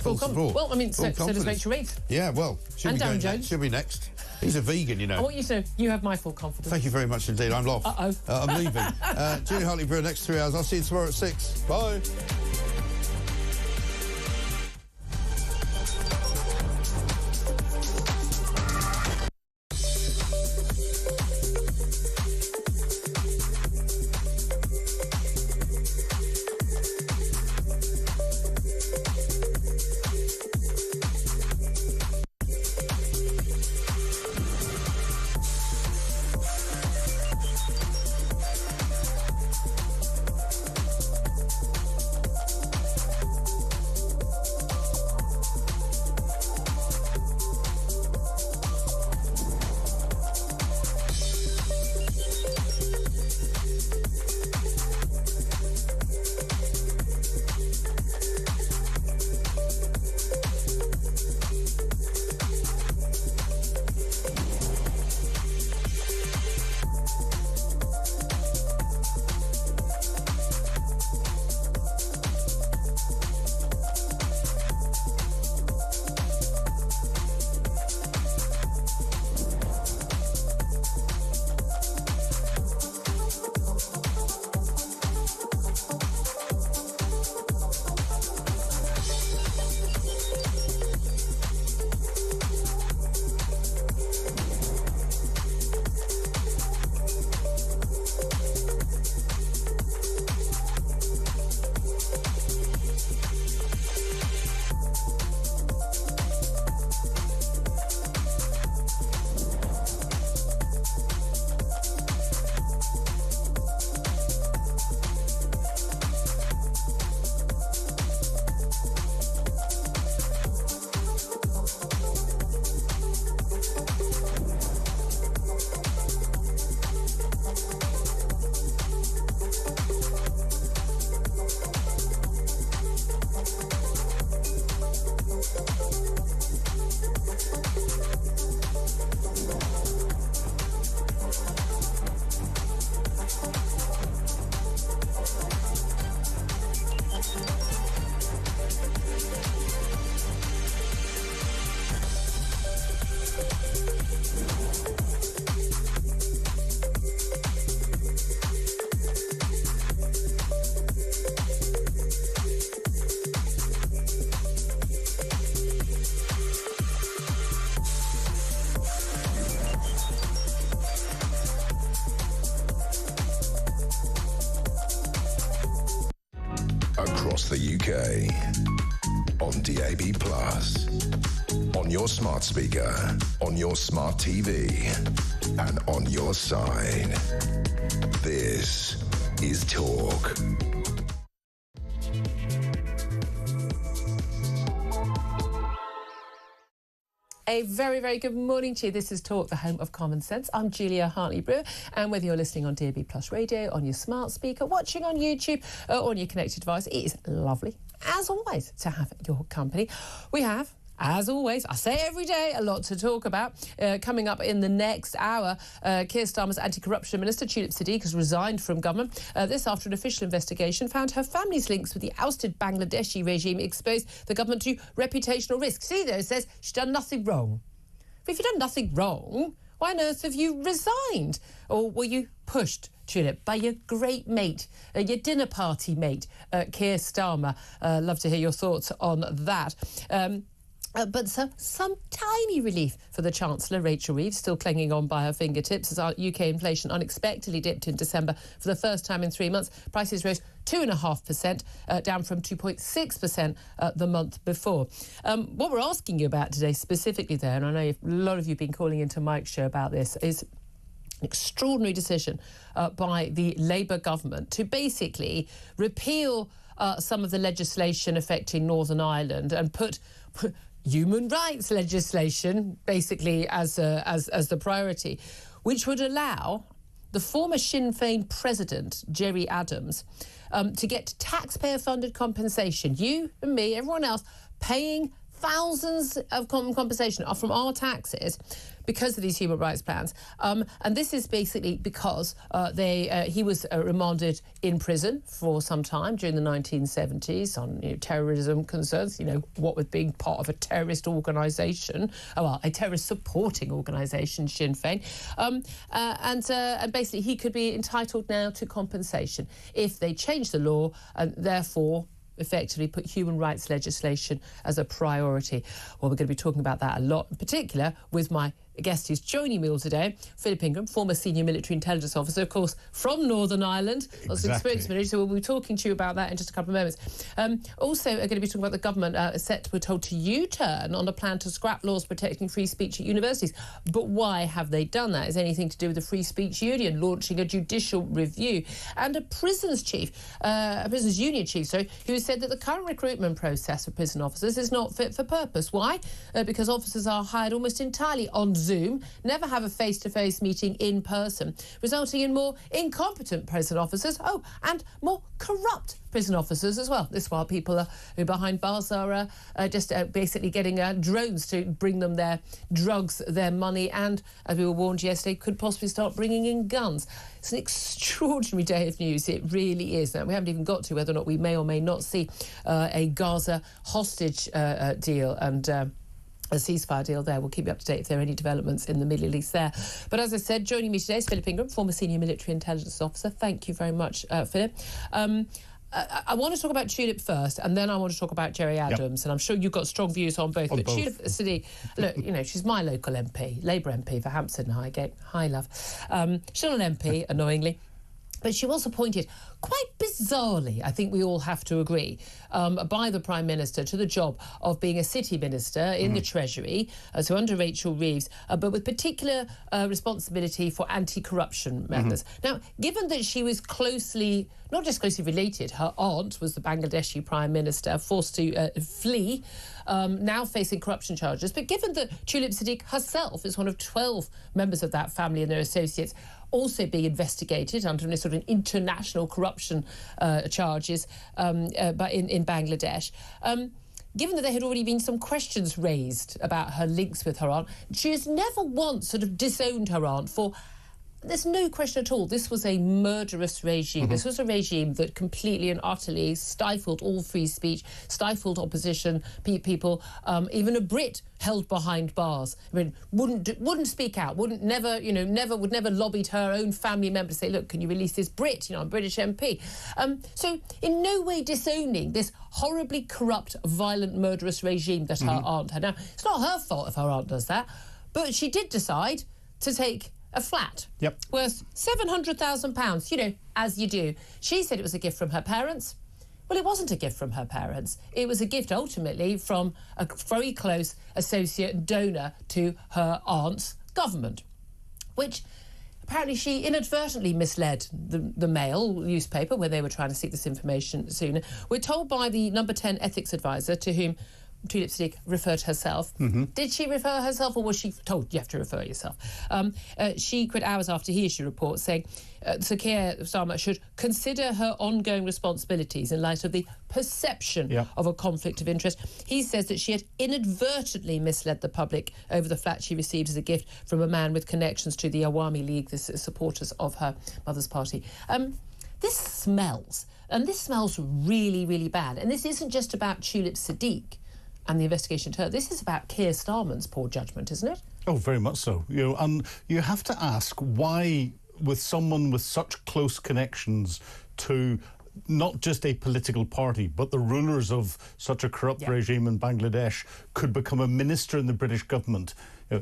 Full support. Well, I mean, so does confidence. Rachel Reeves. Yeah, well, she'll And be Darren going Jones. next. She'll be next. He's a vegan, you know. I want you to know you have my full confidence. Thank you very much indeed. I'm off. Uh-oh. I'm leaving. Julia Hartley-Brewer, next 3 hours. I'll see you tomorrow at 6. Bye. Across the UK, on DAB+, on your smart speaker, on your smart TV, and on your side. This is Talk. A very, very good morning to you. This is Talk, the home of common sense. I'm Julia Hartley-Brewer, and whether you're listening on DAB+ radio, on your smart speaker, watching on YouTube, or on your connected device, it is lovely, as always, to have your company. We have, as always, I say every day, a lot to talk about. Coming up in the next hour, Keir Starmer's anti-corruption minister, Tulip Siddiq, has resigned from government. This after an official investigation found her family's links with the ousted Bangladeshi regime exposed the government to reputational risk. See, though, it says she's done nothing wrong. But if you've done nothing wrong, why on earth have you resigned? Or were you pushed, Tulip, by your great mate, your dinner party mate, Keir Starmer? Love to hear your thoughts on that. But some tiny relief for the Chancellor, Rachel Reeves, still clinging on by her fingertips as our UK inflation unexpectedly dipped in December for the first time in 3 months. Prices rose 2.5%, down from 2.6% the month before. What we're asking you about today specifically there, and I know a lot of you have been calling into Mike's show about this, is an extraordinary decision by the Labour government to basically repeal some of the legislation affecting Northern Ireland and put human rights legislation basically as the priority, which would allow the former Sinn Féin president, Gerry Adams, to get taxpayer-funded compensation. You and me, everyone else, paying thousands of compensation are from our taxes because of these human rights plans. And this is basically because he was remanded in prison for some time during the 1970s on terrorism concerns, what with being part of a terrorist organisation, a terrorist supporting organisation, Sinn Féin. And basically he could be entitled now to compensation if they change the law and therefore effectively put human rights legislation as a priority. Well, we're going to be talking about that a lot, in particular with my guest who's joining me all today, Philip Ingram, former senior military intelligence officer, of course, from Northern Ireland. Lots of experience military, so we'll be talking to you about that in just a couple of moments. Also, we're going to be talking about the government we're told, to U-turn on a plan to scrap laws protecting free speech at universities. But why have they done that? Is anything to do with the Free Speech Union launching a judicial review? And a prisons union chief, who has said that the current recruitment process for prison officers is not fit for purpose. Why? Because officers are hired almost entirely on Zoom, never have a face-to-face meeting in person, resulting in more incompetent prison officers, and more corrupt prison officers as well. This while people who are behind bars are just basically getting drones to bring them their drugs, their money, and, as we were warned yesterday, could possibly start bringing in guns. It's an extraordinary day of news. It really is. Now, we haven't even got to whether or not we may or may not see a Gaza hostage deal and a ceasefire deal there. We'll keep you up to date if there are any developments in the Middle East there. But as I said, joining me today is Philip Ingram, former senior military intelligence officer. Thank you very much, Philip. I want to talk about Tulip first, and then I want to talk about Gerry Adams, and I'm sure you've got strong views on both. Tulip Siddiq, look, she's my local MP, Labour MP for Hampstead and Highgate. Hi, love. She's not an MP, annoyingly. But she was appointed, quite bizarrely, I think we all have to agree, by the Prime Minister to the job of being a city minister in the Treasury, so under Rachel Reeves, but with particular responsibility for anti-corruption matters. Now, given that she was not just closely related, her aunt was the Bangladeshi Prime Minister, forced to flee, now facing corruption charges, but given that Tulip Siddiq herself is one of 12 members of that family and their associates, also being investigated under any sort of international corruption charges but in Bangladesh. Given that there had already been some questions raised about her links with her aunt, she has never once sort of disowned her aunt for... There's no question at all. This was a murderous regime. This was a regime that completely and utterly stifled all free speech, stifled opposition people. Even a Brit held behind bars. I mean, wouldn't speak out. Would never lobbied her own family member to say, "Look, can you release this Brit? I'm a British MP." So, in no way disowning this horribly corrupt, violent, murderous regime that her aunt had. Now, it's not her fault if her aunt does that, but she did decide to take a flat worth £700,000, as you do. She said it was a gift from her parents. Well, it wasn't a gift from her parents. It was a gift, ultimately, from a very close associate donor to her aunt's government, which apparently she inadvertently misled the Mail newspaper when they were trying to seek this information sooner. We're told by the number 10 ethics advisor to whom Tulip Siddiq referred herself. Did she refer herself, or was she told you have to refer yourself? She quit hours after he issued a report saying Sir Keir Starmer should consider her ongoing responsibilities in light of the perception of a conflict of interest. He says that she had inadvertently misled the public over the flat she received as a gift from a man with connections to the Awami League, the supporters of her mother's party. This smells, and this smells really, really bad. And this isn't just about Tulip Siddiq and the investigation into her. This is about Keir Starmer's poor judgment, isn't it? Oh, very much so. And you have to ask why, with someone with such close connections to not just a political party, but the rulers of such a corrupt regime in Bangladesh, could become a minister in the British government.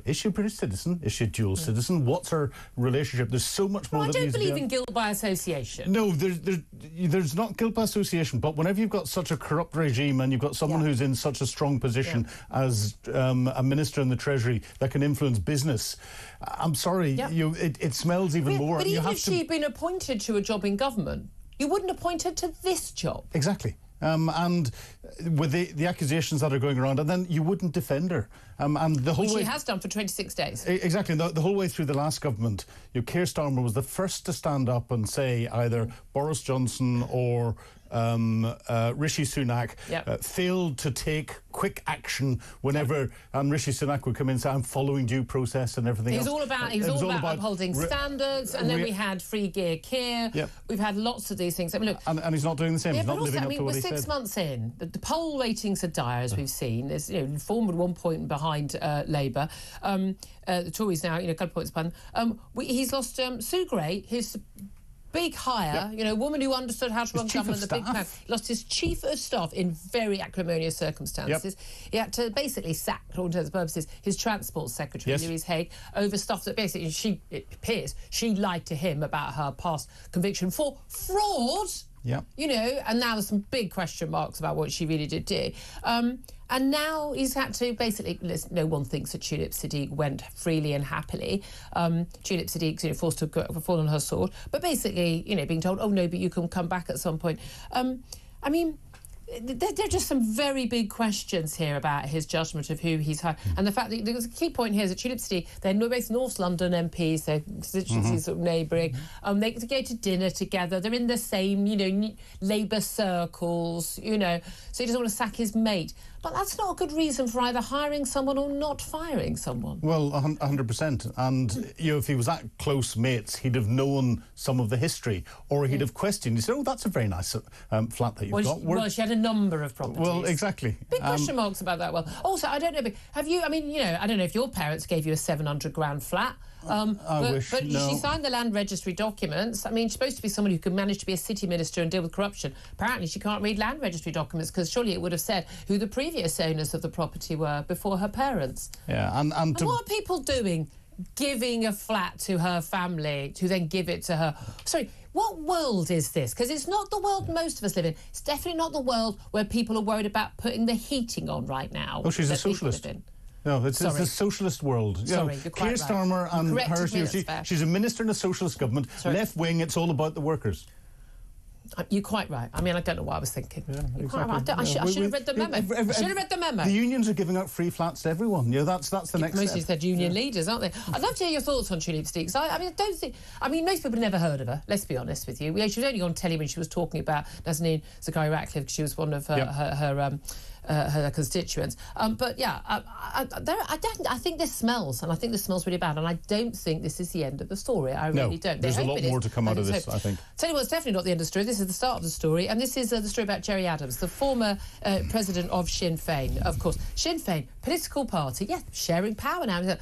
Is she a British citizen? Is she a dual citizen? What's her relationship? There's so much more that needs to be... I don't believe in guilt by association. No, there's not guilt by association, but whenever you've got such a corrupt regime and you've got someone who's in such a strong position as a minister in the Treasury that can influence business, I'm sorry, it smells even more. But even if she'd been appointed to a job in government, you wouldn't appoint her to this job. Exactly. And with the accusations that are going around, and then you wouldn't defend her. And the whole Which she has done for 26 days. Exactly. The whole way through the last government, Keir Starmer was the first to stand up and say either Boris Johnson or Rishi Sunak failed to take quick action whenever Rishi Sunak would come in and say, I'm following due process and everything else. He was all about upholding standards, and then we had free gear Keir. We've had lots of these things. I mean, look, and he's not doing the same. He's not living up to what he said. We're 6 months in. The poll ratings are dire, as we've seen. There's, Reform at 1 point behind Labour. The Tories now, a couple of points behind. He's lost Sue Gray, his big hire, a woman who understood how to run government, the big man. Lost his chief of staff in very acrimonious circumstances. He had to basically sack, for all intents and purposes, his transport secretary, Louise Haigh, over stuff that basically it appears she lied to him about her past conviction for fraud. And now there's some big question marks about what she really did do. And now he's had to basically, no one thinks that Tulip Siddiq went freely and happily. Tulip Siddiq's forced to fall on her sword. But basically, being told, oh, no, but you can come back at some point. I mean, there are just some very big questions here about his judgment of who he's hired. And the fact that there's a key point here is that Tulip Siddiq, they're both North London MPs, they're constituencies sort of neighbouring. They go to dinner together. They're in the same, Labour circles, so he doesn't want to sack his mate. But that's not a good reason for either hiring someone or not firing someone. Well, 100%. And, if he was that close mates, he'd have known some of the history, or he'd have questioned. He said, oh, that's a very nice flat that you've got. Well, she had a number of properties. Well, exactly. Big question marks about that. Well, also, I don't know, have you, I don't know if your parents gave you a 700 grand flat. I wish, but no. She signed the land registry documents. I mean, she's supposed to be someone who could manage to be a city minister and deal with corruption. Apparently, she can't read land registry documents because surely it would have said who the previous owners of the property were before her parents. Yeah, and what are people doing? Giving a flat to her family to then give it to her. Sorry, what world is this? Because it's not the world most of us live in. It's definitely not the world where people are worried about putting the heating on right now. Oh, she's a socialist. No, it's a socialist world. Sorry, you're quite right. Keir Starmer and her, she's a minister in a socialist government. Left wing, it's all about the workers. You're quite right. I mean, I don't know what I was thinking. You're quite right. I should have read the memo. I should have read the memo. The unions are giving out free flats to everyone. That's the next Mostly step. they're union leaders, aren't they? I'd love to hear your thoughts on Tulip Siddiq. Most people have never heard of her, let's be honest with you. She was only on telly when she was talking about Nazanin Zaghari-Ratcliffe because she was one of her constituents. But yeah, I think this smells, and I think this smells really bad, and I don't think this is the end of the story. I really don't. There's a lot more to come out of this, I think. Tell you what, it's definitely not the end of the story. This is the start of the story, and this is the story about Gerry Adams, the former president of Sinn Féin, of course. Sinn Féin, political party, sharing power now.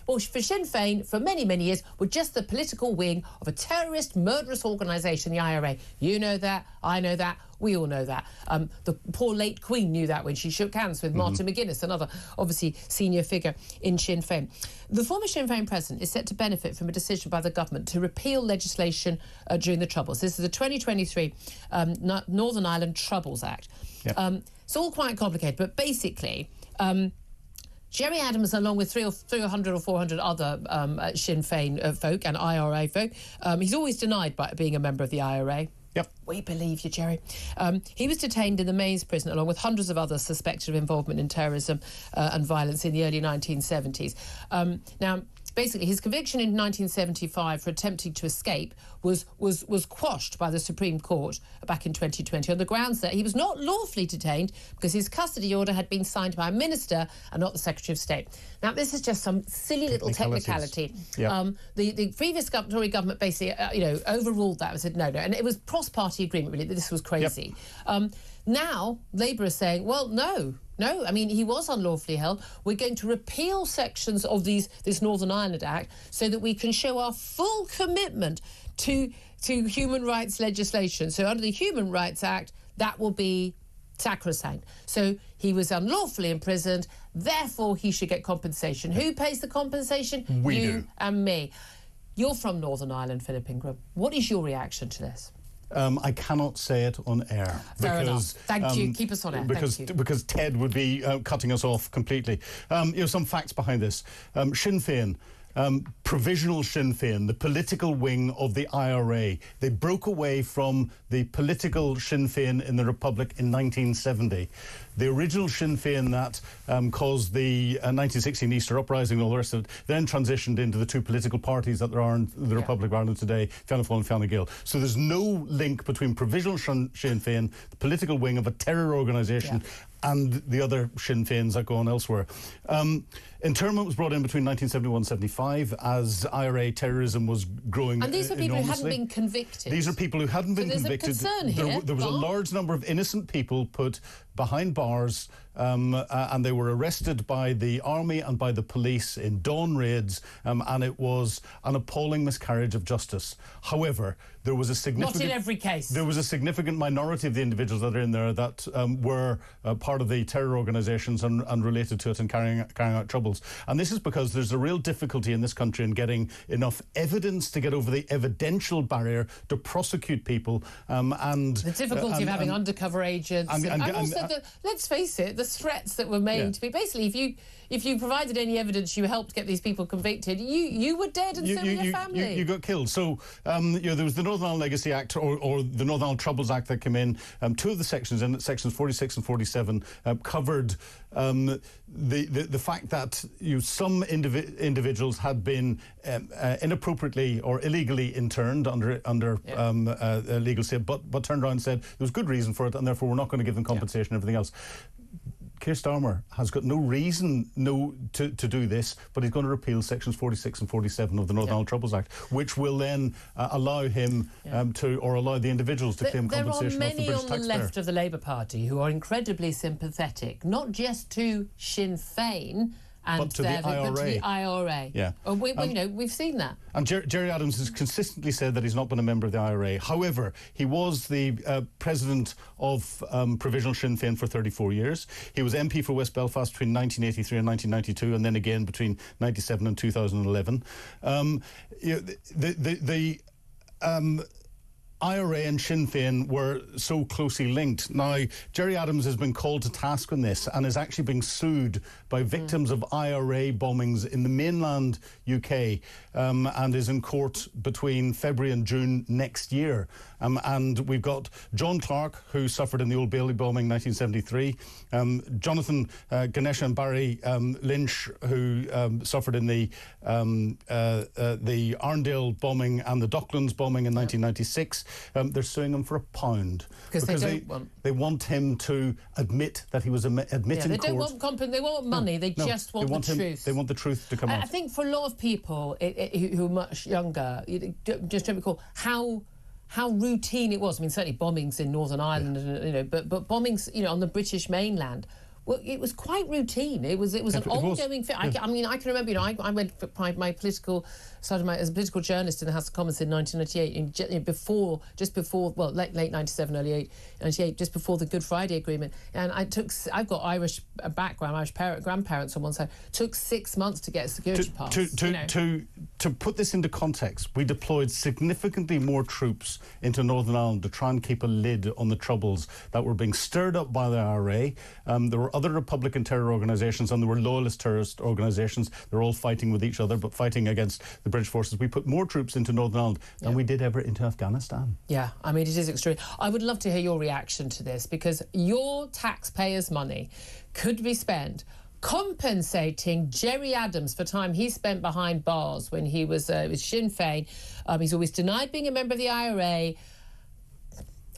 Well, for Sinn Féin, for many, many years, were just the political wing of a terrorist, murderous organisation, the IRA. You know that, I know that. We all know that. The poor late Queen knew that when she shook hands with Martin McGuinness, another, obviously, senior figure in Sinn Féin. The former Sinn Féin president is set to benefit from a decision by the government to repeal legislation during the Troubles. This is the 2023 Northern Ireland Troubles Act. It's all quite complicated, but basically... Gerry Adams, along with 300 or 400 other Sinn Féin folk and IRA folk, he's always denied by being a member of the IRA. Yep. We believe you, Gerry. He was detained in the Maze prison along with hundreds of others suspected of involvement in terrorism and violence in the early 1970s. Now, basically, his conviction in 1975 for attempting to escape was quashed by the Supreme Court back in 2020 on the grounds that he was not lawfully detained because his custody order had been signed by a minister and not the Secretary of State. Now, this is just some silly little technicality. Yep. The previous Tory government basically, overruled that and said no, and it was cross-party agreement, really, that this was crazy. Yep. Now, Labour is saying, well, no, I mean, he was unlawfully held. We're going to repeal sections of this Northern Ireland Act so that we can show our full commitment to human rights legislation. So under the Human Rights Act, that will be sacrosanct. So he was unlawfully imprisoned, therefore he should get compensation. Who pays the compensation? We you do. And me. You're from Northern Ireland, Philip Ingram. What is your reaction to this? I cannot say it on air. Fair enough. Thank you. Keep us on air. Because Ted would be cutting us off completely. Some facts behind this. Sinn Féin Provisional Sinn Féin, the political wing of the IRA. They broke away from the political Sinn Féin in the Republic in 1970. The original Sinn Féin that caused the 1916 Easter Uprising and all the rest of it then transitioned into the two political parties that there are in the Republic of Ireland today, Fianna Fáil and Fine Gael. So there's no link between Provisional Sinn Féin, the political wing of a terror organisation, and the other Sinn Féins that go on elsewhere. Internment was brought in between 1971 and 75 as IRA terrorism was growing. And these are people enormously. who hadn't been convicted. These are people who hadn't been convicted. There's a concern here. There was a large number of innocent people put behind bars, and they were arrested by the army and by the police in dawn raids, and it was an appalling miscarriage of justice. However, there was a significant... Not in every case. There was a significant minority of the individuals that are in there that were part of the terror organisations and related to it and carrying out troubles. And this is because there's a real difficulty in this country in getting enough evidence to get over the evidential barrier to prosecute people. And the difficulty of having undercover agents. And also, let's face it, the threats that were made to be... Basically, if you provided any evidence you helped get these people convicted, you were dead and so were your family. You got killed. So, there was the Northern Ireland Legacy Act or the Northern Ireland Troubles Act that came in. Two of the sections in it, sections 46 and 47, covered the fact that some individuals had been inappropriately or illegally interned under legal state, but turned around and said there was good reason for it, and therefore we're not going to give them compensation and everything else. Keir Starmer has got no reason to do this, but he's going to repeal sections 46 and 47 of the Northern Ireland Troubles Act, which will then allow him allow the individuals to claim compensation off the British taxpayer. There are many on the left of the Labour Party who are incredibly sympathetic, not just to Sinn Féin, but to the IRA. Yeah. We've seen that. And Gerry Adams has consistently said that he's not been a member of the IRA. However, he was the president of Provisional Sinn Féin for 34 years. He was MP for West Belfast between 1983 and 1992, and then again between 97 and 2011. The IRA and Sinn Féin were so closely linked. Now, Gerry Adams has been called to task on this and is actually being sued by victims of IRA bombings in the mainland UK, and is in court between February and June next year. And we've got John Clark, who suffered in the Old Bailey bombing in 1973, Jonathan Ganesh and Barry Lynch, who suffered in the Arndale bombing and the Docklands bombing in 1996. They're suing him for £1 because they want him to admit that he was admitting they don't want they want money. They just want the truth. They want the truth to come out. I think for a lot of people who are much younger, just don't recall how routine it was. I mean, certainly bombings in Northern Ireland, but bombings, on the British mainland. Well, it was quite routine. It was an ongoing thing. I mean, I can remember. I went for started as a political journalist in the House of Commons in 1998, just before late 97, early 98, just before the Good Friday Agreement. And I've got Irish background, Irish grandparents on one side. Took 6 months to get a security pass. To put this into context, we deployed significantly more troops into Northern Ireland to try and keep a lid on the troubles that were being stirred up by the IRA. There were other Republican terror organisations and there were loyalist terrorist organisations. They're all fighting with each other, but fighting against the British forces. We put more troops into Northern Ireland than we did ever into Afghanistan. Yeah, I mean, it is extreme. I would love to hear your reaction to this, because your taxpayers' money could be spent compensating Gerry Adams for time he spent behind bars when he was with Sinn Féin. He's always denied being a member of the IRA.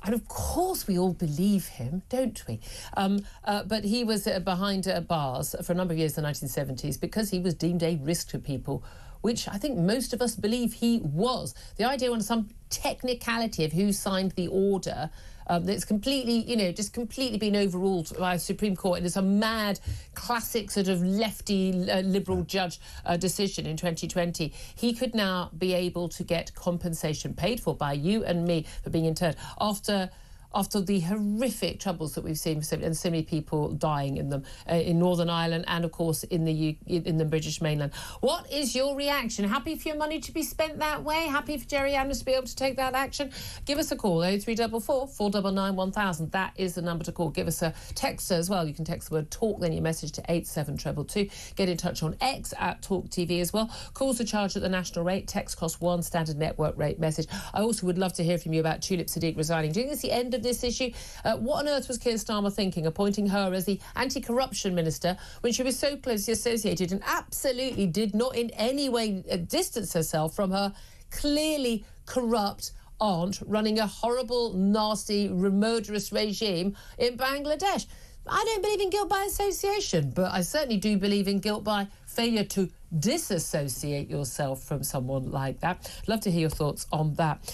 And of course we all believe him, don't we? But he was behind bars for a number of years in the 1970s because he was deemed a risk to people, which I think most of us believe he was. The idea on some technicality of who signed the order that's completely, just completely been overruled by the Supreme Court, and it's a mad, classic sort of lefty liberal judge decision in 2020. He could now be able to get compensation paid for by you and me for being interned after after the horrific troubles that we've seen and so many people dying in them in Northern Ireland and, of course, in the British mainland. What is your reaction? Happy for your money to be spent that way? Happy for Jerry Adams to be able to take that action? Give us a call, 0344 499 1000. That is the number to call. Give us a text as well. You can text the word TALK, then your message to 87222. Get in touch on X at Talk TV as well. Calls are charged at the national rate. Text costs £1, standard network rate message. I also would love to hear from you about Tulip Siddiq resigning. Do you think it's the end of this issue? What on earth was Keir Starmer thinking, appointing her as the anti-corruption minister when she was so closely associated and absolutely did not in any way distance herself from her clearly corrupt aunt running a horrible, nasty, murderous regime in Bangladesh? I don't believe in guilt by association, but I certainly do believe in guilt by failure to disassociate yourself from someone like that. Love to hear your thoughts on that.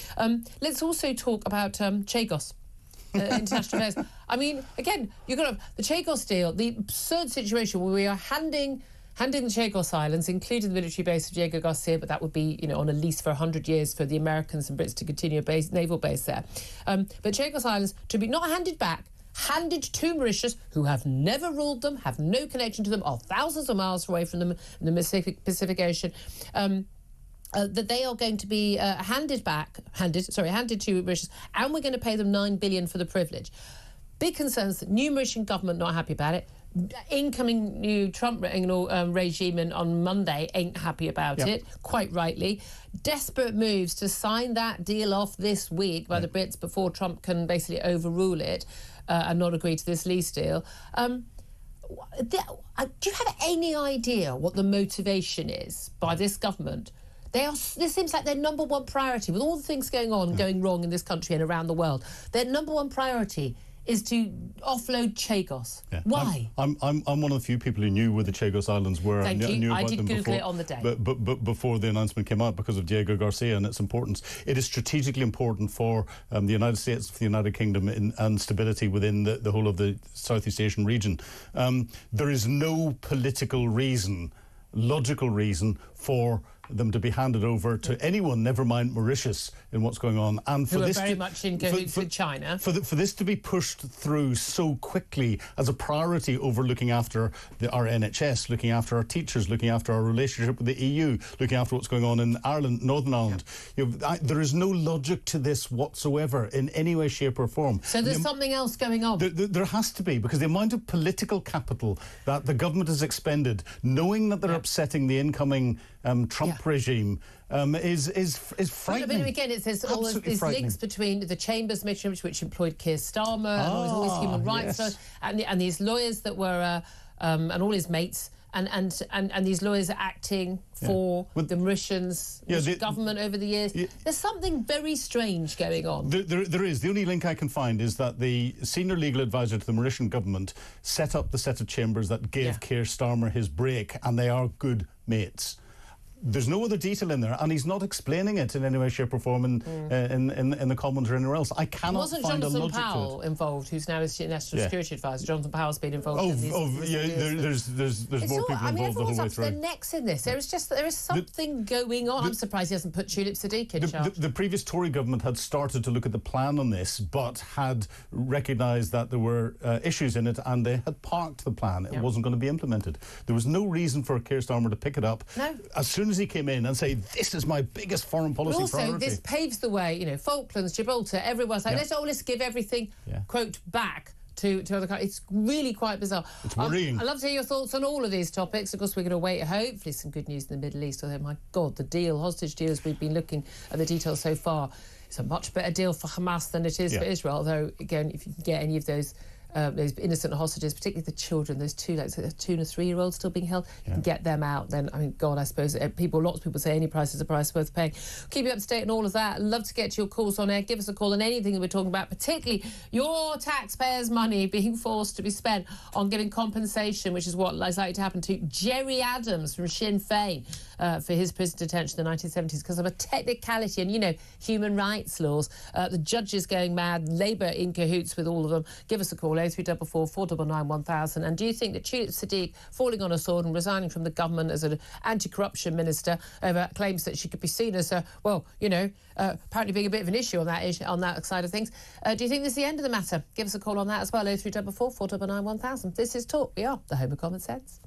Let's also talk about Chagos. International affairs. I mean, again, you've got the Chagos deal, the absurd situation where we are handing the Chagos Islands, including the military base of Diego Garcia, but that would be, on a lease for 100 years for the Americans and Brits to continue a naval base there. But Chagos Islands to be not handed back, handed to Mauritius, who have never ruled them, have no connection to them, are thousands of miles away from them in the Pacific Ocean. That they are going to be handed to Mauritius, and we're going to pay them $9 billion for the privilege. Big concerns. The new Mauritian government not happy about it. Incoming new Trump regime on Monday ain't happy about it, quite rightly. Desperate moves to sign that deal off this week by the Brits before Trump can basically overrule it and not agree to this lease deal. Do you have any idea what the motivation is by this government? This seems like their number one priority, with all the things going on, going wrong in this country and around the world. Their number one priority is to offload Chagos. Yeah. Why? I'm one of the few people who knew where the Chagos Islands were. Thank you. Knew I about did them Google before, it on the day. But before the announcement came out, because of Diego Garcia and its importance. It is strategically important for the United States, for the United Kingdom, and stability within the whole of the Southeast Asian region. There is no political reason, logical reason, for them to be handed over to anyone, never mind Mauritius, in what's going on. And for who this are very much in cahoots with China. For this to be pushed through so quickly as a priority over looking after our NHS, looking after our teachers, looking after our relationship with the EU, looking after what's going on in Ireland, Northern Ireland. There is no logic to this whatsoever in any way, shape or form. So there's something else going on? There has to be, because the amount of political capital that the government has expended, knowing that they're upsetting the incoming Trump regime, is frightening. But again, it says all of these links between the Chambers mission, which employed Keir Starmer, and all his human rights lawyers, and these lawyers that were, and all his mates, and these lawyers are acting for the Mauritians government over the years. There's something very strange going on. There is. The only link I can find is that the senior legal advisor to the Mauritian government set up the set of chambers that gave Keir Starmer his break, and they are good mates. There's no other detail in there, and he's not explaining it in any way, shape or form in the Commons or anywhere else. I cannot find a logic to it. Wasn't Jonathan Powell involved, who's now the National Security Advisor? Jonathan Powell's been involved in these there's more people involved the whole way through. Everyone's up to their necks in this. There is something going on. I'm surprised he hasn't put Tulip Siddiq in charge. The previous Tory government had started to look at the plan on this, but had recognised that there were issues in it, and they had parked the plan. It wasn't going to be implemented. There was no reason for Keir Starmer to pick it up. No. As soon as he came in and say, this is my biggest foreign policy priority. This paves the way, Falklands, Gibraltar, everyone's like, let's give everything, quote, back to other countries. It's really quite bizarre. It's worrying. I'd love to hear your thoughts on all of these topics. Of course, we're going to wait, hopefully, some good news in the Middle East. Although, my God, the hostage deal, as we've been looking at the details so far, it's a much better deal for Hamas than it is for Israel. Although, again, if you can get any of those innocent hostages, particularly the children, those two and a 3-year-old still being held, you can get them out, then, God, I suppose lots of people say any price is a price worth paying. Keep you up to date on all of that. I'd love to get your calls on air. Give us a call on anything that we're talking about, particularly your taxpayers' money being forced to be spent on giving compensation, which is what is likely to happen to Jerry Adams from Sinn Féin for his prison detention in the 1970s because of a technicality and, human rights laws. The judges going mad, Labour in cahoots with all of them. Give us a call, 0344 499 1000. And do you think that Tulip Siddiq falling on a sword and resigning from the government as an anti-corruption minister over claims that she could be seen as, apparently being a bit of an issue on that side of things, do you think this is the end of the matter? Give us a call on that as well, 0344 499 1000. This is Talk. We are the home of common sense.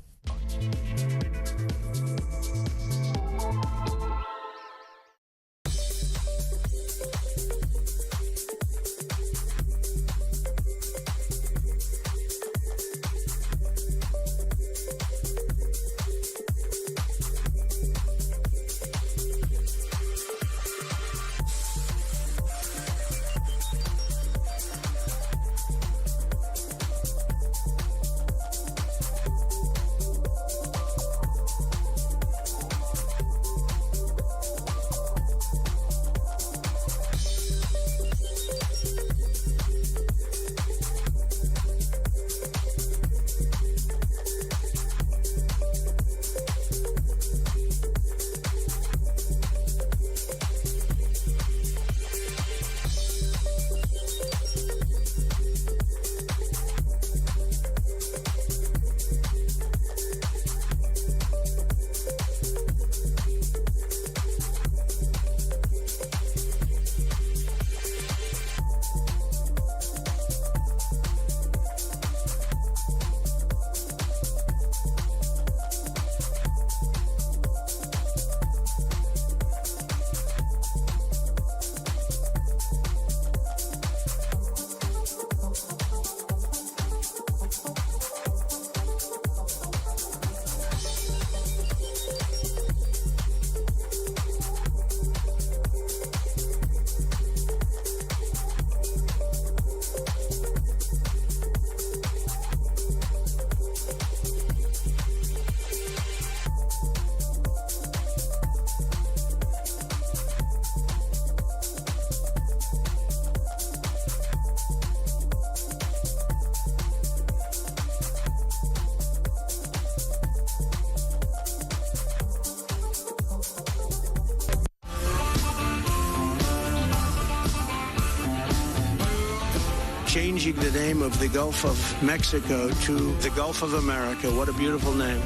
Changing the name of the Gulf of Mexico to the Gulf of America. What a beautiful name.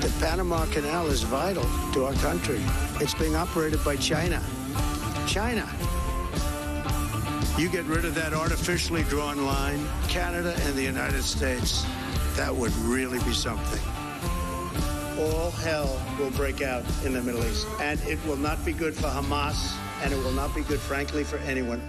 The Panama Canal is vital to our country. It's being operated by China. China. You get rid of that artificially drawn line, Canada and the United States, that would really be something. All hell will break out in the Middle East. And it will not be good for Hamas, and it will not be good, frankly, for anyone.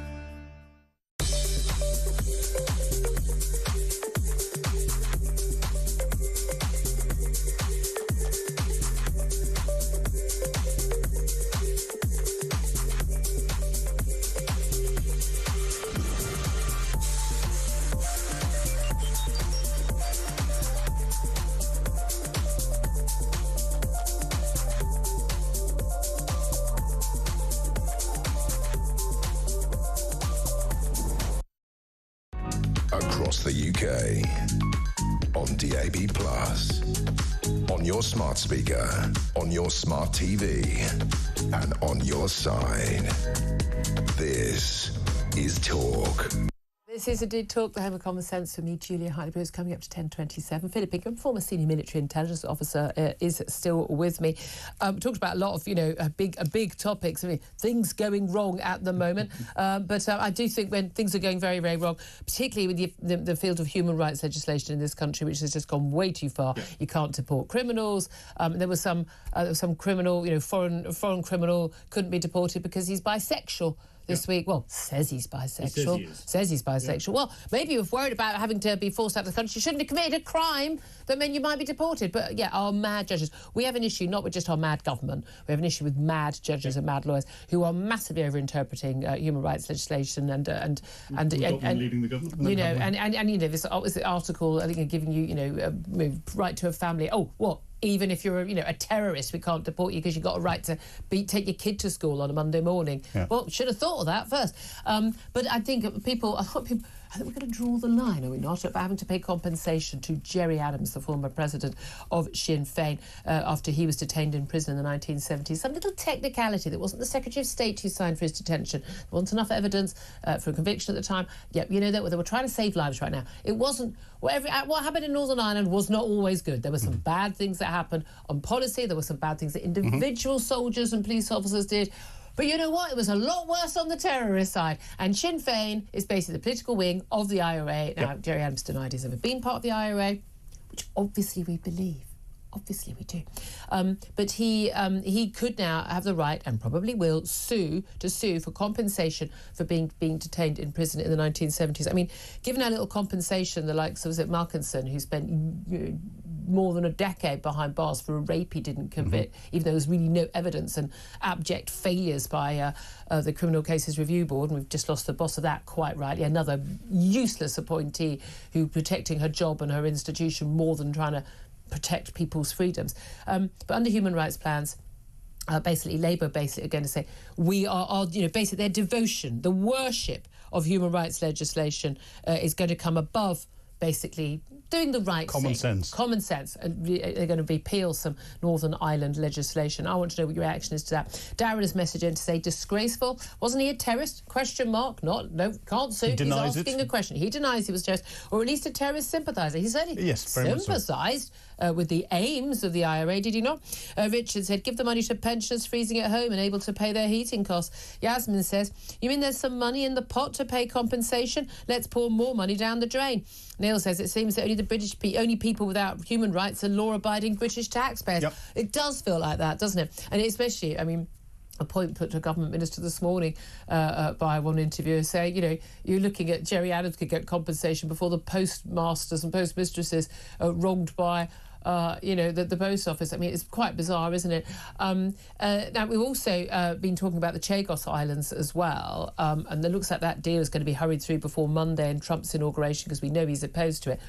Across the UK, on DAB+, on your smart speaker, on your smart TV, and on your side. This is Talk. This is indeed Talk, the home of common sense for me, Julia Hartley-Brewer, is coming up to 10:27. Philip Ingham, former senior military intelligence officer, is still with me. Talked about a lot of, big topics. I mean, things going wrong at the moment. But I do think when things are going very, very wrong, particularly with the field of human rights legislation in this country, which has just gone way too far. Yeah. You can't deport criminals. There was some criminal, foreign criminal couldn't be deported because he's bisexual. This week, well, says he's bisexual. Says he's bisexual. Yeah. Well, maybe you're worried about having to be forced out of the country. You shouldn't have committed a crime that meant you might be deported. But yeah, our mad judges. We have an issue not with just our mad government. We have an issue with mad judges and mad lawyers who are massively overinterpreting human rights legislation and leading the government. This article I think giving you right to a family. Oh, what? Even if you're a terrorist, we can't deport you because you've got a right to take your kid to school on a Monday morning. Yeah. Well, should have thought of that first. But I think people I think we're going to draw the line, are we not, of having to pay compensation to Gerry Adams, the former president of Sinn Féin, after he was detained in prison in the 1970s. Some little technicality that wasn't the Secretary of State who signed for his detention. There wasn't enough evidence for a conviction at the time. Yep, you know, they were trying to save lives right now. It wasn't... what happened in Northern Ireland was not always good. There were some bad things that happened on policy. There were some bad things that individual soldiers and police officers did. But you know what? It was a lot worse on the terrorist side. And Sinn Féin is basically the political wing of the IRA. Now, Gerry Adams denied he's ever been part of the IRA, which obviously we believe. Obviously we do. But he could now have the right, and probably will, sue for compensation for being detained in prison in the 1970s. I mean, given our little compensation, the likes of, was it Malkinson, who spent more than a decade behind bars for a rape he didn't commit, even though there was really no evidence, and abject failures by the Criminal Cases Review Board, and we've just lost the boss of that, quite rightly, another useless appointee who protecting her job and her institution more than trying to protect people's freedoms. But under human rights plans, basically Labour are going to say we are basically their devotion, the worship of human rights legislation is going to come above basically doing the right Common thing. sense. Common sense. And they're going to repeal some Northern Ireland legislation. I want to know what your reaction is to that. Darren has messaged in to say disgraceful. Wasn't he a terrorist? Question mark. No, can't sue. He's asking a question. He denies he was a terrorist, or at least a terrorist sympathiser. He certainly sympathised with the aims of the IRA, did he not? Richard said, give the money to pensioners freezing at home and able to pay their heating costs. Yasmin says, you mean there's some money in the pot to pay compensation? Let's pour more money down the drain. Neil says, it seems that only people without human rights are law-abiding British taxpayers. Yep. It does feel like that, doesn't it? And especially, I mean, a point put to a government minister this morning by one interviewer saying, you know, you're looking at Gerry Adams could get compensation before the postmasters and postmistresses wronged by the post office. I mean, it's quite bizarre, isn't it? Now, we've also been talking about the Chagos Islands as well, and it looks like that deal is going to be hurried through before Monday and Trump's inauguration, because we know he's opposed to it.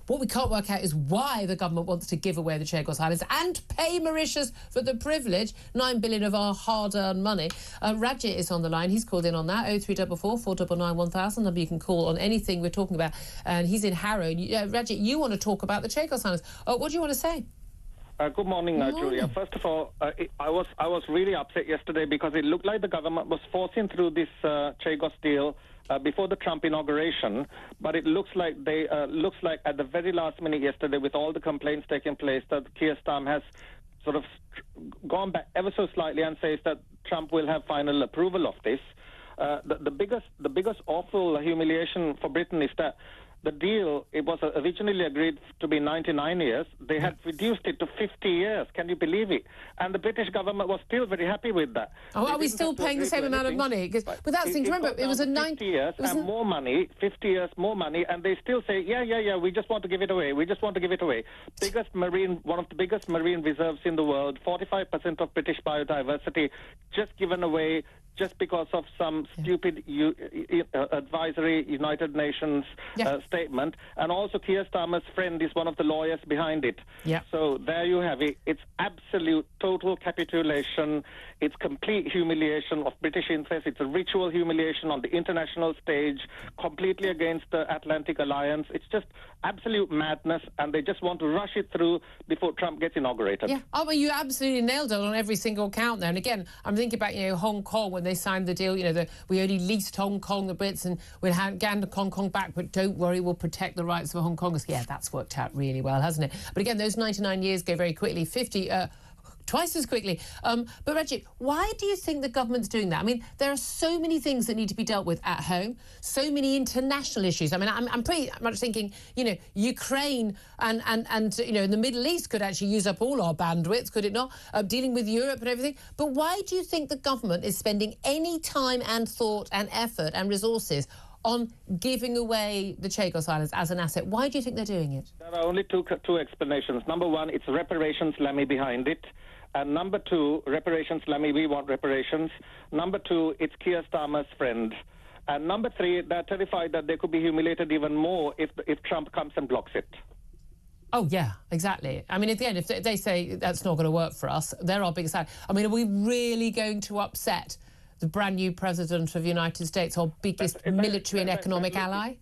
What we can't work out is why the government wants to give away the Chagos Islands and pay Mauritius for the privilege, $9 billion of our hard-earned money. Rajit is on the line. He's called in on that, 0344 499 1000. Number you can call on anything we're talking about. And he's in Harrow. Rajit, you want to talk about the Chagos Islands. What do you want to say? Good morning, Julia. First of all, I was really upset yesterday because it looked like the government was forcing through this Chagos deal before the Trump inauguration, but it looks like at the very last minute yesterday, with all the complaints taking place, that Keir Starmer has sort of gone back ever so slightly and says that Trump will have final approval of this. The biggest awful humiliation for Britain is that the deal, it was originally agreed to be 99 years. They had reduced it to 50 years. Can you believe it? And the British government was still very happy with that. Oh, are we still paying the same amount of money? But that's the thing. Remember, it was a 50 years and more money, 50 years more money, and they still say, yeah, we just want to give it away. We just want to give it away. One of the biggest marine reserves in the world, 45% of British biodiversity, just given away just because of some stupid advisory United Nations statement. And also Keir Starmer's friend is one of the lawyers behind it. Yeah. So there you have it. It's absolute, total capitulation. It's complete humiliation of British interests. It's a ritual humiliation on the international stage, completely against the Atlantic Alliance. It's just absolute madness, and they just want to rush it through before Trump gets inaugurated. Yeah. Oh, well, you absolutely nailed it on every single count there. And again, I'm thinking about, Hong Kong, when they signed the deal, we only leased Hong Kong, the Brits, and we'll hand Hong Kong back, but don't worry, we'll protect the rights of Hong Kongers. Yeah, that's worked out really well, hasn't it? But again, those 99 years go very quickly, 50... twice as quickly. But Rajit, why do you think the government's doing that? I mean, there are so many things that need to be dealt with at home, so many international issues. I mean, I'm pretty much thinking, Ukraine and the Middle East could actually use up all our bandwidth, could it not? Dealing with Europe and everything. But why do you think the government is spending any time and thought and effort and resources on giving away the Chagos Islands as an asset? Why do you think they're doing it? There are only two explanations. Number one, it's reparations levy behind it. And number two, reparations levy, we want reparations. Number two, it's Keir Starmer's friend. And number three, they're terrified that they could be humiliated even more if Trump comes and blocks it. Oh, yeah, exactly. I mean, at the end, if they say that's not going to work for us, they're our biggest ally. I mean, are we really going to upset the brand new president of the United States, our biggest military and economic ally?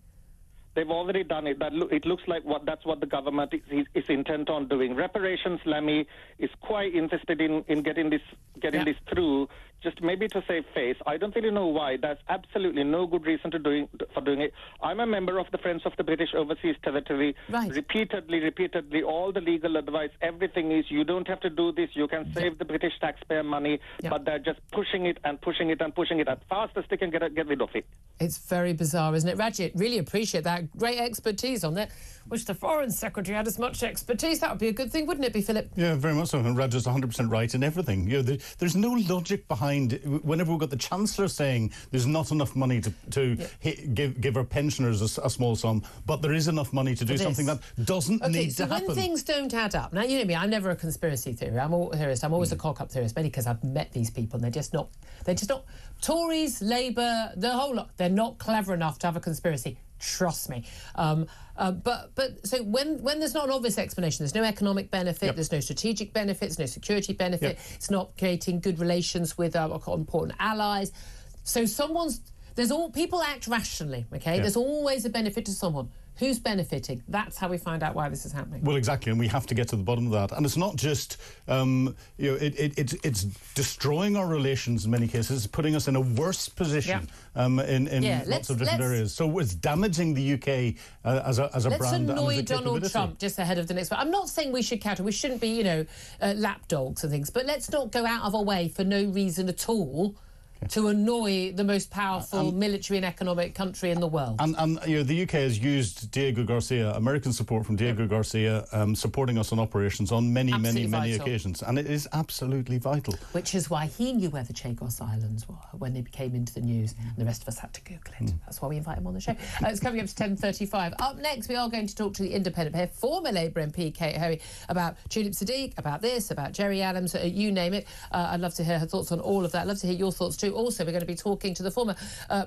They've already done it. It looks like that's what the government is intent on doing. Reparations, Lemmy is quite interested in getting this through, just maybe to save face. I don't really know why. There's absolutely no good reason for doing it. I'm a member of the Friends of the British Overseas Territory. Right. Repeatedly, all the legal advice, everything is you don't have to do this. You can save the British taxpayer money, but they're just pushing it and pushing it and pushing it as fast as they can get rid of it. It's very bizarre, isn't it? Rajit, really appreciate that. Great expertise on that. Wish the Foreign Secretary had as much expertise. That would be a good thing, wouldn't it be, Philip? Yeah, very much so. And Raj's 100% right in everything. There's no logic behind whenever we've got the Chancellor saying there's not enough money to give our pensioners a small sum, but there is enough money to do something that doesn't need to happen. When things don't add up, now, you know me, I'm never a conspiracy theorist. I'm always a cock-up theorist, mainly because I've met these people and they're just not. Tories, Labour, the whole lot, they're not clever enough to have a conspiracy. Trust me. But so when there's not an obvious explanation, there's no economic benefit, there's no strategic benefits, no security benefit, it's not creating good relations with important allies. So people act rationally, okay? There's always a benefit to someone. Who's benefiting? That's how we find out why this is happening. Well, exactly, and we have to get to the bottom of that. And it's not just, it's destroying our relations in many cases, putting us in a worse position in lots of different areas. So it's damaging the UK as a brand. Let's annoy Donald Trump just ahead of the next one. I'm not saying we should counter. We shouldn't be, lapdogs and things. But let's not go out of our way for no reason at all to annoy the most powerful military and economic country in the world. And the UK has used Diego Garcia, American support from Diego Garcia, supporting us on operations on many occasions. And it is absolutely vital. Which is why he knew where the Chagos Islands were when they came into the news, and the rest of us had to Google it. That's why we invite him on the show. It's coming up to 10:35. Up next, we are going to talk to the independent pair, former Labour MP Kate Hoey, about Tulip Siddiq, about this, about Jerry Adams, you name it. I'd love to hear her thoughts on all of that. I'd love to hear your thoughts too. Also, we're going to be talking to the former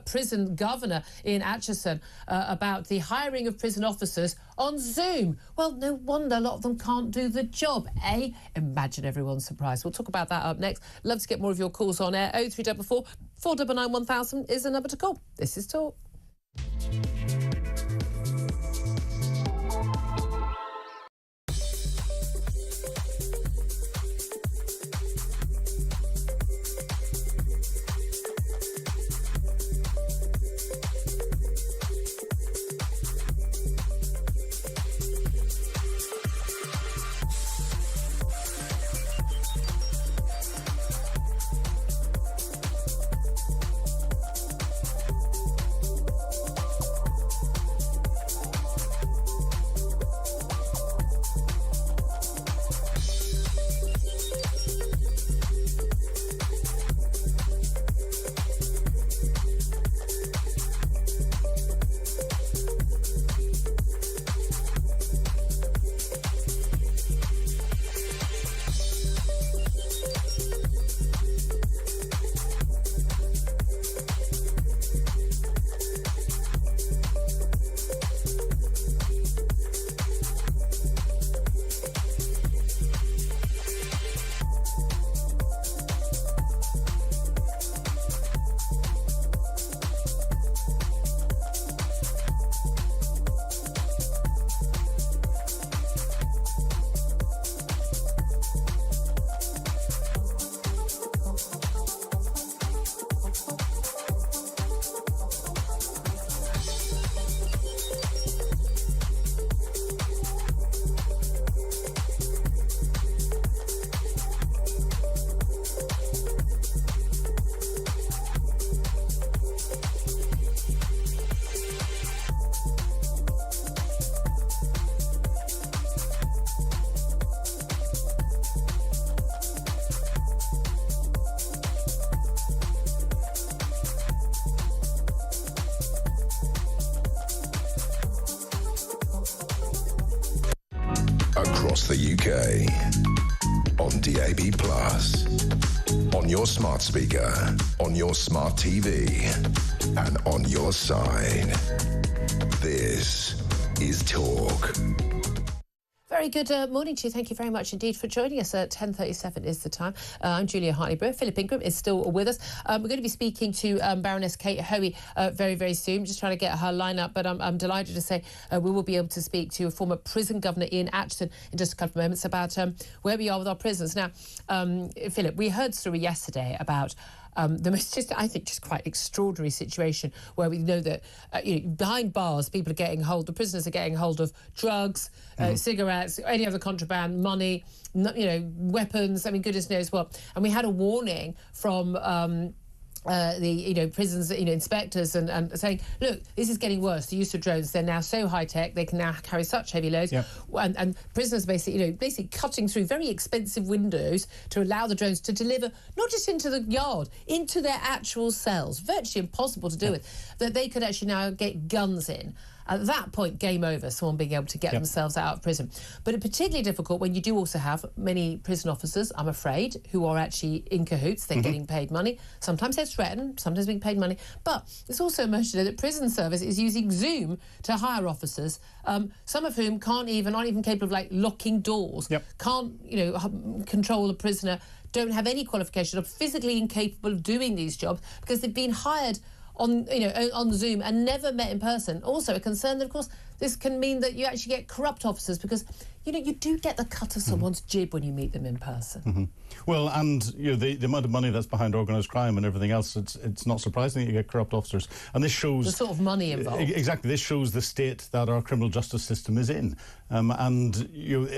prison governor in Atchison about the hiring of prison officers on Zoom. Well, no wonder a lot of them can't do the job, eh? Imagine everyone's surprised. We'll talk about that up next. Love to get more of your calls on air. 0344 499 1000 is the number to call. This is Talk. Across the UK, on DAB+, on your smart speaker, on your smart TV, and on your side. This is Talk. Very good morning to you. Thank you very much indeed for joining us. 10:37 is the time. I'm Julia Hartley-Brewer. Philip Ingram is still with us. We're going to be speaking to Baroness Kate Hoey very, very soon. Just trying to get her line up, but I'm delighted to say we will be able to speak to former prison governor Ian Atchison in just a couple of moments about where we are with our prisons. Now, Philip, we heard a story yesterday about the most, just quite extraordinary situation where we know that behind bars, the prisoners are getting hold of drugs, cigarettes, any other contraband, money, weapons. I mean, goodness knows what. And we had a warning from the prisons, inspectors and saying, look, this is getting worse. The use of drones, they're now so high tech, they can now carry such heavy loads. Yep. And prisoners basically cutting through very expensive windows to allow the drones to deliver not just into the yard, into their actual cells. Virtually impossible to do with. That they could actually now get guns in. At that point, game over, someone being able to get themselves out of prison. But it's particularly difficult when you do also have many prison officers, I'm afraid, who are actually in cahoots. They're getting paid money. Sometimes they're threatened, sometimes being paid money. But it's also emerged today that prison service is using Zoom to hire officers, some of whom aren't even capable of locking doors, can't control a prisoner, don't have any qualification, are physically incapable of doing these jobs because they've been hired on Zoom and never met in person. Also a concern that, of course, this can mean that you actually get corrupt officers because, you do get the cut of someone's jib when you meet them in person. Well, and the amount of money that's behind organised crime and everything else, it's not surprising that you get corrupt officers. And this shows... the sort of money involved. Exactly. This shows the state that our criminal justice system is in. And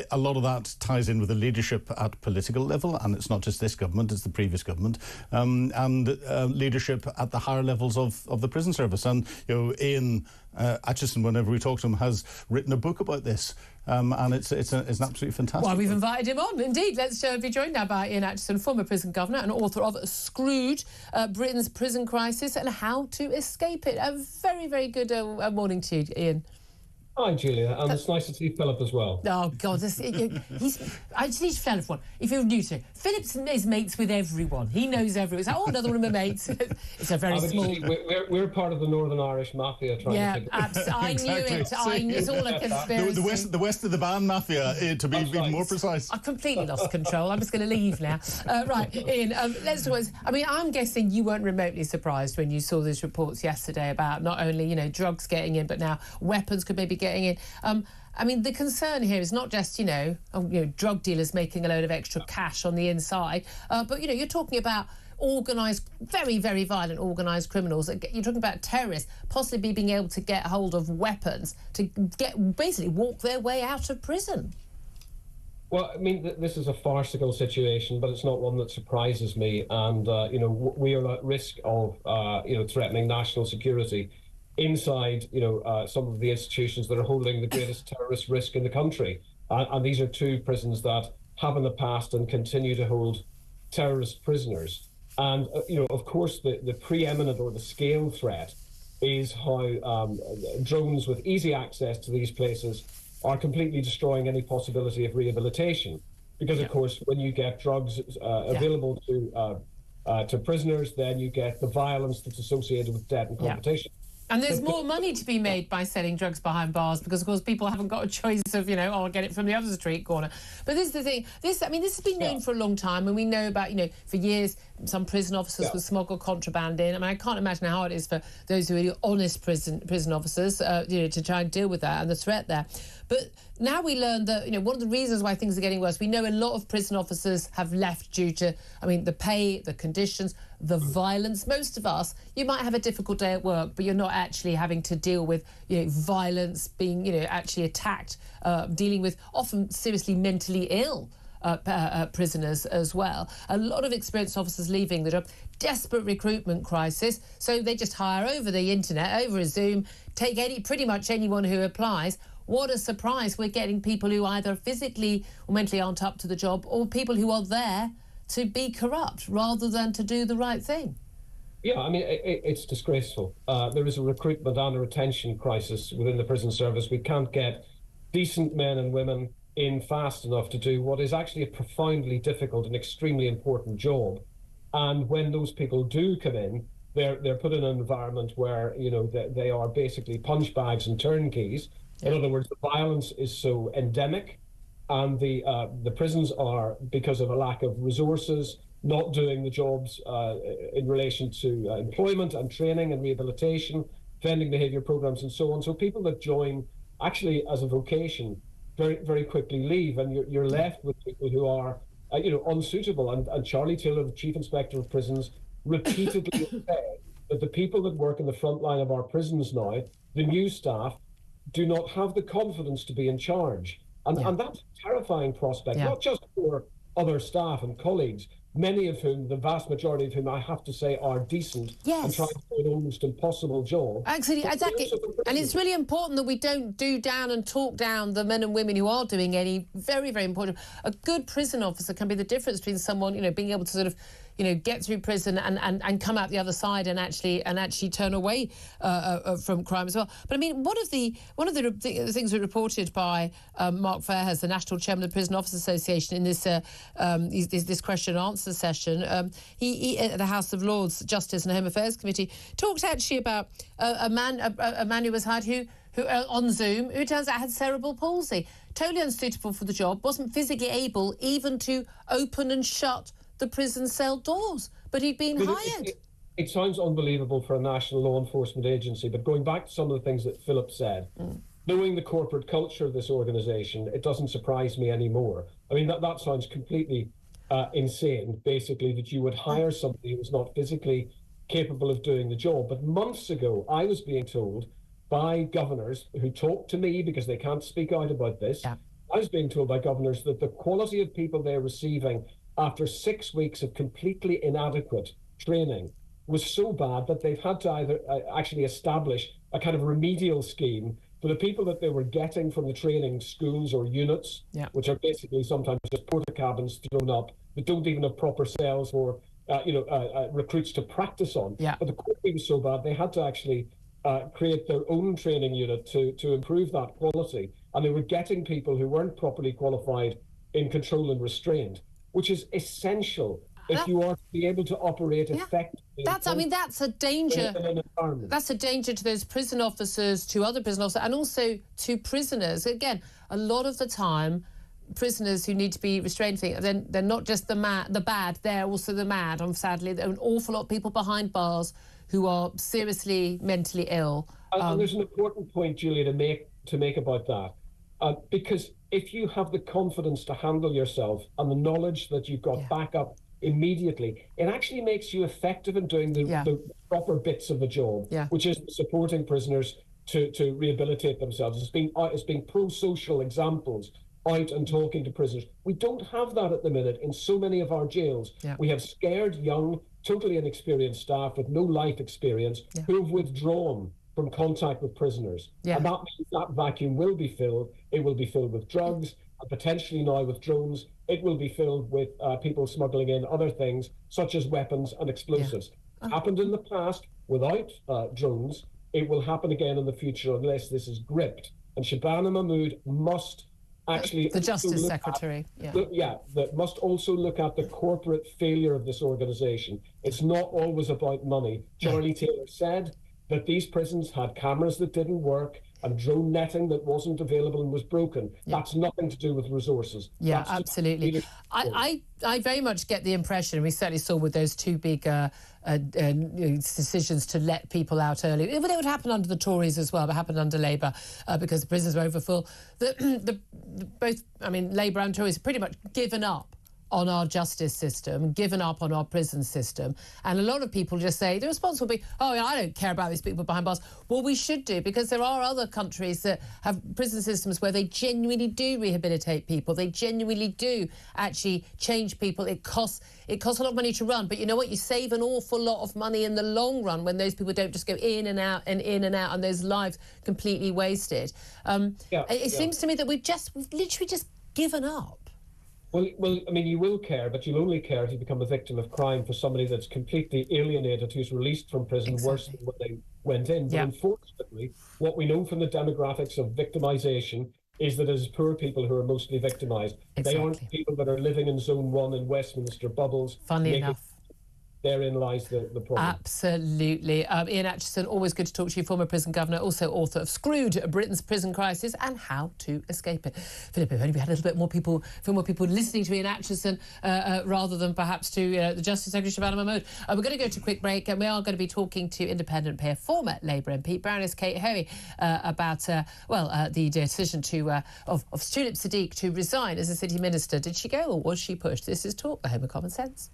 a lot of that ties in with the leadership at political level, and it's not just this government, it's the previous government, and leadership at the higher levels of the prison service. And, Ian Atchison, whenever we talk to him, has written a book about this. And it's an absolutely fantastic. Well, we've invited him on, indeed. Let's be joined now by Ian Atchison, former prison governor and author of Screwed, Britain's Prison Crisis and How to Escape It. A very, very good morning to you, Ian. Hi, Julia, and it's nice to see Philip as well. Oh, God, I just need to tell everyone, if you're new to it, Philip is mates with everyone. He knows everyone. It's like, another one of my mates. It's a very small... We're part of the Northern Irish Mafia trying to... I knew it. It's all a conspiracy. The west of the band mafia, to be even more precise. I've completely lost control. I'm just going to leave now. Right, Ian, let's talk... I'm guessing you weren't remotely surprised when you saw these reports yesterday about not only, drugs getting in, but now weapons could maybe getting in. The concern here is not just, drug dealers making a load of extra cash on the inside, but, you're talking about organised, very, very violent organised criminals. You're talking about terrorists possibly being able to get hold of weapons to basically walk their way out of prison. Well, this is a farcical situation, but it's not one that surprises me. And, we are at risk of, threatening national security inside, some of the institutions that are holding the greatest terrorist risk in the country. And these are two prisons that have in the past and continue to hold terrorist prisoners. And, of course, the preeminent or the scale threat is how drones with easy access to these places are completely destroying any possibility of rehabilitation. Because, of course, when you get drugs available to prisoners, then you get the violence that's associated with debt and competition. And there's more money to be made by selling drugs behind bars because, of course, people haven't got a choice of, I'll get it from the other street corner. But this is the thing. This has been known for a long time, and we know about, for years, some prison officers would smuggle contraband in. I can't imagine how hard it is for those who are honest prison officers, to try and deal with that and the threat there. But now we learn that, one of the reasons why things are getting worse, we know a lot of prison officers have left due to, the pay, the conditions, the violence. Most of us, you might have a difficult day at work, but you're not actually having to deal with, violence, being, actually attacked, dealing with often seriously mentally ill prisoners as well. A lot of experienced officers leaving the job. Desperate recruitment crisis, so they just hire over the internet, over a Zoom, take pretty much anyone who applies. What a surprise, we're getting people who either physically or mentally aren't up to the job, or people who are there to be corrupt rather than to do the right thing. Yeah, it's disgraceful. There is a recruitment and a retention crisis within the prison service. We can't get decent men and women in fast enough to do what is actually a profoundly difficult and extremely important job. And when those people do come in, they're put in an environment where, they are basically punch bags and turnkeys. In other words, the violence is so endemic and the prisons are, because of a lack of resources, not doing the jobs in relation to employment and training and rehabilitation, offending behaviour programs and so on. So people that join actually as a vocation very, very quickly leave, and you're left with people who are unsuitable. And Charlie Taylor, the Chief Inspector of Prisons, repeatedly said that the people that work in the front line of our prisons now, the new staff, do not have the confidence to be in charge. And that's a terrifying prospect, not just for other staff and colleagues, many of whom, the vast majority of whom, I have to say, are decent and trying to do an almost impossible job. Exactly. And it's really important that we don't do down and talk down the men and women who are doing any. Very, very important. A good prison officer can be the difference between someone, being able to sort of, get through prison and come out the other side and actually turn away from crime as well. But I mean, one of the things we reported by Mark Fairhurst, the National Chairman of the Prison Officers Association, in this question and answer session, he at the House of Lords Justice and Home Affairs Committee talked actually about a man who was hired who on Zoom, who turns out had cerebral palsy, totally unsuitable for the job, wasn't physically able even to open and shut the prison cell doors, but he'd been hired. It sounds unbelievable for a national law enforcement agency, but going back to some of the things that Philip said, knowing the corporate culture of this organisation, it doesn't surprise me anymore. I mean, that sounds completely insane, basically, that you would hire somebody who was not physically capable of doing the job. But months ago, I was being told by governors who talk to me because they can't speak out about this, I was being told by governors that the quality of people they're receiving after 6 weeks of completely inadequate training was so bad that they've had to either actually establish a kind of remedial scheme for the people that they were getting from the training schools or units, which are basically sometimes just porta cabins thrown up that don't even have proper cells for recruits to practice on. But the quality was so bad they had to actually create their own training unit to improve that quality, and they were getting people who weren't properly qualified in control and restraint, which is essential if you are to be able to operate effectively. That's a danger. That's a danger to those prison officers, to other prison officers, and also to prisoners. Again, a lot of the time, prisoners who need to be restrained, they're not just the bad, they're also the mad. Sadly, there are an awful lot of people behind bars who are seriously mentally ill. And there's an important point, Julia, to make about that. Because if you have the confidence to handle yourself and the knowledge that you've got backup immediately, it actually makes you effective in doing the proper bits of the job, which is supporting prisoners to rehabilitate themselves. It's being pro-social examples out and talking to prisoners. We don't have that at the minute in so many of our jails. We have scared, young, totally inexperienced staff with no life experience who have withdrawn from contact with prisoners. And that means that vacuum will be filled. It will be filled with drugs, and potentially now with drones. It will be filled with people smuggling in other things, such as weapons and explosives. Happened in the past without drones. It will happen again in the future unless this is gripped. And Shabana Mahmood must actually... The Justice Secretary. That must also look at the corporate failure of this organisation. It's not always about money. Charlie Taylor said that these prisons had cameras that didn't work and drone netting that wasn't available and was broken. That's nothing to do with resources. That's absolutely. I very much get the impression, we certainly saw with those two big decisions to let people out early. It would happen under the Tories as well, but happened under Labour because the prisons were overfull. Labour and Tories have pretty much given up on our justice system, given up on our prison system. And a lot of people just say, the response will be, I don't care about these people behind bars. Well, we should do, because there are other countries that have prison systems where they genuinely do rehabilitate people. They genuinely do actually change people. It costs a lot of money to run, but you know what? You save an awful lot of money in the long run when those people don't just go in and out and those lives completely wasted. It seems to me that we've literally just given up. Well, I mean, you will care, but you'll only care if you become a victim of crime for somebody that's completely alienated, who's released from prison worse than when they went in. But unfortunately, what we know from the demographics of victimisation is that it is poor people who are mostly victimised. They aren't people that are living in Zone 1 in Westminster bubbles. Funnily enough. therein lies the problem. Absolutely. Ian Atchison, always good to talk to you, former prison governor, also author of Screwed, Britain's Prison Crisis and How to Escape It. Philip, if only we had a little bit more people, listening to Ian Atchison rather than perhaps to the Justice Secretary, Shabana Mahmood. We're going to go to a quick break, and we are going to be talking to independent peer, former Labour MP, Baroness Kate Hoey, about, the decision of Tulip Siddiq to resign as a city minister. Did she go or was she pushed? This is Talk, the home of common sense.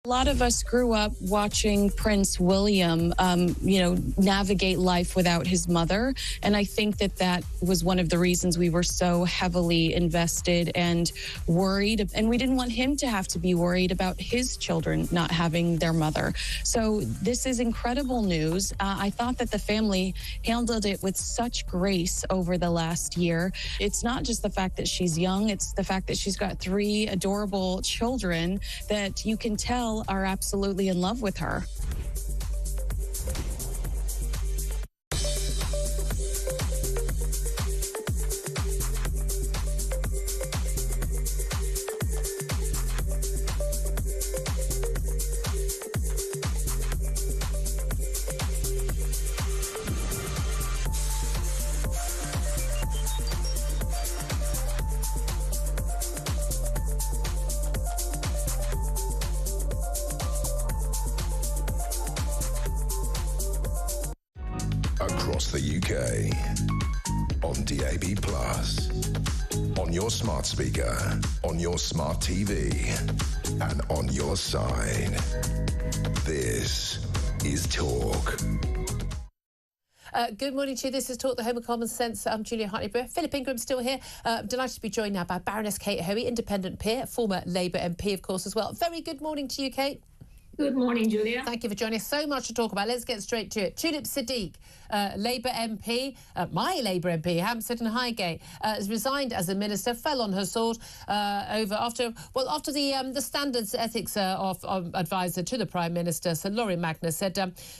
A lot of us grew up watching Prince William, navigate life without his mother. And I think that was one of the reasons we were so heavily invested and worried. And we didn't want him to have to be worried about his children not having their mother. So this is incredible news. I thought that the family handled it with such grace over the last year. It's not just the fact that she's young, it's the fact that she's got 3 adorable children that you can tell are absolutely in love with her. Across the UK, on DAB+, on your smart speaker, on your smart TV, and on your side. This is Talk. Good morning to you. This is Talk, the home of common sense. I'm Julia Hartley-Brewer. Philip Ingram still here. Delighted to be joined now by Baroness Kate Hoey, independent peer, former Labour MP, of course, as well. Very good morning to you, Kate. Good morning, Julia. Thank you for joining us. So much to talk about. Let's get straight to it. Tulip Siddiq, Labour MP, my Labour MP, Hampstead and Highgate, has resigned as a minister, fell on her sword after the standards ethics advisor to the Prime Minister, Sir Laurie Magnus, said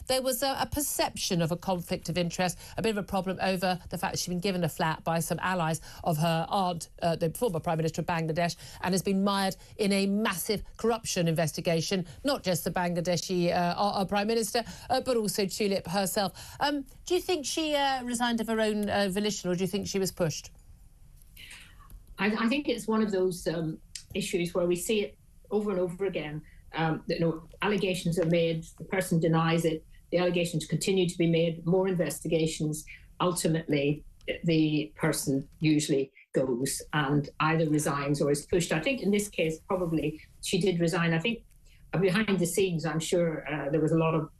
there was a perception of a conflict of interest, a bit of a problem over the fact that she'd been given a flat by some allies of her aunt, the former Prime Minister of Bangladesh, and has been mired in a massive corruption investigation, not just the Bangladeshi Prime Minister, but also Tulip herself. Do you think she resigned of her own volition, or do you think she was pushed? I think it's one of those issues where we see it over and over again. Allegations are made, the person denies it, the allegations continue to be made, more investigations. Ultimately, the person usually goes and either resigns or is pushed. I think in this case, probably she did resign. I think behind the scenes, I'm sure there was a lot of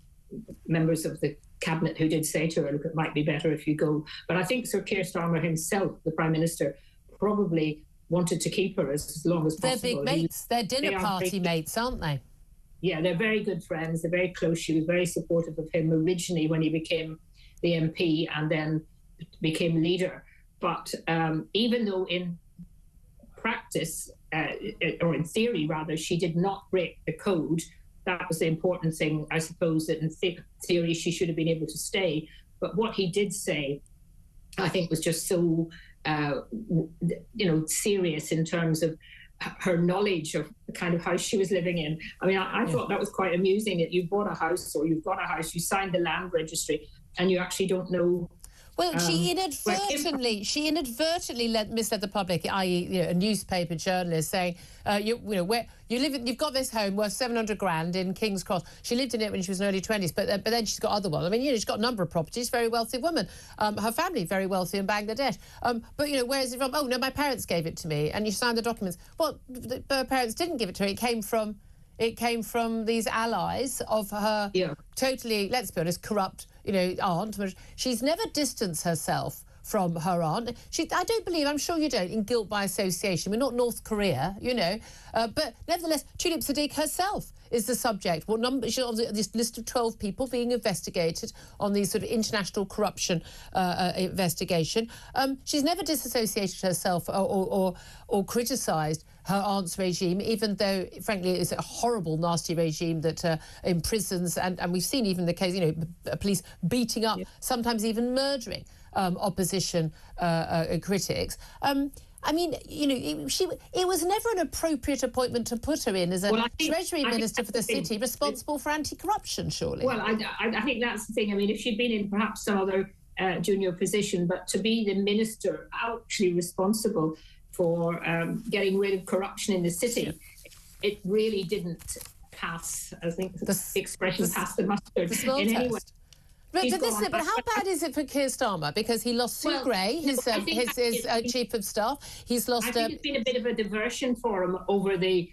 members of the cabinet who did say to her, look, it might be better if you go. But I think Sir Keir Starmer himself, the Prime Minister, probably wanted to keep her as long as possible. They're big mates. They're dinner party mates, aren't they? Yeah, they're very good friends. They're very close. She was very supportive of him originally when he became the MP and then became leader. But even though in practice, or in theory rather, she did not break the code, that was the important thing, I suppose, that in theory she should have been able to stay. But what he did say, I think, was just so, serious in terms of her knowledge of the kind of house she was living in. I mean, I thought that was quite amusing, that you bought a house or you've got a house, you signed the land registry, and you actually don't know. Well, she inadvertently misled the public, i.e., a newspaper journalist saying, where you live, you've got this home worth 700 grand in King's Cross. She lived in it when she was in her early 20s, but then she's got other ones. I mean, she's got a number of properties. Very wealthy woman. Her family very wealthy in Bangladesh. But where is it from? Oh no, my parents gave it to me, and you signed the documents. Well, her parents didn't give it to her. It came from these allies of her totally, let's be honest, corrupt, aunt. She's never distanced herself from her aunt. I don't believe, I'm sure you don't, in guilt by association. We're not North Korea, but nevertheless, Tulip Siddiq herself is the subject. She's on this list of 12 people being investigated on these sort of international corruption investigation. She's never disassociated herself or criticised her aunt's regime, even though, frankly, it's a horrible, nasty regime that imprisons, and we've seen even the case, police beating up, sometimes even murdering opposition critics. I mean, it was never an appropriate appointment to put her in as a Treasury Minister for the city, responsible for anti-corruption, surely. Well, I think that's the thing. I mean, if she'd been in perhaps some other junior position, but to be the minister actually responsible for getting rid of corruption in the city, it really didn't pass, I think the expression pass the mustard in any way. But how bad is it for Keir Starmer? Because he lost Sue Gray, his chief of staff. He's lost. I think it's been a bit of a diversion for him over the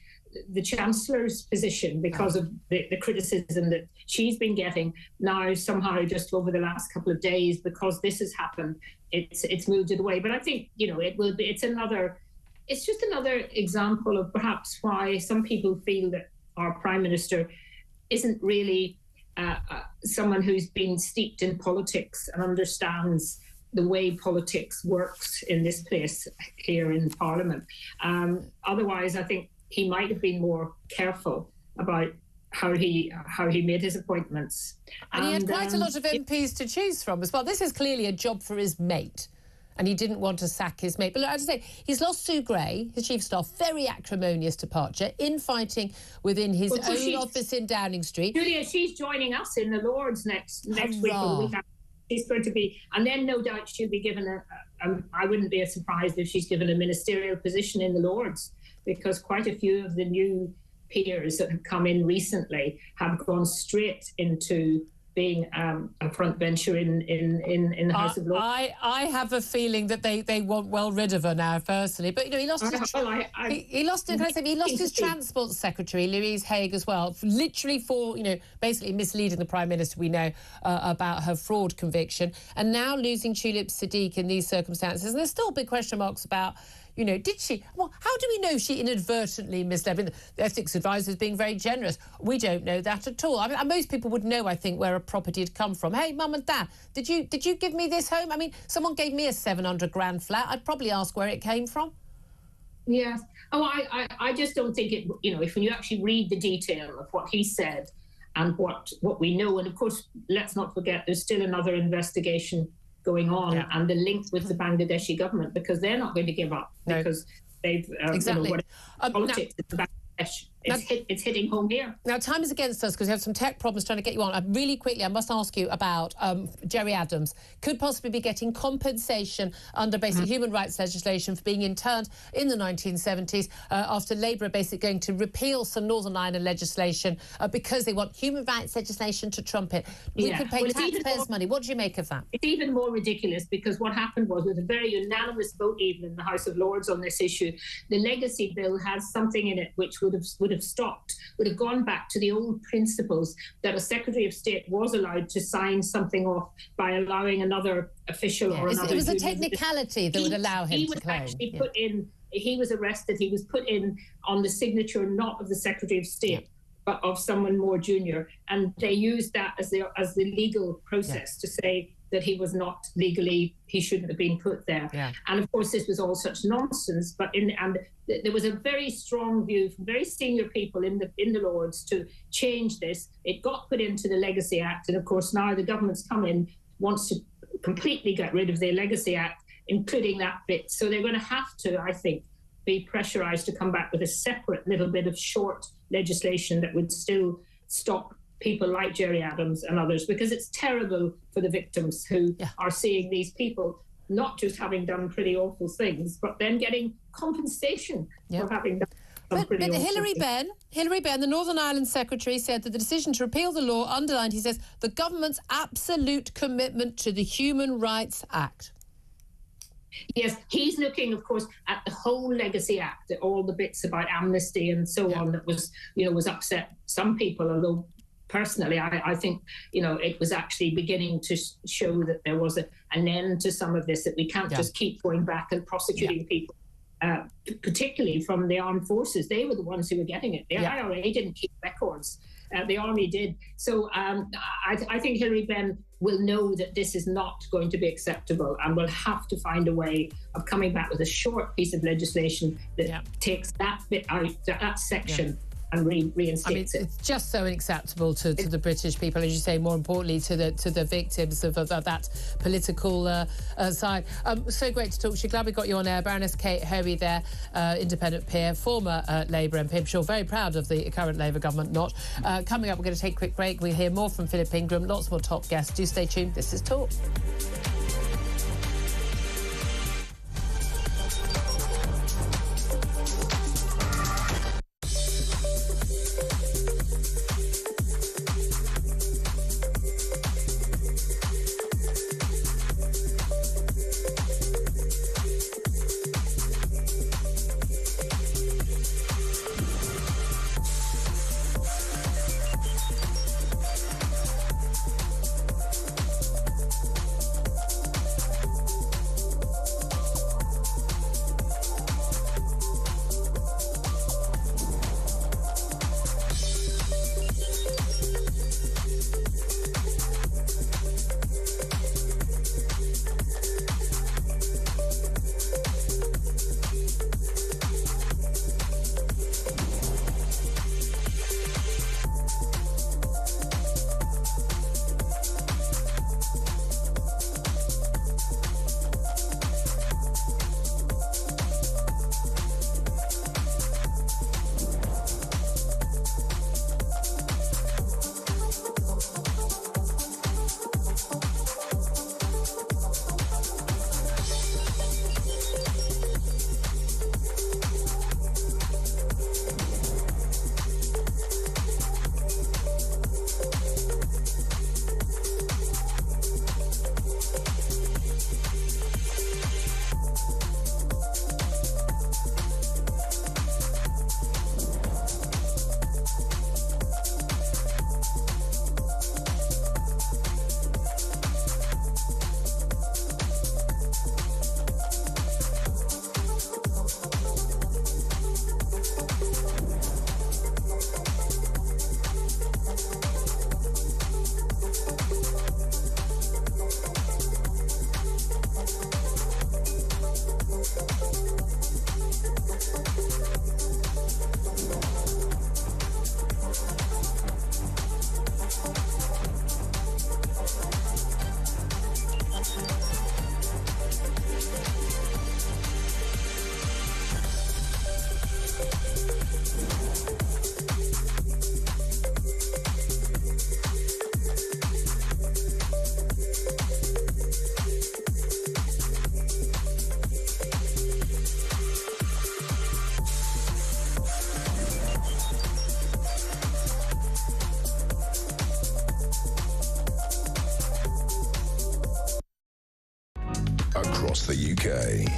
Chancellor's position because of the criticism that she's been getting. Now somehow just over the last couple of days, because this has happened, it's moved it away. But I think it will be. It's just another example of perhaps why some people feel that our Prime Minister isn't really someone who's been steeped in politics and understands the way politics works in this place here in Parliament. Otherwise, I think he might have been more careful about how he made his appointments. And he had quite a lot of MPs to choose from as well. This is clearly a job for his mate, and he didn't want to sack his mate. But as I say, he's lost Sue Gray, his chief of staff, very acrimonious departure, infighting within his own office in Downing Street. Julia, she's joining us in the Lords next week. She's going to be, and then no doubt she'll be given I wouldn't be surprised if she's given a ministerial position in the Lords, because quite a few of the new peers that have come in recently have gone straight into being a front bencher in the House of Lords. I have a feeling that they want well rid of her now, personally. But he lost his transport secretary, Louise Haigh, as well, literally for basically misleading the Prime Minister. We know about her fraud conviction, and now losing Tulip Siddiq in these circumstances. And there's still big question marks about. Did she? Well, how do we know she inadvertently misled? I mean, the ethics advisor is being very generous. We don't know that at all. I mean, most people would know, I think, where a property had come from. Hey, Mum and Dad, did you give me this home? I mean, someone gave me a 700 grand flat. I'd probably ask where it came from. Yes. Oh, I just don't think it. If you actually read the detail of what he said and what we know, and of course, let's not forget, there's still another investigation going on, and the link with the Bangladeshi government, because they're not going to give up because they've exactly politics in Bangladesh it's hitting home here. Now, time is against us because we have some tech problems trying to get you on. Really quickly, I must ask you about Gerry Adams. Could possibly be getting compensation under basic human rights legislation for being interned in the 1970s after Labour are basically going to repeal some Northern Ireland legislation because they want human rights legislation to trump it. We could pay taxpayers' money. What do you make of that? It's even more ridiculous because what happened was, with a very unanimous vote even in the House of Lords on this issue, the legacy bill has something in it which would have gone back to the old principles that a Secretary of State was allowed to sign something off by allowing another official or another. It was a technicality that would allow him to claim. He was arrested. He was put in on the signature not of the Secretary of State, but of someone more junior, and they used that as the legal process to say that he was not legally, he shouldn't have been put there. And of course, this was all such nonsense. But there was a very strong view from very senior people in the Lords to change this. It got put into the Legacy Act, and of course now the government's come in, wants to completely get rid of the Legacy Act, including that bit. So they're going to have to, I think, be pressurised to come back with a separate little bit of short legislation that would still stop people like Gerry Adams and others, because it's terrible for the victims who are seeing these people not just having done pretty awful things, but then getting compensation for having done pretty awful things. Hilary Benn, the Northern Ireland Secretary, said that the decision to repeal the law underlined, he says, the government's absolute commitment to the Human Rights Act. Yes, he's looking, of course, at the whole Legacy Act, all the bits about amnesty and so on that was upset some people, although personally, I think, it was actually beginning to show that there was an end to some of this, that we can't just keep going back and prosecuting people, particularly from the armed forces. They were the ones who were getting it. The IRA didn't keep records. The army did. So I think Hilary Benn will know that this is not going to be acceptable and will have to find a way of coming back with a short piece of legislation that takes that bit out, that section, and reinstates it. It's just so unacceptable to the British people, as you say, more importantly to the victims of that political side. So great to talk to you. Glad we got you on air. Baroness Kate Hoey there, independent peer, former Labour MP. I'm sure very proud of the current Labour government, not. Coming up, we're going to take a quick break. We'll hear more from Philip Ingram, lots more top guests. Do stay tuned. This is Talk. UK.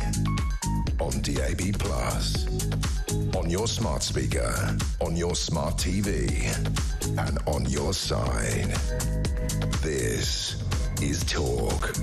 On DAB+, on your smart speaker, on your smart TV, and on your side. This is Talk.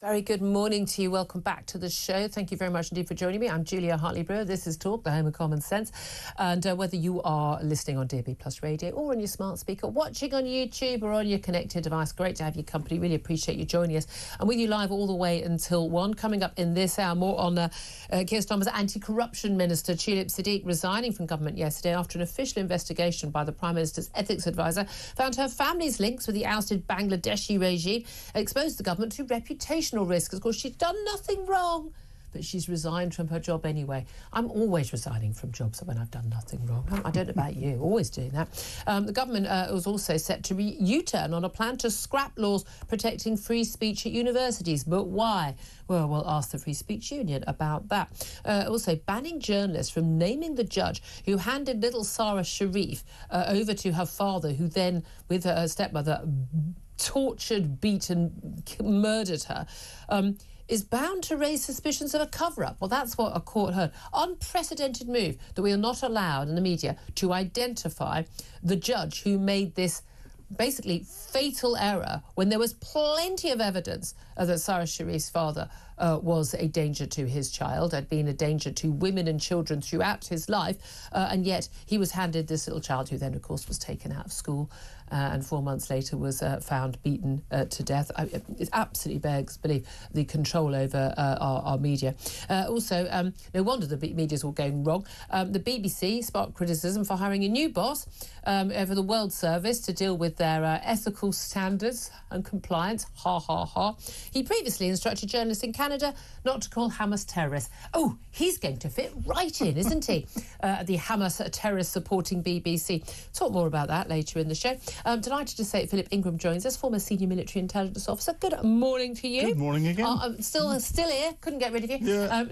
Very good morning to you. Welcome back to the show. Thank you very much indeed for joining me. I'm Julia Hartley-Brewer. This is Talk, the home of common sense. And whether you are listening on DAB+ radio or on your smart speaker, watching on YouTube or on your connected device, great to have your company. Really appreciate you joining us. And with you live all the way until 1. Coming up in this hour, more on Keir Starmer's anti-corruption minister, Tulip Siddiq, resigning from government yesterday after an official investigation by the Prime Minister's ethics advisor found her family's links with the ousted Bangladeshi regime, exposed the government to reputational risk. Of course, she'd done nothing wrong, but she's resigned from her job anyway. I'm always resigning from jobs when I've done nothing wrong. I don't know about you, always doing that. The government was also set to U-turn on a plan to scrap laws protecting free speech at universities. But why? Well, we'll ask the Free Speech Union about that. Also, banning journalists from naming the judge who handed little Sarah Sharif over to her father, who then, with her stepmother, tortured, beaten, murdered her, is bound to raise suspicions of a cover-up. Well, that's what a court heard. Unprecedented move that we are not allowed in the media to identify the judge who made this basically fatal error when there was plenty of evidence that Sarah Sharif's father was a danger to his child, had been a danger to women and children throughout his life, and yet he was handed this little child who then, of course, was taken out of school and 4 months later was found beaten to death. It absolutely begs belief, the control over our media. Also, no wonder the media's all going wrong. The BBC sparked criticism for hiring a new boss for the World Service to deal with their ethical standards and compliance. Ha, ha, ha. He previously instructed journalists in Canada not to call Hamas terrorists. Oh, he's going to fit right in, isn't he? The Hamas terrorist supporting BBC. Talk more about that later in the show. Delighted to say Philip Ingram joins us, former senior military intelligence officer. Good morning to you. Good morning again. I'm still here. Couldn't get rid of you. Yeah.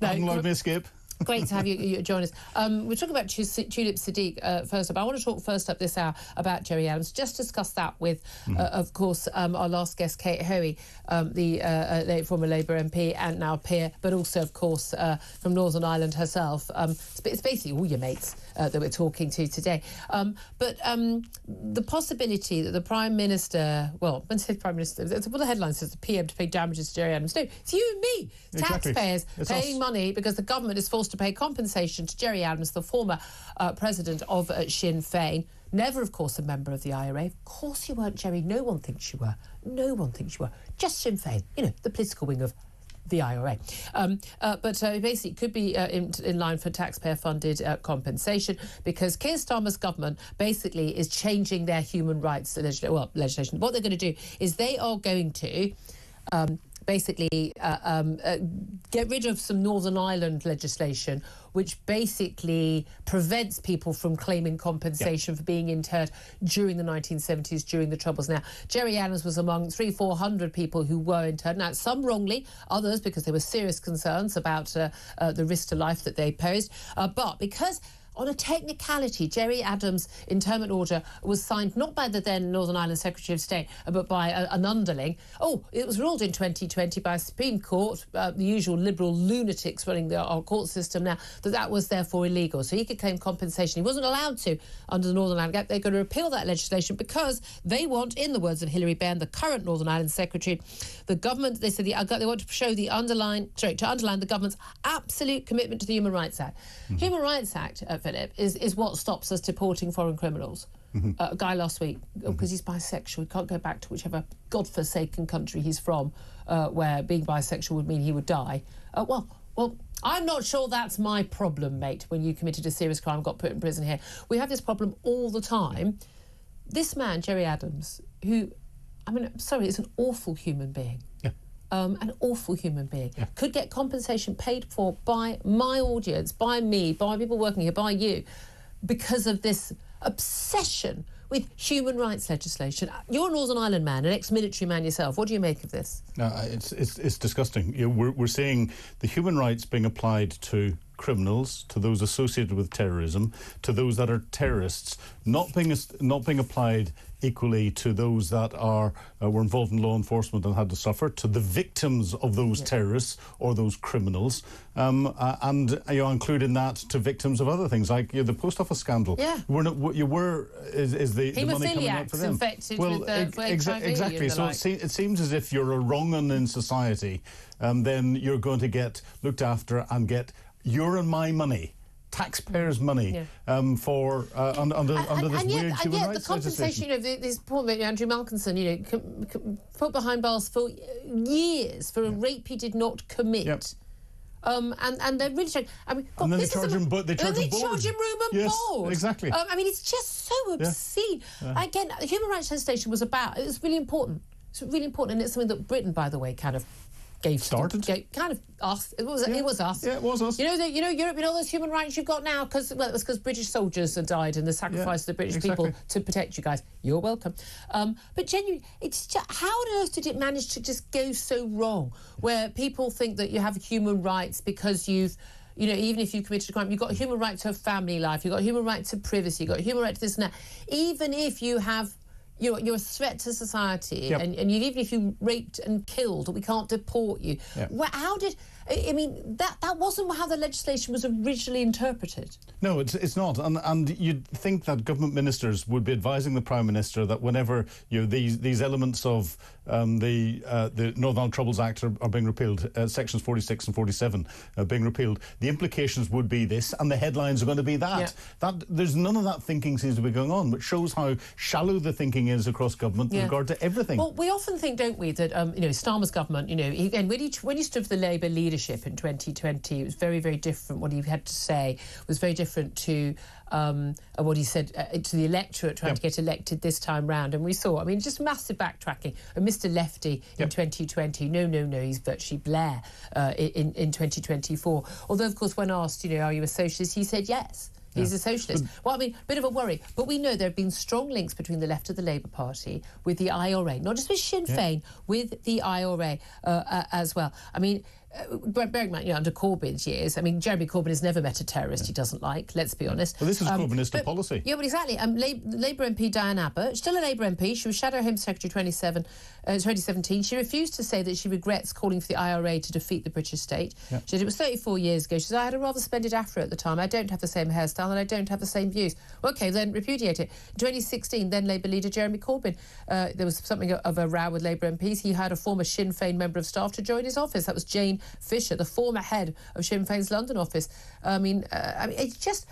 No, haven't allowed me escape. Great to have you join us. We're talking about Tulip Siddiq first up. I want to talk first up this hour about Gerry Adams. Just discuss that with, of course, our last guest, Kate Hoey, the former Labour MP and now peer, but also, of course, from Northern Ireland herself. It's basically all your mates that we're talking to today. But the possibility that the Prime Minister, well, when I say Prime Minister, well, the headline says the PM to pay damages to Gerry Adams. No, it's you and me, exactly. taxpayers, it's paying us. money because the government is forced to pay compensation to Gerry Adams, the former president of Sinn Féin. Never, of course, a member of the IRA. Of course you weren't, Gerry. No one thinks you were. No one thinks you were. Just Sinn Féin, the political wing of the IRA. But basically it could be in line for taxpayer-funded compensation because Keir Starmer's government basically is changing their human rights legislation. What they're going to do is they are going to basically get rid of some Northern Ireland legislation which basically prevents people from claiming compensation for being interred during the 1970s, during the Troubles. Now, Gerry Adams was among 300-400 people who were interred. Now, some wrongly, others because there were serious concerns about the risk to life that they posed. But because on a technicality, Gerry Adams' interment order was signed not by the then Northern Ireland Secretary of State, but by an underling. Oh, it was ruled in 2020 by a Supreme Court, the usual liberal lunatics running our court system now, that was therefore illegal. So he could claim compensation. He wasn't allowed to under the Northern Ireland Act. They're going to repeal that legislation because they want, in the words of Hilary Benn, the current Northern Ireland Secretary, the government, they said they want to show to underline the government's absolute commitment to the Human Rights Act. Human Rights Act, Philip, is what stops us deporting foreign criminals. A guy last week, because he's bisexual, he can't go back to whichever godforsaken country he's from, where being bisexual would mean he would die. Well, I'm not sure that's my problem, mate, when you committed a serious crime, got put in prison here. We have this problem all the time. This man, Gerry Adams, who, I'm sorry, is an awful human being. Yeah. An awful human being, could get compensation paid for by my audience, by me, by people working here, by you, because of this obsession with human rights legislation. You're a Northern Ireland man, an ex-military man yourself. What do you make of this? It's disgusting. We're seeing the human rights being applied to criminals, to those associated with terrorism, to those that are terrorists, not being applied equally to those that were involved in law enforcement and had to suffer, to the victims of those terrorists or those criminals, and include in that to victims of other things like the post office scandal. Yeah, the money coming out for them? Infected well, with HIV exactly. So it seems as if you're a wrong un in society, then you're going to get looked after and get your and my money. Taxpayers' money for under this weird human rights the compensation. This poor man, Andrew Malkinson, put behind bars for years for a rape he did not commit. Yep. And they're really trying. I mean, and then they charge him room and board. Exactly. I mean, it's just so obscene. Yeah. Again, the human rights legislation was about. It was really important. It's really important, and it's something that Britain, by the way, kind of. Kind of us. It was us. Yeah, it was us. Europe, all those human rights you've got now it was because British soldiers had died and the sacrifice of the British people to protect you guys. You're welcome. But genuinely, it's just, how on earth did it manage to just go so wrong? Where people think that you have human rights because you've. Even if you committed a crime, you've got a human right to a family life, you've got a human right to privacy, you've got a human right to this and that. Even if you have. You're a threat to society, and even if you raped and killed, we can't deport you. Yep. Well, that wasn't how the legislation was originally interpreted. No, it's not, and you'd think that government ministers would be advising the Prime Minister that whenever these elements of the Northern Ireland Troubles Act are being repealed, sections 46 and 47 being repealed, the implications would be this, and the headlines are going to be that. That there's none of that thinking seems to be going on, which shows how shallow the thinking is across government with regard to everything. Well, we often think, don't we, that Starmer's government, and when he stood for the Labour leadership in 2020, it was very, very different. What he had to say was very different to what he said to the electorate trying to get elected this time round. And we saw, just massive backtracking. And Mr. Lefty in 2020, no, he's virtually Blair in 2024. Although, of course, when asked, are you a socialist, he said yes. He's a socialist. Bit of a worry. But we know there have been strong links between the left of the Labour Party with the IRA, not just with Sinn Féin, with the IRA as well. Bearing in mind, under Corbyn's years, Jeremy Corbyn has never met a terrorist he doesn't like, let's be honest. Well, this is Corbynist policy. Yeah, but exactly. Labour MP Diane Abbott, still a Labour MP, she was Shadow Home Secretary 2017. She refused to say that she regrets calling for the IRA to defeat the British state. She said it was 34 years ago. She said, I had a rather splendid afro at the time. I don't have the same hairstyle and I don't have the same views. OK, then repudiate it. In 2016, then Labour leader Jeremy Corbyn, there was something of a row with Labour MPs. He hired a former Sinn Féin member of staff to join his office. That was Jane Fisher, the former head of Sinn Féin's London office. It's just,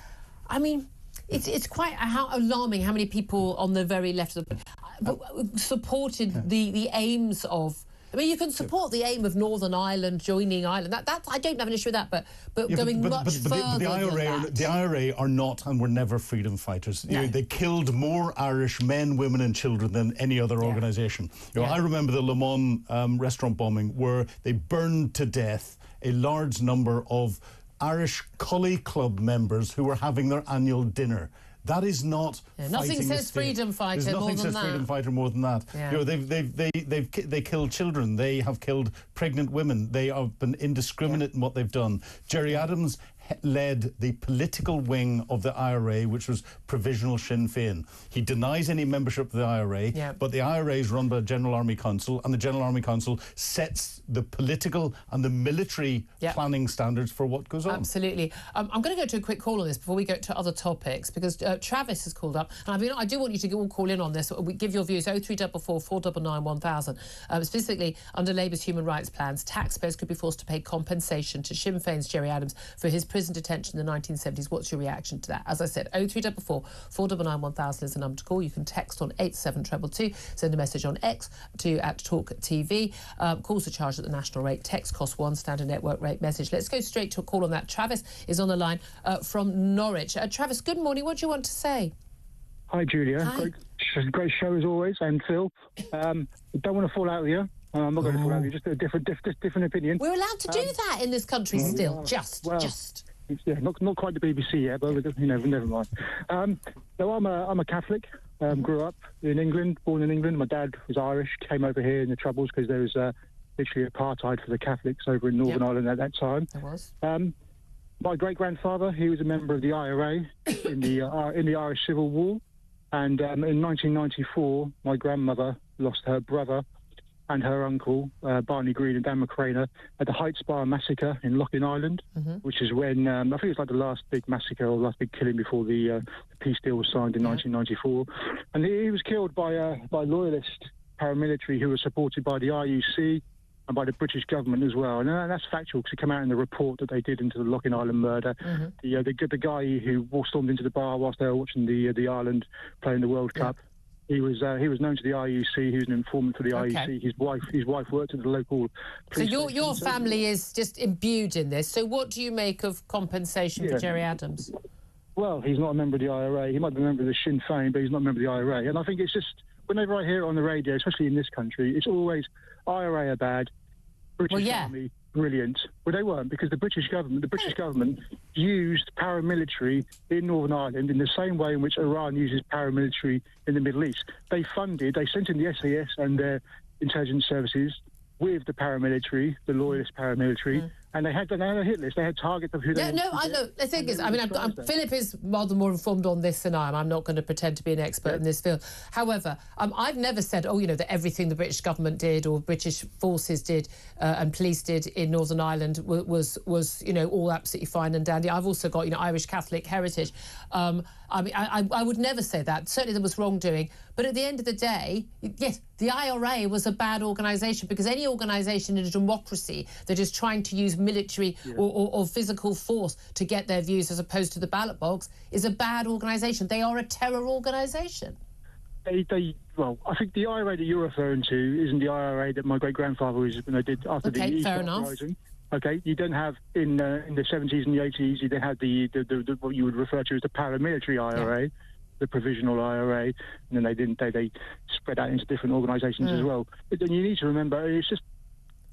it's quite alarming how many people on the very left of the supported the aims of. You can support the aim of Northern Ireland joining Ireland. That I don't have an issue with that, but going much further the IRA are not and were never freedom fighters. No. They killed more Irish men, women and children than any other organisation. I remember the Le Mans restaurant bombing where they burned to death a large number of Irish Collie Club members who were having their annual dinner. That is not. Nothing says freedom fighter more than that. Nothing says freedom fighter more than that. Yeah. They killed children. They have killed pregnant women. They have been indiscriminate in what they've done. Gerry Adams led the political wing of the IRA, which was Provisional Sinn Féin. He denies any membership of the IRA, but the IRA is run by the General Army Council, and the General Army Council sets the political and the military planning standards for what goes on. Absolutely. I'm going to go to a quick call on this before we go to other topics, because Travis has called up, and I do want you to all call in on this. We give your views, 0344 499 1000. Specifically, under Labour's human rights plans, taxpayers could be forced to pay compensation to Sinn Féin's Gerry Adams for his prison detention in the 1970s. What's your reaction to that? As I said, 0344 499 1000 is the number to call. You can text on 87222, send a message on X to @TalkTV. Calls are charged at the national rate. Text costs £1, standard network rate message. Let's go straight to a call on that. Travis is on the line from Norwich. Travis, good morning. What do you want to say? Hi, Julia. Hi. Great show as always, and Phil. Don't want to fall out with you. I'm not going to fall out with you. Just a different opinion. We're allowed to do that in this country still. Just. Yeah, not quite the BBC yet, but never mind. No, I'm a Catholic. Grew up in England, born in England. My dad was Irish. Came over here in the Troubles because there was literally apartheid for the Catholics over in Northern Ireland at that time. There was. My great-grandfather, he was a member of the IRA in the Irish Civil War. And in 1994, my grandmother lost her brother and her uncle, Barney Green and Dan McCraner, at the Heights Bar massacre in Loughin Island, which is when, I think it was like the last big massacre or last big killing before the peace deal was signed in 1994. And he was killed by loyalist paramilitary who were supported by the RUC and by the British government as well. And that's factual because it came out in the report that they did into the Loughin Island murder. The guy who stormed into the bar whilst they were watching the Ireland playing the World Cup, he was known to the RUC. He was an informant for the RUC. His wife worked at the local police So your family is just imbued in this. So what do you make of compensation for Gerry Adams? Well, he's not a member of the IRA. He might be a member of the Sinn Féin, but he's not a member of the IRA. And I think it's just, whenever I hear it on the radio, especially in this country, it's always IRA are bad, British Army brilliant. Well, they weren't, because the British government used paramilitary in Northern Ireland in the same way in which Iran uses paramilitary in the Middle East. They sent in the SAS and their intelligence services with the paramilitary, the loyalist paramilitary, and they had a hit list. They had targets of who they... I know. The thing is, I mean, Philip is rather more informed on this than I am. I'm not going to pretend to be an expert in this field. However, I've never said, that everything the British government did or British forces did and police did in Northern Ireland was all absolutely fine and dandy. I've also got, Irish Catholic heritage. I would never say that. Certainly there was wrongdoing. But at the end of the day, yes, the IRA was a bad organisation, because any organisation in a democracy that is trying to use military or physical force to get their views as opposed to the ballot box is a bad organisation. They are a terror organisation. Well, I think the IRA that you're referring to isn't the IRA that my great-grandfather was when they did after the East Uprising. Okay, you don't have in the 70s and the 80s. You then had the what you would refer to as the paramilitary IRA, the provisional IRA, and then they spread out into different organisations as well. But then you need to remember, it's just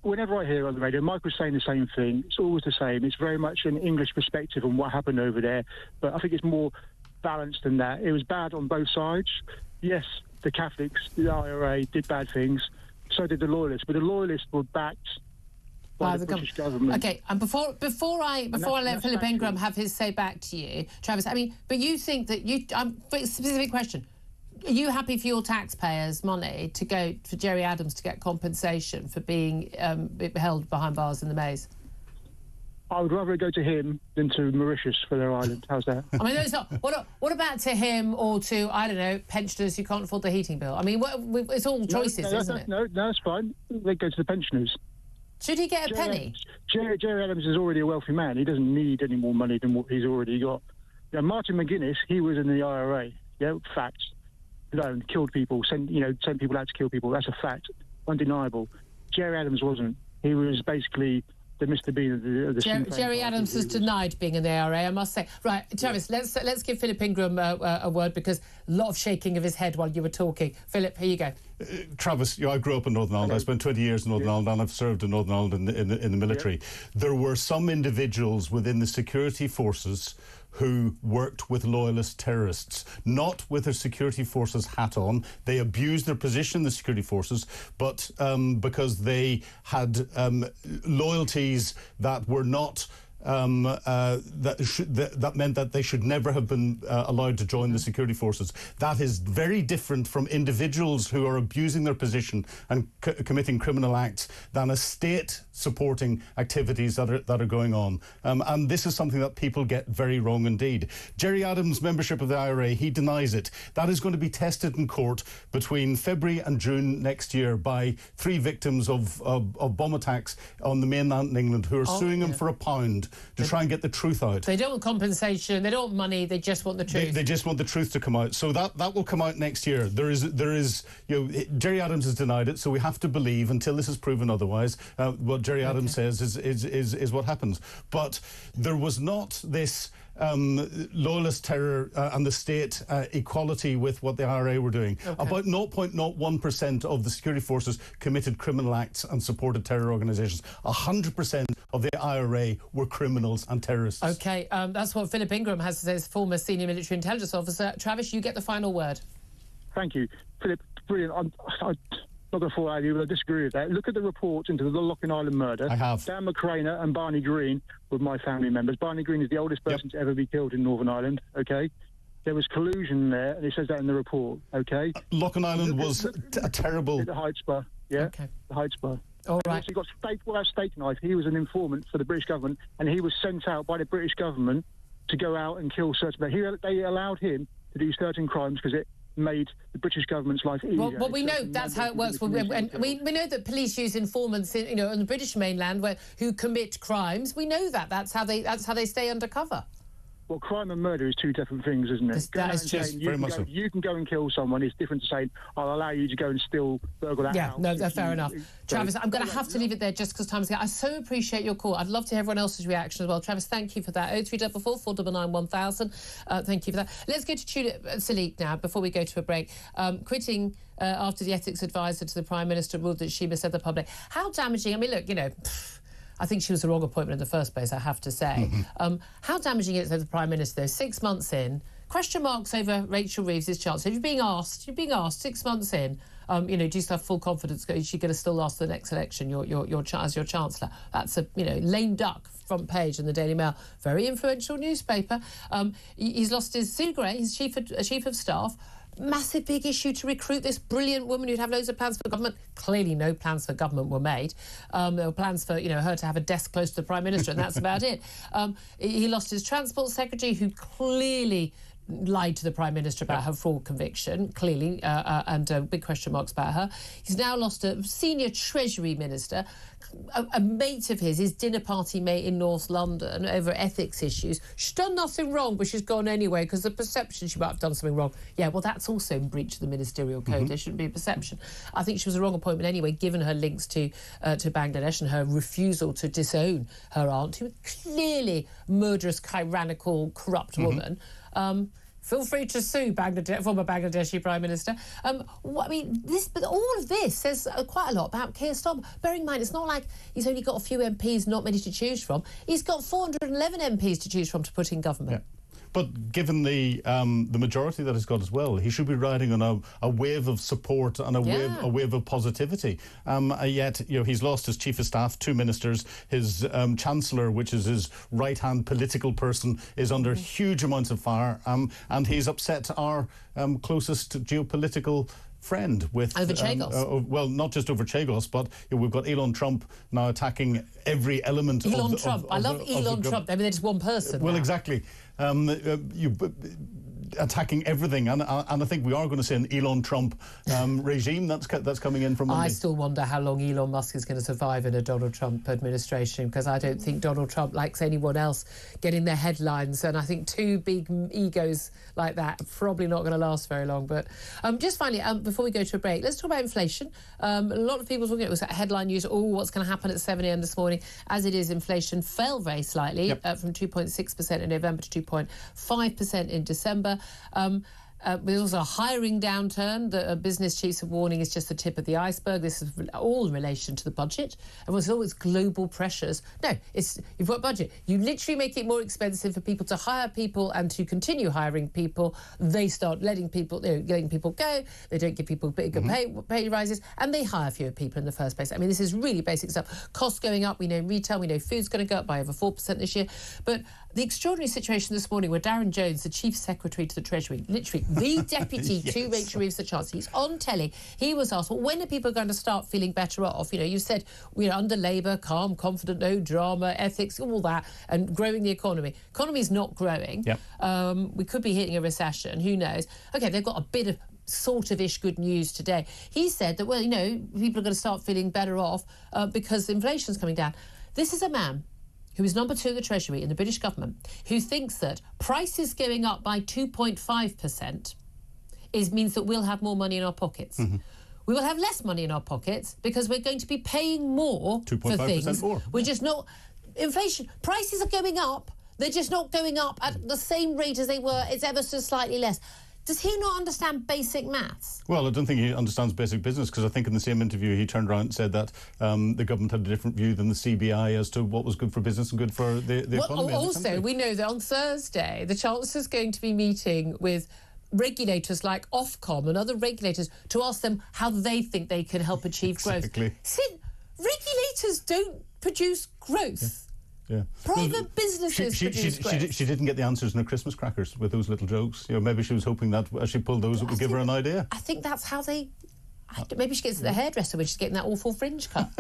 whenever I hear on the radio, Mike was saying the same thing. It's always the same. It's very much an English perspective on what happened over there, but I think it's more balanced than that. It was bad on both sides. Yes, the Catholics, the IRA did bad things. So did the Loyalists, but the Loyalists were backed by the British government. Okay, and before I let Philip Ingram have his say back to you, Travis, I mean, but you think that specific question, are you happy for your taxpayers' money to go for Gerry Adams to get compensation for being held behind bars in the maze? I would rather go to him than to Mauritius for their island. How's that? I mean, it's not. What about to him or to, I don't know, pensioners who can't afford the heating bill? I mean, it's all choices, isn't it? No, that's fine. They go to the pensioners. Should he get a penny? Gerry Adams is already a wealthy man. He doesn't need any more money than what he's already got. Martin McGuinness, he was in the IRA. Yeah, facts. Killed people, sent people out to kill people. That's a fact, undeniable. Gerry Adams wasn't. He was basically the Mr. Bean of the Gerry Adams has denied being in the IRA, I must say. Right, Travis, let's give Philip Ingram a word, because a lot of shaking of his head while you were talking. Philip, here you go. Travis, I grew up in Northern Ireland. I spent 20 years in Northern Ireland, and I've served in Northern Ireland in the military. There were some individuals within the security forces who worked with loyalist terrorists, not with their security forces hat on. They abused their position in the security forces, but because they had loyalties that were not that meant that they should never have been allowed to join the security forces. That is very different from individuals who are abusing their position and committing criminal acts than a state supporting activities that are going on. And this is something that people get very wrong indeed. Gerry Adams' membership of the IRA, he denies it. That is going to be tested in court between February and June next year by 3 victims of bomb attacks on the mainland in England who are suing him for £1 to try and get the truth out. They don't want compensation, they don't want money, they just want the truth. They just want the truth to come out. So that will come out next year. There is Gerry Adams has denied it, so we have to believe until this is proven otherwise. What Gerry Adams says is what happens. But there was not this loyalist terror and the state equality with what the IRA were doing. About 0.01% of the security forces committed criminal acts and supported terror organisations. 100% of the IRA were criminals and terrorists. OK, that's what Philip Ingram has to say as former senior military intelligence officer. Travis, you get the final word. Thank you. Philip, brilliant. not going to fall out of you, but I disagree with that. Look at the reports into the Locken Island murder. I have. Dan McCraner and Barney Green were my family members. Barney Green is the oldest person to ever be killed in Northern Ireland, okay? There was collusion there, and it says that in the report, okay? Locken Island was a terrible... The Hyde Spa, yeah? Okay. The Hyde Spa. All right. He got steak knife. He was an informant for the British government, and he was sent out by the British government to go out and kill certain... They allowed him to do certain crimes because it made the British government's life easier. Well, we know that's how it works. And we know that police use informants, on the British mainland who commit crimes. We know that. That's how they stay undercover. Well, crime and murder is two different things, isn't it? That is just very much so. You can go and kill someone. It's different to saying, I'll allow you to go and steal, burgle that house. Yeah, no, fair enough. Travis, I'm going to have to leave it there just because time's going. I so appreciate your call. I'd love to hear everyone else's reaction as well. Travis, thank you for that. 0344 499 1000. Thank you for that. Let's go to Tulip Siddiq now before we go to a break. Quitting after the ethics advisor to the Prime Minister ruled that she misled the public. How damaging? I mean, look, I think she was the wrong appointment in the first place, I have to say. How damaging is it to the Prime Minister, though, 6 months in, question marks over Rachel Reeves' chance. If you're being asked 6 months in, do you still have full confidence? Is she going to still last the next election, as your Chancellor? That's a, lame duck front page in the Daily Mail. Very influential newspaper. He's lost his Sue Gray, his chief of staff. Massive big issue to recruit this brilliant woman who'd have loads of plans for government. Clearly no plans for government were made. There were plans for her to have a desk close to the Prime Minister, and that's about it. He lost his Transport Secretary, who clearly lied to the Prime Minister about her fraud conviction, clearly, and big question marks about her. He's now lost a senior Treasury Minister, a mate of his dinner party mate in North London over ethics issues. She's done nothing wrong, but she's gone anyway because the perception she might have done something wrong. Yeah, well, that's also in breach of the ministerial code. There shouldn't be a perception. I think she was a wrong appointment anyway, given her links to Bangladesh and her refusal to disown her aunt, who was clearly murderous, tyrannical, corrupt woman. Feel free to sue former Bangladeshi Prime Minister. But all of this says quite a lot about Keir Starmer. Bearing in mind, it's not like he's only got a few MPs, not many to choose from. He's got 411 MPs to choose from to put in government. Yeah. But given the majority that he's got as well, he should be riding on a wave of support and a wave of positivity. Yet, he's lost his chief of staff, 2 ministers. His chancellor, which is his right-hand political person, is under huge amounts of fire, and he's upset our closest geopolitical friend with... Over Chagos. Well, not just over Chagos, but we've got Elon Trump now attacking every element of... Elon Trump. I love Elon Trump. I mean, they're just one person. Well, now. Exactly. Attacking everything, and I think we are going to see an Elon Trump regime that's coming in from Monday. I still wonder how long Elon Musk is going to survive in a Donald Trump administration, because I don't think Donald Trump likes anyone else getting their headlines, and I think 2 big egos like that are probably not going to last very long. But just finally, before we go to a break, let's talk about inflation. A lot of people talking, it was headline news, what's going to happen at 7 a.m. this morning. As it is, inflation fell very slightly from 2.6% in November to 2.5% in December. There's also a hiring downturn. The business chiefs are warning it's just the tip of the iceberg. This is all in relation to the budget. And there's always global pressures. No, you've got budget. You literally make it more expensive for people to hire people and to continue hiring people. They start letting people go. They don't give people bigger pay rises, and they hire fewer people in the first place. I mean, this is really basic stuff. Costs going up. We know retail. We know food's going to go up by over 4% this year. But the extraordinary situation this morning where Darren Jones, the Chief Secretary to the Treasury, literally the deputy to Rachel Reeves, the Chancellor, he's on telly. He was asked, well, when are people going to start feeling better off? You said, under Labour, calm, confident, no drama, ethics, all that, and growing the economy. Economy's not growing. We could be hitting a recession. Who knows? OK, they've got a bit of sort of ish good news today. He said that, people are going to start feeling better off because inflation's coming down. This is a man who is number 2 in the Treasury in the British government, who thinks that prices going up by 2.5% means that we'll have more money in our pockets. We will have less money in our pockets because we're going to be paying more for things. More. We're just not... Inflation, prices are going up. They're just not going up at the same rate as they were. It's ever so slightly less. Does he not understand basic maths? Well, I don't think he understands basic business, because I think in the same interview he turned around and said that the government had a different view than the CBI as to what was good for business and good for the economy. Also, we know that on Thursday the Chancellor's going to be meeting with regulators like Ofcom and other regulators to ask them how they think they can help achieve growth. Regulators don't produce growth. Yeah. Private businesses produce growth. She didn't get the answers in her Christmas crackers with those little jokes. You know, maybe she was hoping that as she pulled those, it would give her an idea. I think that's how they... Maybe she gets to the hairdresser when she's getting that awful fringe cut.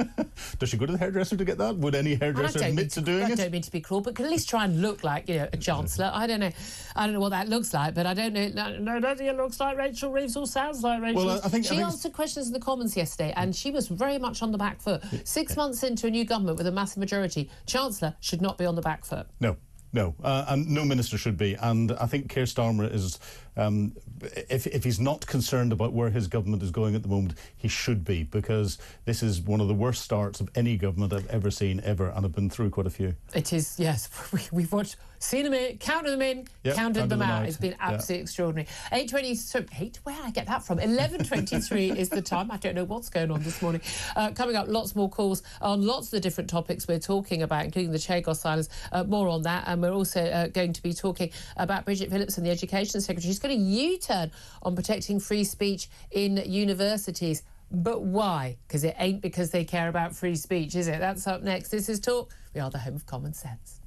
Does she go to the hairdresser to get that? Would any hairdresser admit to doing it? I don't mean to be cruel, but can at least try and look like, you know, a chancellor. I don't know what that looks like, but I don't know. No, I don't think it looks like Rachel Reeves or sounds like Rachel. Well, I think she answered questions in the Commons yesterday, and she was very much on the back foot. 6 months into a new government with a massive majority, Chancellor should not be on the back foot. No, and no minister should be. And I think Keir Starmer is, if he's not concerned about where his government is going at the moment, he should be, because this is one of the worst starts of any government I've ever seen, and I've been through quite a few. It is, yes. We've watched, seen them in, counted them in, counted them out. It's been absolutely extraordinary. 8:23, where did I get that from? 11:23 is the time. I don't know what's going on this morning. Coming up, lots more calls on lots of the different topics we're talking about, including the Chagos Islands. More on that, and we're also going to be talking about Bridget Phillips and the Education Secretary. She's got a U-turn on protecting free speech in universities. But why? Because it ain't because they care about free speech, is it? That's up next. This is Talk. We are the home of common sense.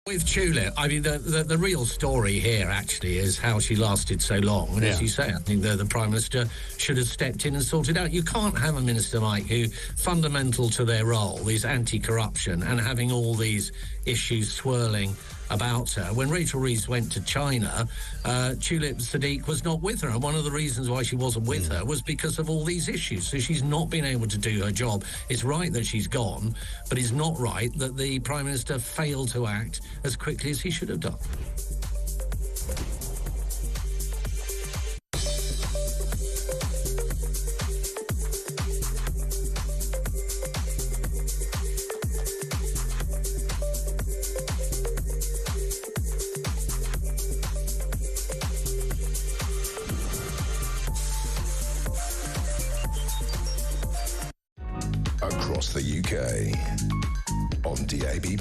With Tulip, I mean, the real story here actually is how she lasted so long. And as you say, I think the Prime Minister should have stepped in and sorted out. You can't have a minister, Mike, who fundamental to their role is anti-corruption and having all these issues swirling about her. When Rachel Reeves went to China, Tulip Siddiq was not with her, and one of the reasons why she wasn't with her was because of all these issues. So she's not been able to do her job. It's right that she's gone, but it's not right that the Prime Minister failed to act as quickly as he should have done. Across the UK, on DAB+,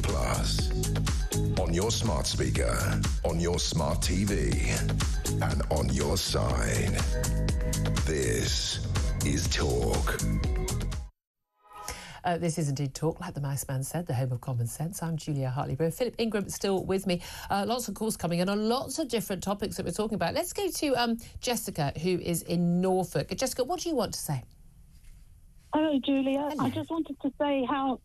on your smart speaker, on your smart TV, and on your side. This is Talk. This is indeed Talk, like the mouse man said, the home of common sense. I'm Julia Hartley-Brewer. Philip Ingram still with me. Lots of calls coming in on lots of different topics that we're talking about. Let's go to Jessica, who is in Norfolk. Jessica, what do you want to say? Hello, Julia. Hello. I just wanted to say how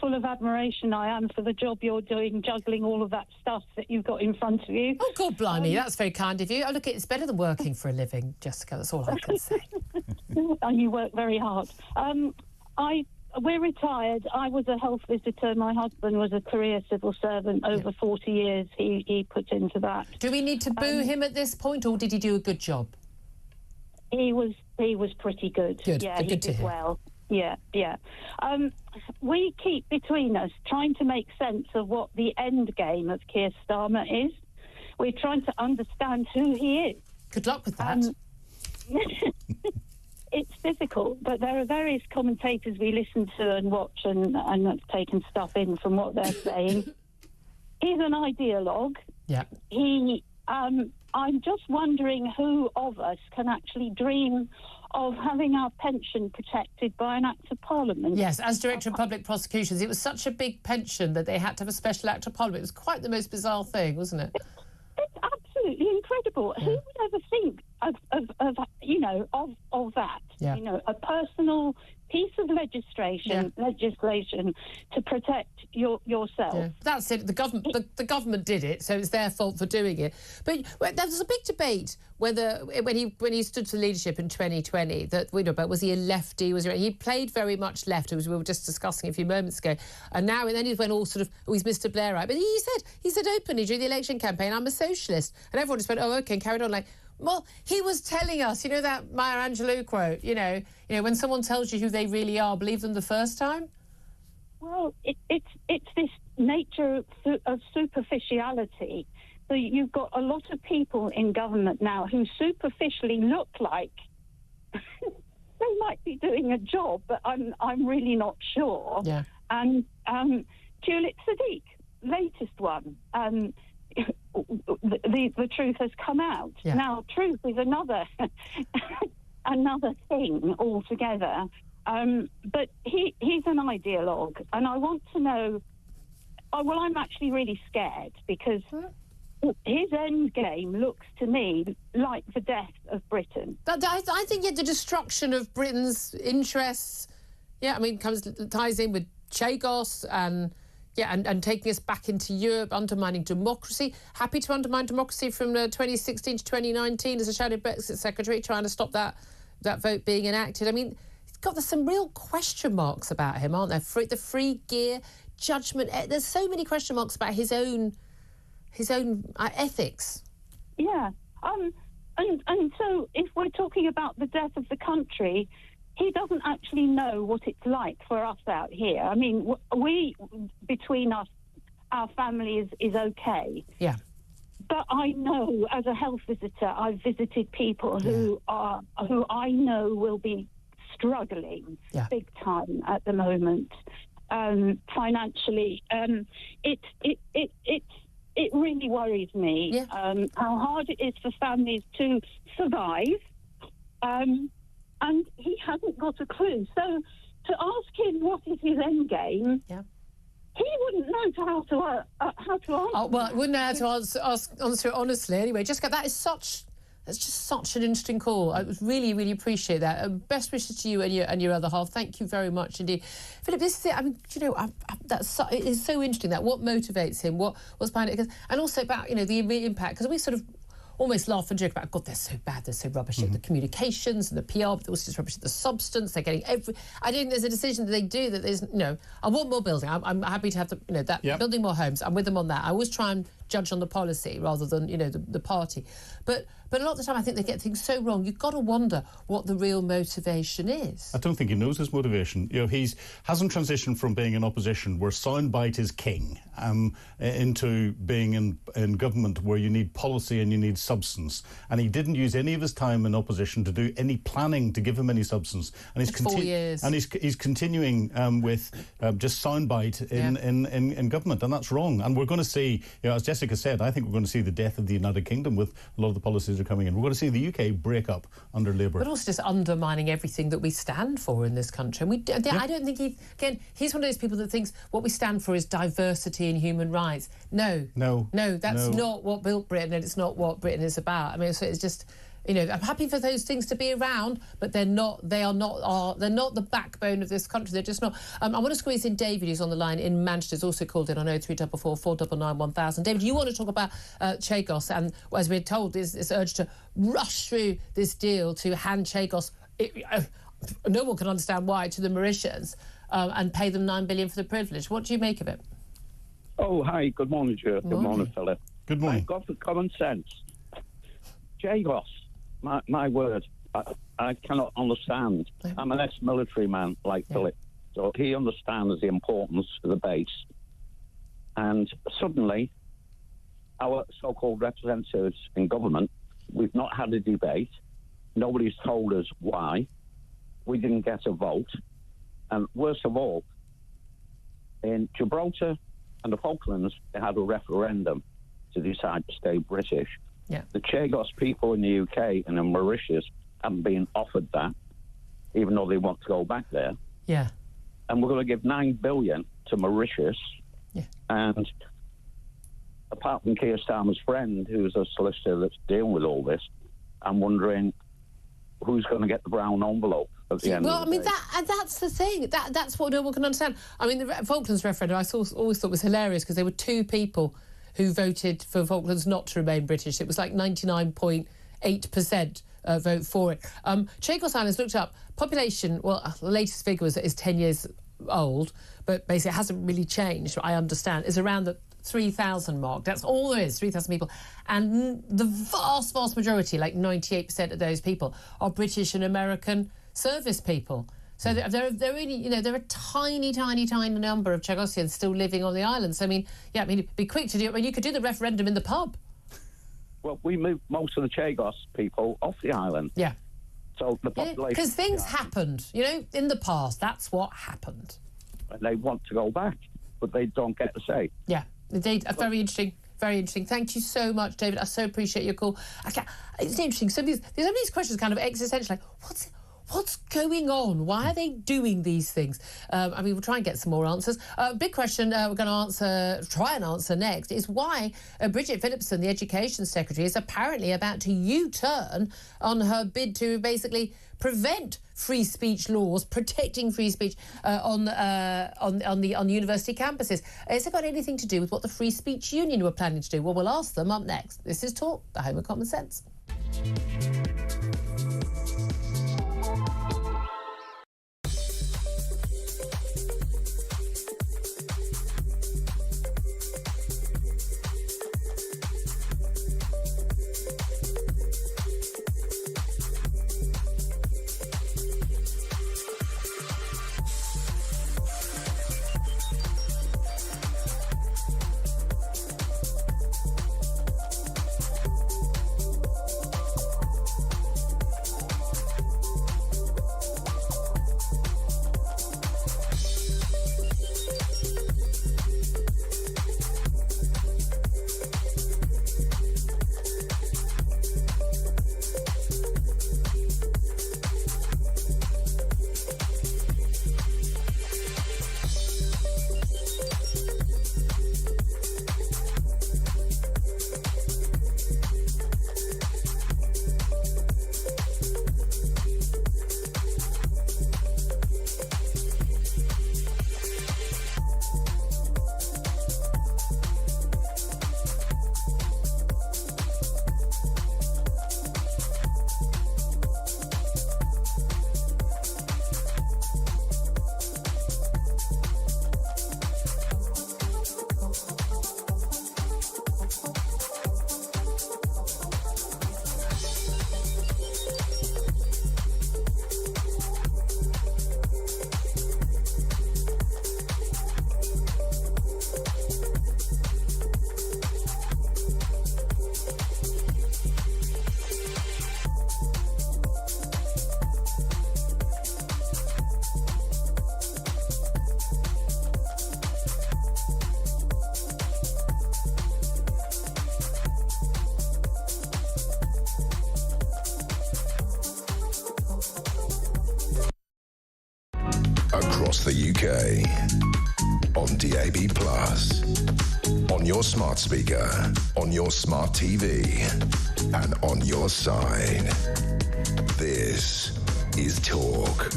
full of admiration I am for the job you're doing, juggling all of that stuff that you've got in front of you. Oh, God blimey, that's very kind of you. Oh, look, it's better than working for a living, Jessica. That's all I can say. And you work very hard. We're retired. I was a health visitor. My husband was a career civil servant. Over 40 years he put into that. Do we need to boo him at this point, or did he do a good job? He was pretty good. Good. Yeah, Good he to did hear. well. Yeah. We keep between us trying to make sense of what the end game of Keir Starmer is. We're trying to understand who he is. Good luck with that. It's difficult, but there are various commentators we listen to and watch and have taken stuff in from what they're saying. He's an ideologue. Yeah. I'm just wondering who of us can actually dream of having our pension protected by an Act of Parliament. Yes, as Director of Public Prosecutions, it was such a big pension that they had to have a special Act of Parliament. It was quite the most bizarre thing, wasn't it? It's absolutely incredible. Yeah. Who would ever think of that? Yeah. You know, a personal piece of legislation to protect yourself. Yeah. That's it. The government did it, so it's their fault for doing it. But there was a big debate whether when he stood for leadership in 2020 that we know about, was he a lefty? He played very much left, as we were just discussing a few moments ago. And then he went all sort of, he's Mr. Blairite. But he said openly during the election campaign, I'm a socialist, and everyone just went, oh, okay, and carried on like. Well, he was telling us, you know that Maya Angelou quote, you know, when someone tells you who they really are, believe them the first time? Well, it's this nature of superficiality. So you've got a lot of people in government now who superficially look like they might be doing a job, but I'm really not sure. Yeah. And Tulip Siddiq, latest one. The truth has come out. Yeah. Now, truth is another thing altogether. But he's an ideologue, and I want to know. I'm actually really scared because his end game looks to me like the death of Britain. I think the destruction of Britain's interests. Yeah, I mean, ties in with Chagos and. Yeah, and taking us back into Europe, undermining democracy. Happy to undermine democracy from 2016 to 2019 as a shadow Brexit secretary, trying to stop that vote being enacted. I mean, there's some real question marks about him, aren't there? The free gear, judgment. There's so many question marks about his own ethics. Yeah, and so if we're talking about the death of the country, he doesn't actually know what it's like for us out here. I mean, we, between us, our family is okay. Yeah. But I know, as a health visitor, I've visited people who I know will be struggling big time at the moment, financially. It really worries me how hard it is for families to survive. And he hasn't got a clue. So to ask him what is his end game, he wouldn't know how to answer. Oh, well, I wouldn't know how to answer it honestly. Anyway, Jessica, that's just such an interesting call. I really, really appreciate that. Best wishes to you and your other half. Thank you very much indeed. Philip, this is it. I mean, it is so interesting that what motivates him, what's behind it, and also about, the impact, because we sort of almost laugh and joke about, God, they're so bad, they're so rubbish at the communications and the PR, but they're also just rubbish at the substance. They're getting I think there's a decision that they do that there's, I want more building. I'm happy to have building more homes. I'm with them on that. I always try and judge on the policy rather than, the party. But a lot of the time I think they get things so wrong. You've got to wonder what the real motivation is. I don't think he knows his motivation. He hasn't transitioned from being in opposition, where soundbite is king, into being in government where you need policy and you need substance. And he didn't use any of his time in opposition to do any planning to give him any substance. And he's 4 years. And he's continuing with just soundbite in government, and that's wrong. And we're going to see, as Jessica said, I think we're going to see the death of the United Kingdom with a lot of the policies are coming in. We're going to see the UK break up under Labour. But also just undermining everything that we stand for in this country. And I don't think he's one of those people that thinks what we stand for is diversity and human rights. No, that's not what built Britain, and it's not what Britain is about. I mean, so it's just, You know, I'm happy for those things to be around, but they're not the backbone of this country. They're just not. I want to squeeze in David, who's on the line in Manchester, who's also called in on 0344 499 1000. David, you want to talk about Chagos, and as we're told, this urge to rush through this deal to hand Chagos, no one can understand why, to the Mauritians and pay them $9 billion for the privilege. What do you make of it? Oh, hi. Good morning, Stuart. Good morning, Philip. Good morning. I've got the common sense. Chagos, my word, I cannot understand. I'm an ex-military man like Philip, so he understands the importance of the base. And suddenly, our so-called representatives in government, we've not had a debate. Nobody's told us why. We didn't get a vote. And worst of all, in Gibraltar and the Falklands, they had a referendum to decide to stay British. Yeah. The Chagos people in the UK and in Mauritius haven't been offered that, even though they want to go back there. Yeah. And we're going to give $9 billion to Mauritius. Yeah. And apart from Keir Starmer's friend, who's a solicitor that's dealing with all this, I'm wondering who's going to get the brown envelope at the end of the day. That's the thing. That's what no one can understand. I mean, the Falklands referendum, I always thought was hilarious because there were two people who voted for Falklands not to remain British. It was like 99.8% vote for it. Chagos Islands, looked up, population, well, the latest figure is 10 years old, but basically it hasn't really changed, I understand, is around the 3,000 mark. That's all there is, 3,000 people. And the vast, vast majority, like 98% of those people, are British and American service people. So they're really, you know, they're a tiny, tiny, tiny number of Chagosians still living on the island. So, I mean, it'd be quick to do it. I mean, you could do the referendum in the pub. Well, we moved most of the Chagos people off the island. Yeah. So the population... Because things happened, you know, in the past. That's what happened. And they want to go back, but they don't get to say. Yeah, indeed. Very interesting. Very interesting. Thank you so much, David. I so appreciate your call. It's interesting. Some of these questions kind of existential, like, what's going on? Why are they doing these things? I mean, we'll try and get some more answers. Big question we're going to try and answer next is why Bridget Phillipson, the Education Secretary, is apparently about to U-turn on her bid to basically prevent free speech laws, protecting free speech on university campuses. Has it got anything to do with what the Free Speech Union were planning to do? Well, we'll ask them up next. This is Talk, the home of common sense. Across the UK on DAB+. On your smart speaker, on your smart TV, and on your side. This is Talk.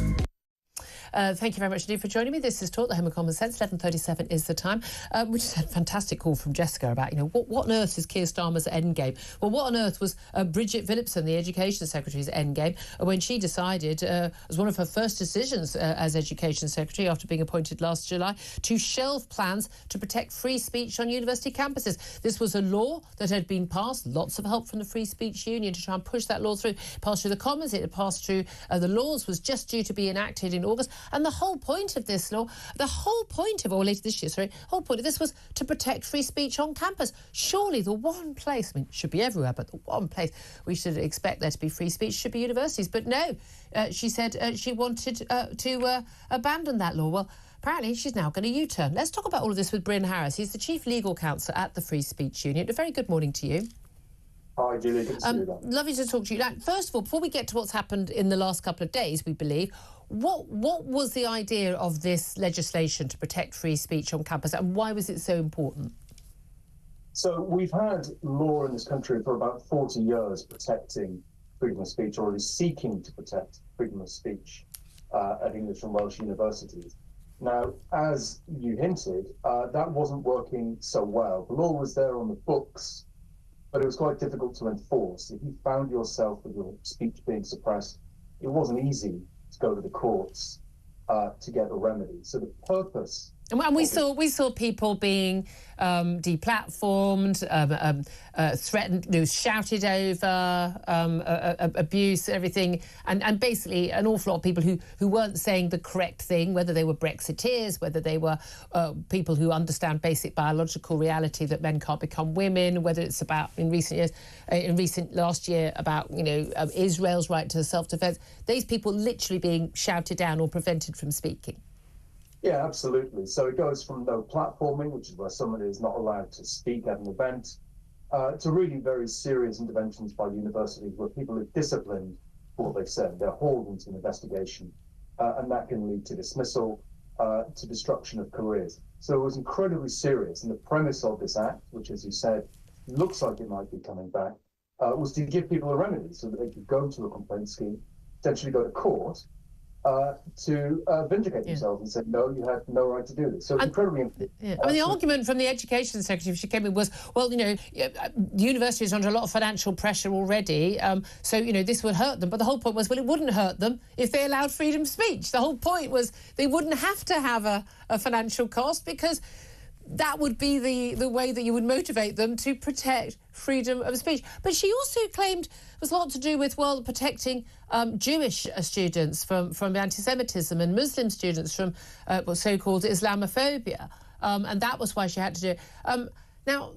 Thank you very much indeed for joining me. This is Talk, the Home of Common Sense. 11:37 is the time. We just had a fantastic call from Jessica about, what on earth is Keir Starmer's endgame? Well, what on earth was Bridget Phillipson, the Education Secretary's endgame, when she decided, as one of her first decisions as Education Secretary after being appointed last July, to shelve plans to protect free speech on university campuses. This was a law that had been passed, lots of help from the Free Speech Union to try and push that law through. It passed through the Commons, it had passed through the Lords, was just due to be enacted in August. And the whole point of this law, later this year, the whole point of this was to protect free speech on campus. Surely the one place, it should be everywhere, but the one place we should expect there to be free speech should be universities. But no, she said she wanted to abandon that law. Well, apparently she's now going to U-turn. Let's talk about all of this with Bryn Harris. He's the Chief Legal Counsel at the Free Speech Union. A very good morning to you. Hi, Julia. Good to see you again. Lovely to talk to you. Now, first of all, before we get to what's happened in the last couple of days, we believe, what was the idea of this legislation to protect free speech on campus, and why was it so important? So we've had law in this country for about 40 years protecting freedom of speech, or at least seeking to protect freedom of speech at English and Welsh universities. Now, as you hinted, that wasn't working so well. The law was there on the books, but it was quite difficult to enforce. If you found yourself with your speech being suppressed, it wasn't easy to go to the courts to get a remedy. So the purpose... And we saw people being deplatformed, threatened, shouted over, abuse, everything, and basically an awful lot of people who weren't saying the correct thing, whether they were Brexiteers, whether they were people who understand basic biological reality that men can't become women, whether it's about last year about Israel's right to self-defense. These people literally being shouted down or prevented from speaking. Yeah, absolutely. So it goes from no platforming, which is where somebody is not allowed to speak at an event, to really very serious interventions by universities where people are disciplined for what they've said. They're hauled into an investigation, and that can lead to dismissal, to destruction of careers. So it was incredibly serious. And the premise of this act, which, as you said, looks like it might be coming back, was to give people a remedy so that they could go to a complaint scheme, potentially go to court, to vindicate themselves and say, no, you had no right to do this. So it's incredibly important. Yeah. I mean, the argument from the Education Secretary, she came in, was, well, the university is under a lot of financial pressure already, so, this would hurt them. But the whole point was, well, it wouldn't hurt them if they allowed freedom of speech. The whole point was they wouldn't have to have a financial cost, because that would be the way that you would motivate them to protect freedom of speech. But she also claimed it was a lot to do with, protecting Jewish students from anti-Semitism and Muslim students from so-called Islamophobia. And that was why she had to do it. Now,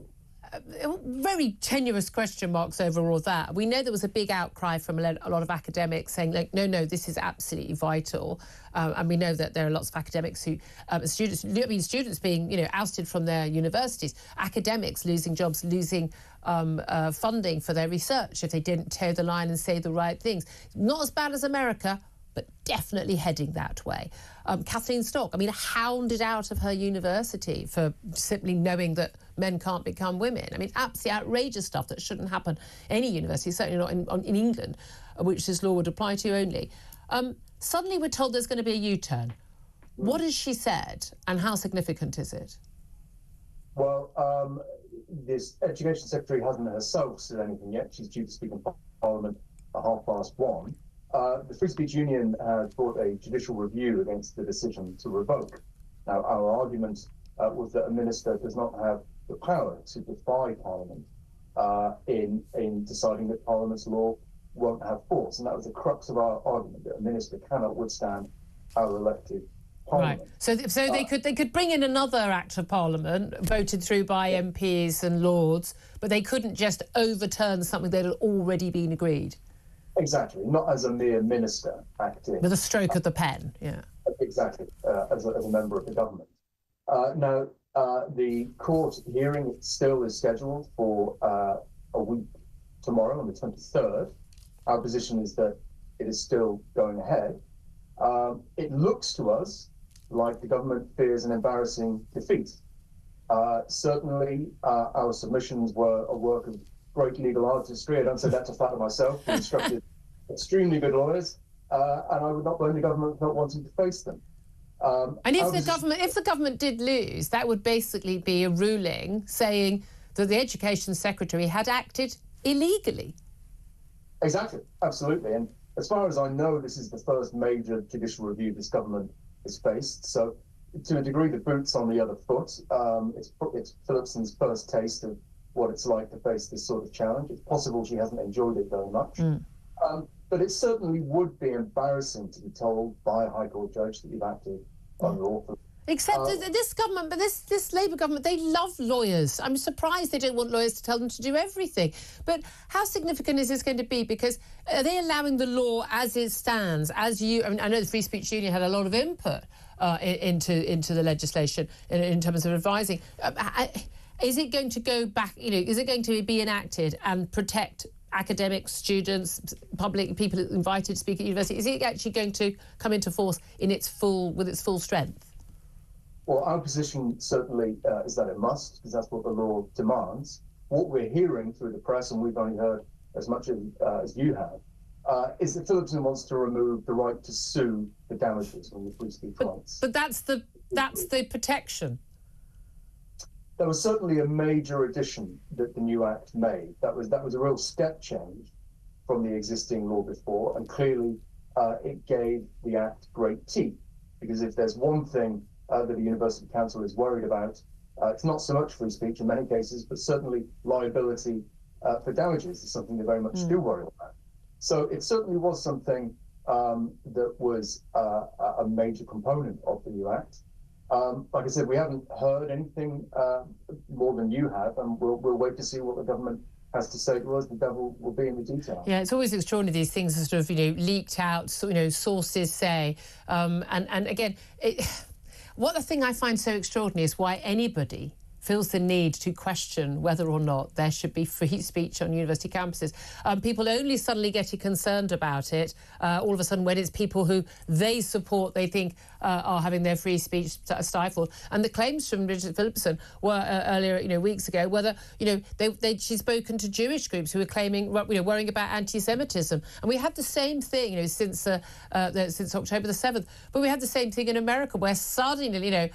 very tenuous question marks over all that. We know there was a big outcry from a lot of academics saying, no, this is absolutely vital. And we know that there are lots of academics who, students being, ousted from their universities, academics losing jobs, losing funding for their research if they didn't toe the line and say the right things. Not as bad as America, but definitely heading that way. Kathleen Stock, hounded out of her university for simply knowing that men can't become women. Absolutely outrageous stuff that shouldn't happen any university, certainly not in England, which this law would apply to only. Suddenly we're told there's going to be a U-turn. What has she said, and how significant is it? Well, this Education Secretary hasn't herself said anything yet. She's due to speak in Parliament at 1:30. The Free Speech Union has brought a judicial review against the decision to revoke. Now, our argument was that a minister does not have the power to defy Parliament in deciding that Parliament's law won't have force. And that was the crux of our argument, that a minister cannot withstand our elected Parliament. Right. So they could bring in another Act of Parliament voted through by MPs and Lords, but they couldn't just overturn something that had already been agreed. Exactly, not as a mere minister acting. With a stroke of the pen, yeah. Exactly, as a member of the government. Now, the court hearing still is scheduled for a week tomorrow, on the 23rd. Our position is that it is still going ahead. It looks to us like the government fears an embarrassing defeat. Certainly, our submissions were a work of great legal artistry. I don't say that to flatter myself. We instructed extremely good lawyers, and I would not blame the government for not wanting to face them. And if the government did lose, that would basically be a ruling saying that the Education Secretary had acted illegally. Exactly, absolutely. And as far as I know, this is the first major judicial review this government has faced. So, to a degree, the boot's on the other foot. It's Phillipson's first taste of what it's like to face this sort of challenge. It's possible she hasn't enjoyed it very much. But it certainly would be embarrassing to be told by a High Court judge that you've acted unlawfully. Except that this government, but this Labour government, they love lawyers. I'm surprised they don't want lawyers to tell them to do everything. But how significant is this going to be? Because are they allowing the law as it stands? I know the Free Speech Union had a lot of input into the legislation in terms of advising. Is it going to go back? Is it going to be enacted and protect academics, students, public people invited to speak at university? Is it actually going to come into force with its full strength? Well, our position certainly is that it must, because that's what the law demands. What we're hearing through the press, and we've only heard as much as you have, is that Phillipson wants to remove the right to sue for damages when the free speech rights. But that's the protection. There was certainly a major addition that the new Act made. That was a real step change from the existing law before, and clearly it gave the Act great teeth, because if there's one thing that the University Council is worried about, it's not so much free speech in many cases, but certainly liability for damages is something they very much do worry about. So it certainly was something that was a major component of the new Act. Like I said, we haven't heard anything more than you have, and we'll wait to see what the government has to say to us. The devil will be in the detail. Yeah, it's always extraordinary, these things are sort of, leaked out, sources say. And again, what the thing I find so extraordinary is why anybody feels the need to question whether or not there should be free speech on university campuses. People only suddenly getting concerned about it all of a sudden when it's people who they support, they think are having their free speech stifled. And the claims from Richard Phillipson were earlier, weeks ago, whether she's spoken to Jewish groups who were claiming, worrying about anti-Semitism. And we had the same thing, since October the 7th. But we had the same thing in America, where suddenly,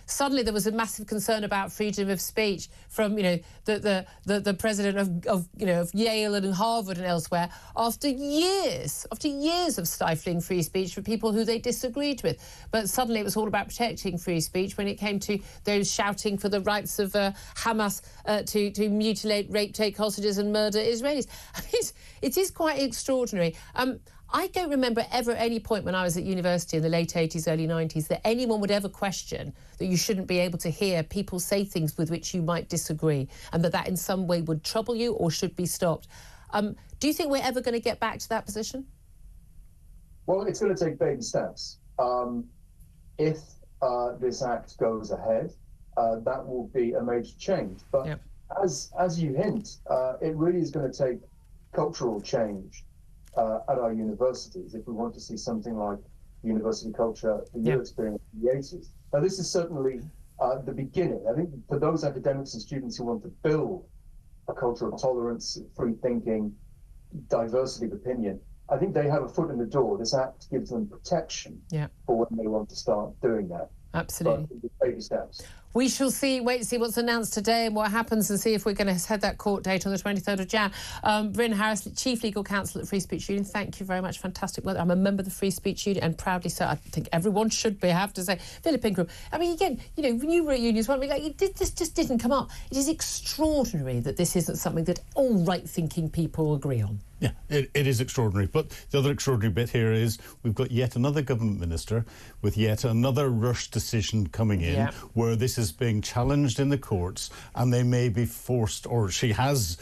suddenly there was a massive concern about freedom of speech from, the president of Yale and Harvard and elsewhere after years of stifling free speech for people who they disagreed with. But suddenly it was all about protecting free speech when it came to those shouting for the rights of Hamas to mutilate, rape, take hostages and murder Israelis. I mean, it is quite extraordinary. I don't remember ever at any point when I was at university in the late 80s, early 90s, that anyone would ever question that you shouldn't be able to hear people say things with which you might disagree, and that in some way would trouble you or should be stopped. Do you think we're ever going to get back to that position? Well, it's going to take baby steps. If this Act goes ahead, that will be a major change. But as you hint, it really is going to take cultural change at our universities if we want to see something like university culture that you experienced in the 80s. Now, this is certainly the beginning. I think for those academics and students who want to build a culture of tolerance, free thinking, diversity of opinion, I think they have a foot in the door. This Act gives them protection for when they want to start doing that. Absolutely. But baby steps. We shall wait to see what's announced today and what happens, and see if we're going to head that court date on the 23rd of Jan. Bryn Harris, Chief Legal Counsel at Free Speech Union, thank you very much. Fantastic work. I'm a member of the Free Speech Union, and proudly so. I think everyone should be, I have to say. Philip Ingram, I mean, again, when were at unions, this just didn't come up. It is extraordinary that this isn't something that all right-thinking people agree on. Yeah, it is extraordinary. But the other extraordinary bit here is we've got yet another government minister with yet another rush decision coming in where this is being challenged in the courts, and they may be forced, or she has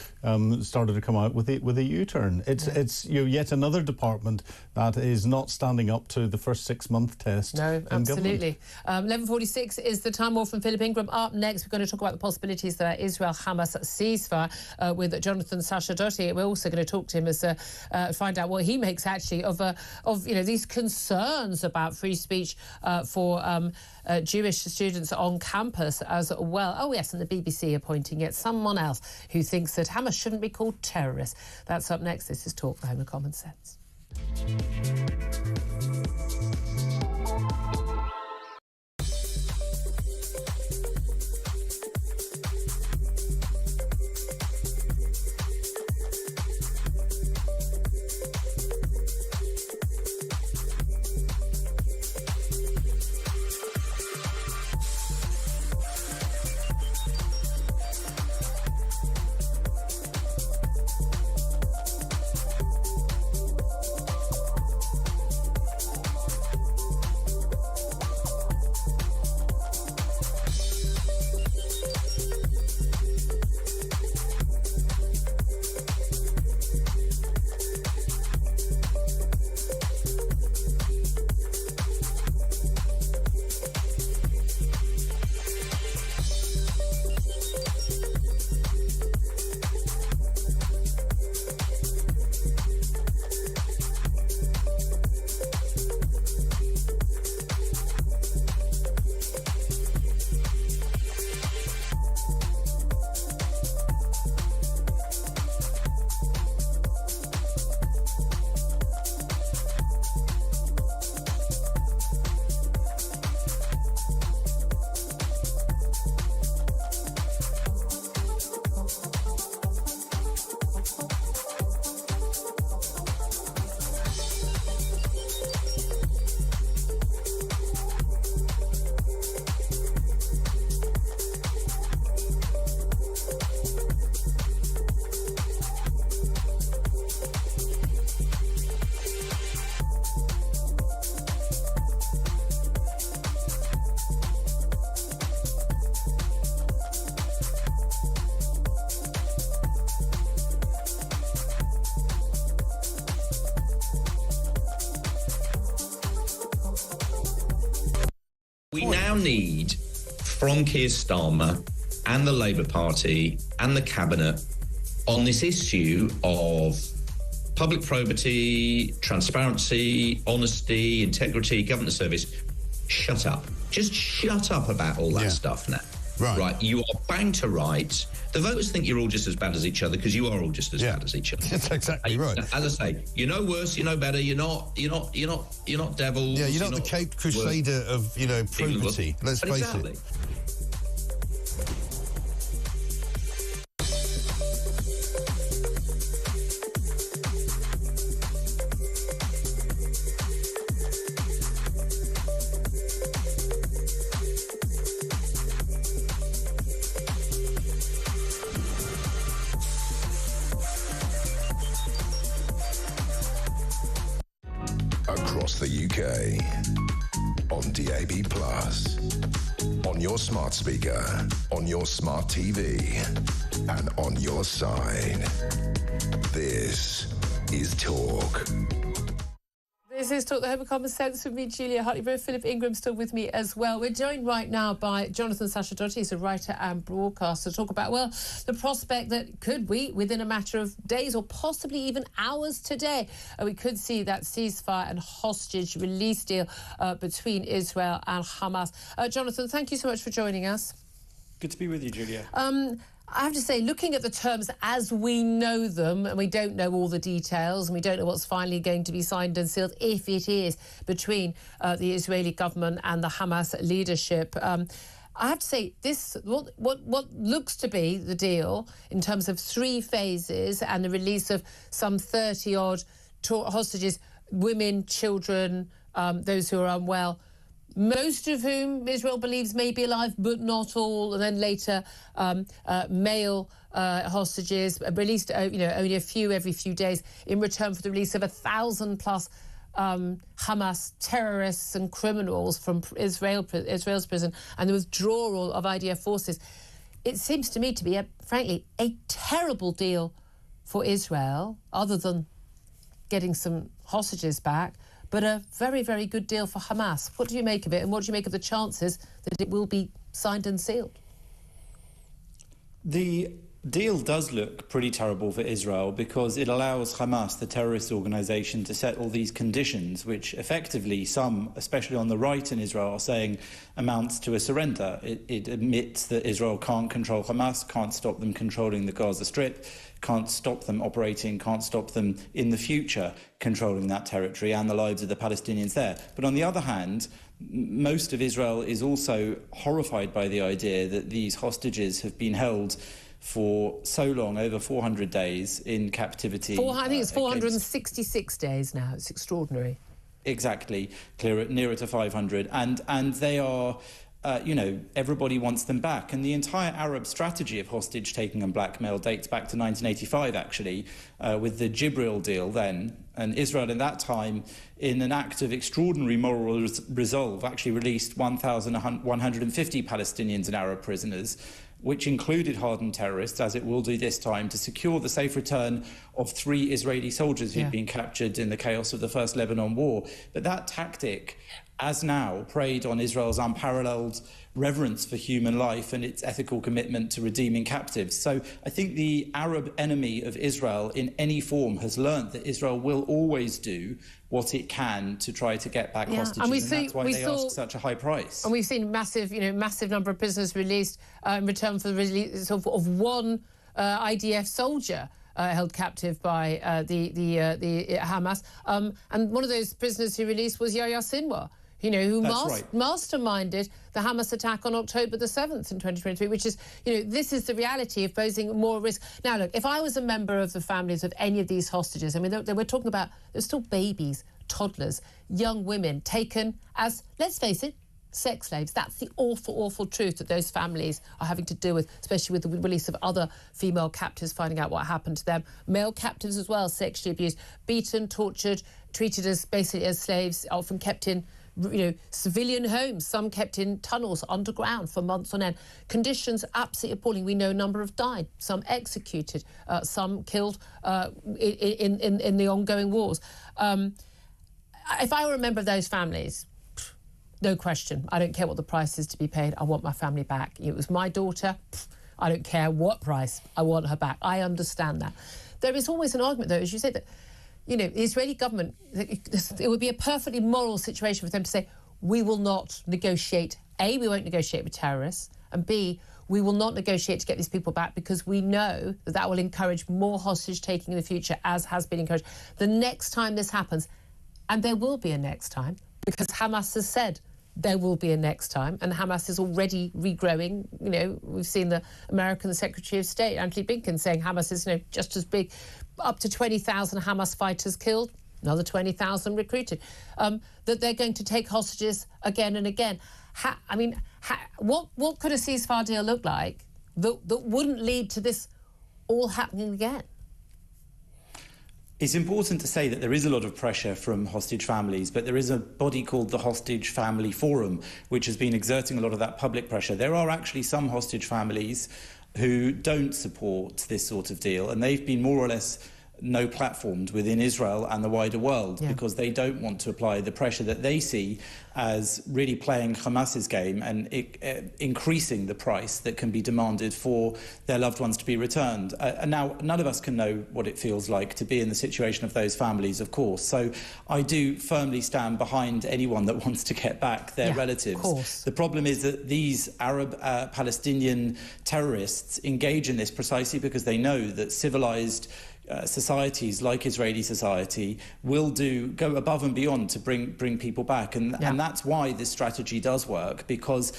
started to come out with a U-turn. It's yet another department that is not standing up to the first 6-month test. No, absolutely. 11:46 is the time. More from Philip Ingram. Up next, we're going to talk about the possibilities that Israel-Hamas ceasefire with Jonathan Sachadoti. We're also going to talk to him as find out what he makes actually of these concerns about free speech for Jewish students on campus. campus as well. Oh, yes, and the BBC are pointing at someone else who thinks that Hamas shouldn't be called terrorists. That's up next. This is Talk, the Home of Common Sense. We now need, from Keir Starmer and the Labour Party and the Cabinet, on this issue of public probity, transparency, honesty, integrity, government service, shut up. Just shut up about all that stuff now. Right. You are bang to rights. The voters think you're all just as bad as each other because you are all just as bad as each other. That's exactly right. As I say, you know worse, you know better. You're not devils. Yeah, you're not the Cape Crusader of probity. Let's face it. Across the UK, on DAB+, on your smart speaker, on your smart TV, and on your side. This is Talk. This is Talk, the Home of Common Sense with me, Julia Hartley-Brewer. Philip Ingram still with me as well. We're joined right now by Jonathan Sacerdoti. He's a writer and broadcaster, to talk about, well, the prospect that could we, within a matter of days or possibly even hours today, we could see that ceasefire and hostage release deal between Israel and Hamas. Jonathan, thank you so much for joining us. Good to be with you, Julia. I have to say, looking at the terms as we know them, and we don't know all the details, and we don't know what's finally going to be signed and sealed, if it is, between the Israeli government and the Hamas leadership. I have to say, this what looks to be the deal in terms of 3 phases and the release of some 30-odd hostages, women, children, those who are unwell, most of whom Israel believes may be alive, but not all, and then later male hostages released, only a few every few days in return for the release of 1,000+ Hamas terrorists and criminals from Israel's prison, and the withdrawal of IDF forces. It seems to me to be, frankly, a terrible deal for Israel, other than getting some hostages back, but a very, very good deal for Hamas. What do you make of it, and what do you make of the chances that it will be signed and sealed? The deal does look pretty terrible for Israel because it allows Hamas, the terrorist organisation, to set all these conditions, which effectively some, especially on the right in Israel, are saying amounts to a surrender. It admits that Israel can't control Hamas, can't stop them controlling the Gaza Strip, can't stop them operating, can't stop them in the future controlling that territory and the lives of the Palestinians there. But on the other hand, most of Israel is also horrified by the idea that these hostages have been held for so long, over 400 days in captivity. I think it's 466 days now. It's extraordinary. Exactly, nearer to 500. And they are, everybody wants them back. And the entire Arab strategy of hostage-taking and blackmail dates back to 1985, actually, with the Jibril deal then. And Israel at that time, in an act of extraordinary moral resolve, actually released 1,150 Palestinians and Arab prisoners, which included hardened terrorists, as it will do this time, to secure the safe return of 3 Israeli soldiers who'd been captured in the chaos of the First Lebanon War. But that tactic, as now, preyed on Israel's unparalleled reverence for human life and its ethical commitment to redeeming captives. So I think the Arab enemy of Israel in any form has learnt that Israel will always do what it can to try to get back hostages, and that's why they ask such a high price. And we've seen massive number of prisoners released in return for the release of one IDF soldier held captive by the Hamas. And one of those prisoners who released was Yahya Sinwar, who masterminded the Hamas attack on October the 7th in 2023, which is, this is the reality of posing more risk. Now, look, if I was a member of the families of any of these hostages, I mean, we're talking about, they're still babies, toddlers, young women taken as, let's face it, sex slaves. That's the awful, awful truth that those families are having to deal with, especially with the release of other female captives, finding out what happened to them. Male captives as well, sexually abused, beaten, tortured, treated as basically as slaves, often kept in civilian homes, some kept in tunnels underground for months on end. Conditions absolutely appalling. We know a number have died, some executed, some killed in the ongoing wars. If I were a member of those families, no question, I don't care what the price is to be paid, I want my family back. It was my daughter, I don't care what price, I want her back. I understand that. There is always an argument, though, as you say, that the Israeli government, it would be a perfectly moral situation for them to say, we will not negotiate. A, we won't negotiate with terrorists, and B, we will not negotiate to get these people back because we know that will encourage more hostage-taking in the future, as has been encouraged. The next time this happens, and there will be a next time, because Hamas has said there will be a next time, and Hamas is already regrowing. We've seen the American Secretary of State, Antony Blinken, saying Hamas is just as big, up to 20,000 Hamas fighters killed, another 20,000 recruited, that they're going to take hostages again and again. What could a ceasefire deal look like that wouldn't lead to this all happening again? It's important to say that there is a lot of pressure from hostage families, but there is a body called the Hostage Family Forum, which has been exerting a lot of that public pressure. There are actually some hostage families who don't support this sort of deal, and they've been more or less no-platformed within Israel and the wider world because they don't want to apply the pressure that they see as really playing Hamas's game and increasing the price that can be demanded for their loved ones to be returned. Now, none of us can know what it feels like to be in the situation of those families, of course. So I do firmly stand behind anyone that wants to get back their relatives. Of course. The problem is that these Arab Palestinian terrorists engage in this precisely because they know that civilized societies like Israeli society will go above and beyond to bring people back, and that's why this strategy does work, because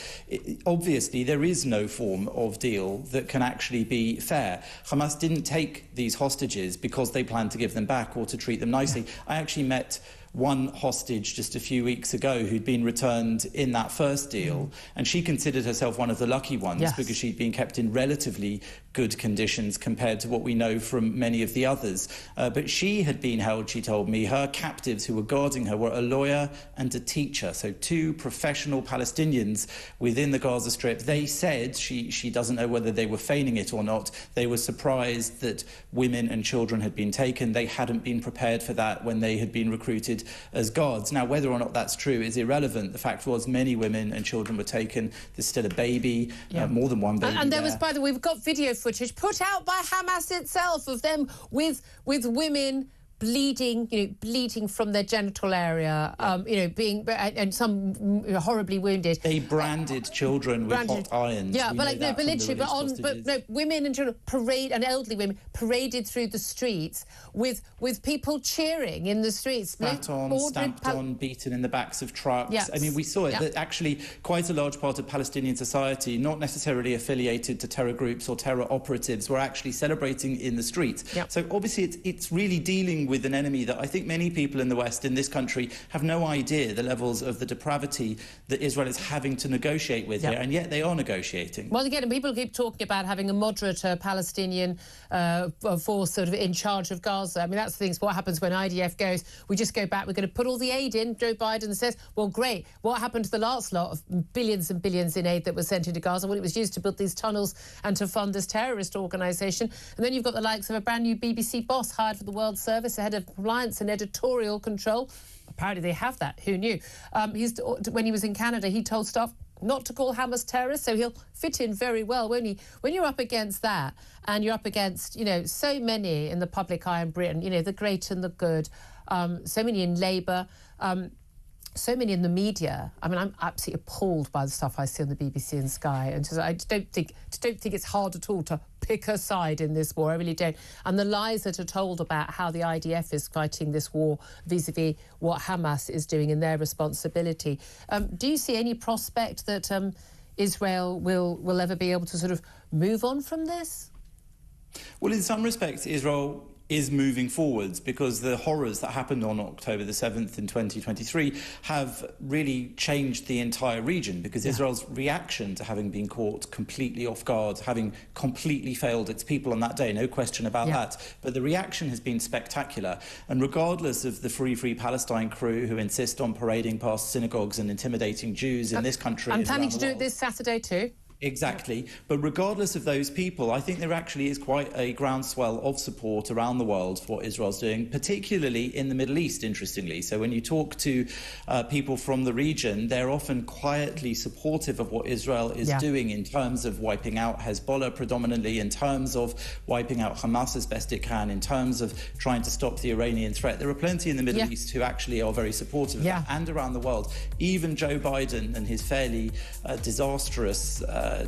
obviously there is no form of deal that can actually be fair. Hamas didn't take these hostages because they planned to give them back or to treat them nicely. I actually met one hostage just a few weeks ago who'd been returned in that first deal, and she considered herself one of the lucky ones because she'd been kept in relatively good conditions compared to what we know from many of the others. But she had been held, she told me, her captives who were guarding her were a lawyer and a teacher, so 2 professional Palestinians within the Gaza Strip. They said, she doesn't know whether they were feigning it or not, they were surprised that women and children had been taken. They hadn't been prepared for that when they had been recruited regarded as gods. Now, whether or not that's true is irrelevant. The fact was many women and children were taken. There's still a baby, more than one baby. And there was, by the way, we've got video footage put out by Hamas itself of them with women bleeding from their genital area, being and some horribly wounded. They branded children with hot irons. Yeah, women and children and elderly women paraded through the streets with people cheering in the streets. Spat on, stamped on, beaten in the backs of trucks. Yes. I mean, we saw it. That actually quite a large part of Palestinian society, not necessarily affiliated to terror groups or terror operatives, were actually celebrating in the streets. Yep. So obviously it's really dealing with an enemy that I think many people in the West, in this country, have no idea the levels of the depravity that Israel is having to negotiate with here, and yet they are negotiating. Well, again, people keep talking about having a moderate Palestinian force sort of in charge of Gaza. I mean, that's the thing. What happens when IDF goes, we just go back, we're going to put all the aid in. Joe Biden says, well, great. What happened to the last lot of billions and billions in aid that was sent into Gaza? Well, it was used to build these tunnels and to fund this terrorist organisation. And then you've got the likes of a brand new BBC boss hired for the World Service, ahead of compliance and editorial control. Apparently they have that. Who knew? When he was in Canada, he told staff not to call Hamas terrorists, so he'll fit in very well, won't he? When you're up against that, and you're up against, so many in the public eye in Britain, the great and the good, so many in Labour, so many in the media. I mean, I'm absolutely appalled by the stuff I see on the BBC and Sky, and I don't think it's hard at all to pick a side in this war. I really don't. And the lies that are told about how the IDF is fighting this war vis-a-vis what Hamas is doing in their responsibility. Do you see any prospect that Israel will ever be able to sort of move on from this? Well, in some respects, Israel is moving forwards, because the horrors that happened on October the 7th in 2023 have really changed the entire region, because Israel's reaction to having been caught completely off guard, having completely failed its people on that day, no question about that, but the reaction has been spectacular. And regardless of the Free Palestine crew who insist on parading past synagogues and intimidating Jews in this country, I'm planning to do it this Saturday too. Exactly. But regardless of those people, I think there actually is quite a groundswell of support around the world for what Israel's doing, particularly in the Middle East, interestingly. So when you talk to people from the region, they're often quietly supportive of what Israel is doing in terms of wiping out Hezbollah predominantly, in terms of wiping out Hamas as best it can, in terms of trying to stop the Iranian threat. There are plenty in the Middle East who actually are very supportive of that, and around the world. Even Joe Biden and his fairly disastrous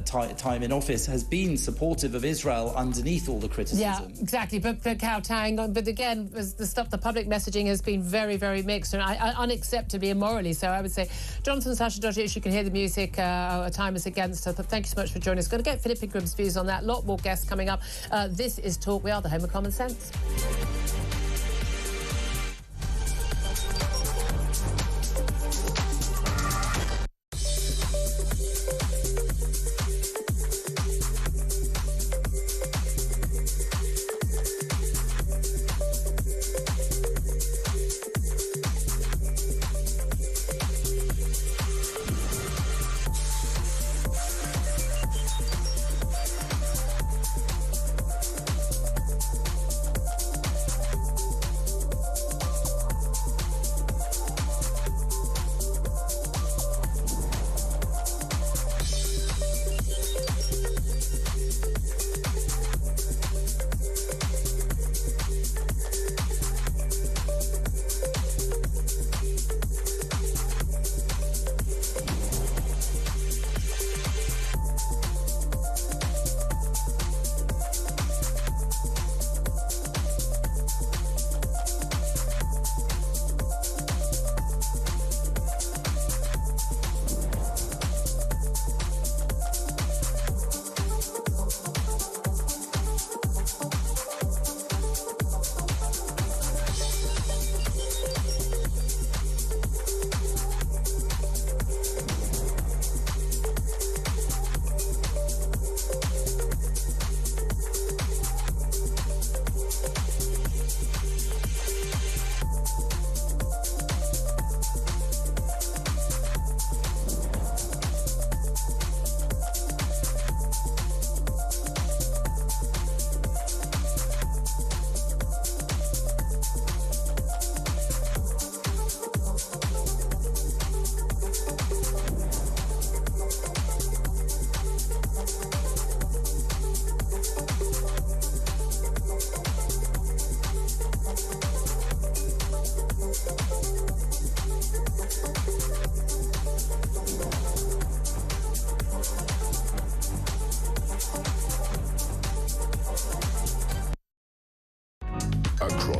time in office has been supportive of Israel underneath all the criticism. Yeah, exactly. But kowtowing on. But again, the public messaging has been very, very mixed and unacceptably immorally. So I would say, Jonathan Sasha-Dodge, you can hear the music. Time is against her. But thank you so much for joining us. Going to get Philip Ingram's views on that. A lot more guests coming up. This is Talk. We are the home of common sense.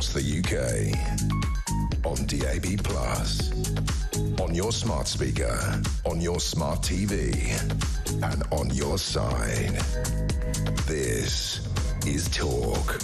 across the UK. On DAB+, on your smart speaker, on your smart TV, and on your side. This is Talk.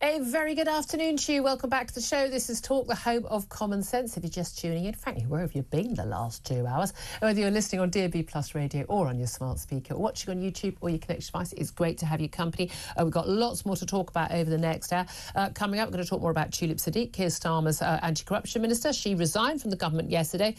A very good afternoon to you. Welcome back to the show. This is Talk, the home of common sense. If you're just tuning in, frankly, where have you been the last 2 hours? Whether you're listening on DAB+ radio or on your smart speaker, or watching on YouTube or your connected device, it's great to have your company. We've got lots more to talk about over the next hour. Coming up, we're going to talk more about Tulip Siddiq, Keir Starmer's anti-corruption minister. She resigned from the government yesterday.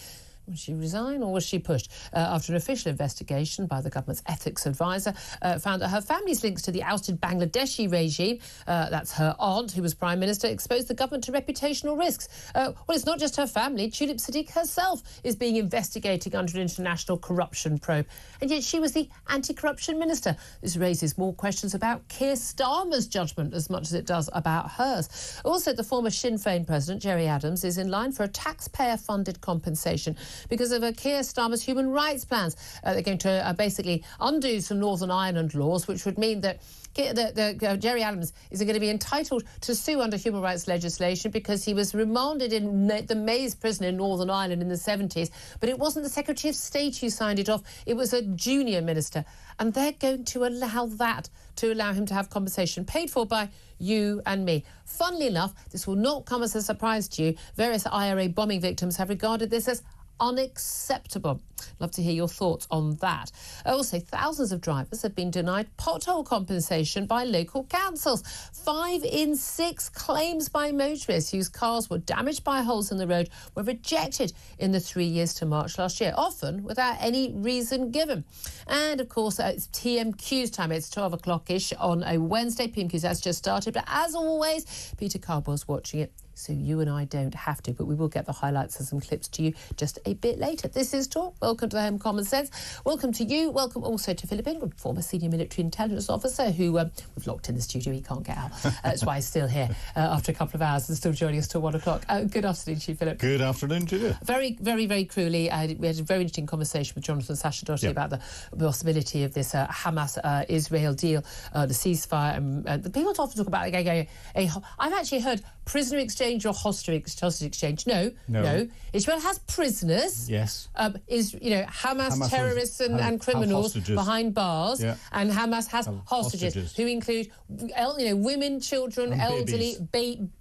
Was she resign or was she pushed? After an official investigation by the government's ethics advisor found that her family's links to the ousted Bangladeshi regime, that's her aunt who was Prime Minister, exposed the government to reputational risks. Well, it's not just her family. Tulip Siddiq herself is being investigated under an international corruption probe. And yet she was the anti-corruption minister. This raises more questions about Keir Starmer's judgment as much as it does about hers. Also, the former Sinn Féin president, Gerry Adams, is in line for a taxpayer-funded compensation because of Keir Starmer's human rights plans. They're going to basically undo some Northern Ireland laws, which would mean that Gerry Adams is going to be entitled to sue under human rights legislation because he was remanded in the Maze prison in Northern Ireland in the 70s. But it wasn't the Secretary of State who signed it off. It was a junior minister. And they're going to allow him to have compensation paid for by you and me. Funnily enough, this will not come as a surprise to you. Various IRA bombing victims have regarded this as unacceptable. Love to hear your thoughts on that. Also, thousands of drivers have been denied pothole compensation by local councils. 5 in 6 claims by motorists whose cars were damaged by holes in the road were rejected in the 3 years to March last year, often without any reason given. And of course, it's PMQs time. It's 12 o'clock-ish on a Wednesday. PMQs has just started, but as always, Peter Cardwell's watching it, so you and I don't have to, but we will get the highlights and some clips to you just a bit later. This is Talk. Welcome to the Home Common Sense. Welcome to you. Welcome also to Philip Ingram, former senior military intelligence officer who we've locked in the studio. He can't get out. That's why he's still here after a couple of hours and still joining us till 1 o'clock. Good afternoon to you, Philip. Good afternoon to you. Very, very, very cruelly, we had a very interesting conversation with Jonathan Sashadotti about the possibility of this Hamas-Israel deal, the ceasefire. And the people often talk about I've actually heard prisoner exchange or hostage exchange. No. Israel has prisoners. Yes. Hamas terrorists and criminals behind bars, and Hamas has hostages who include, women, children, and elderly,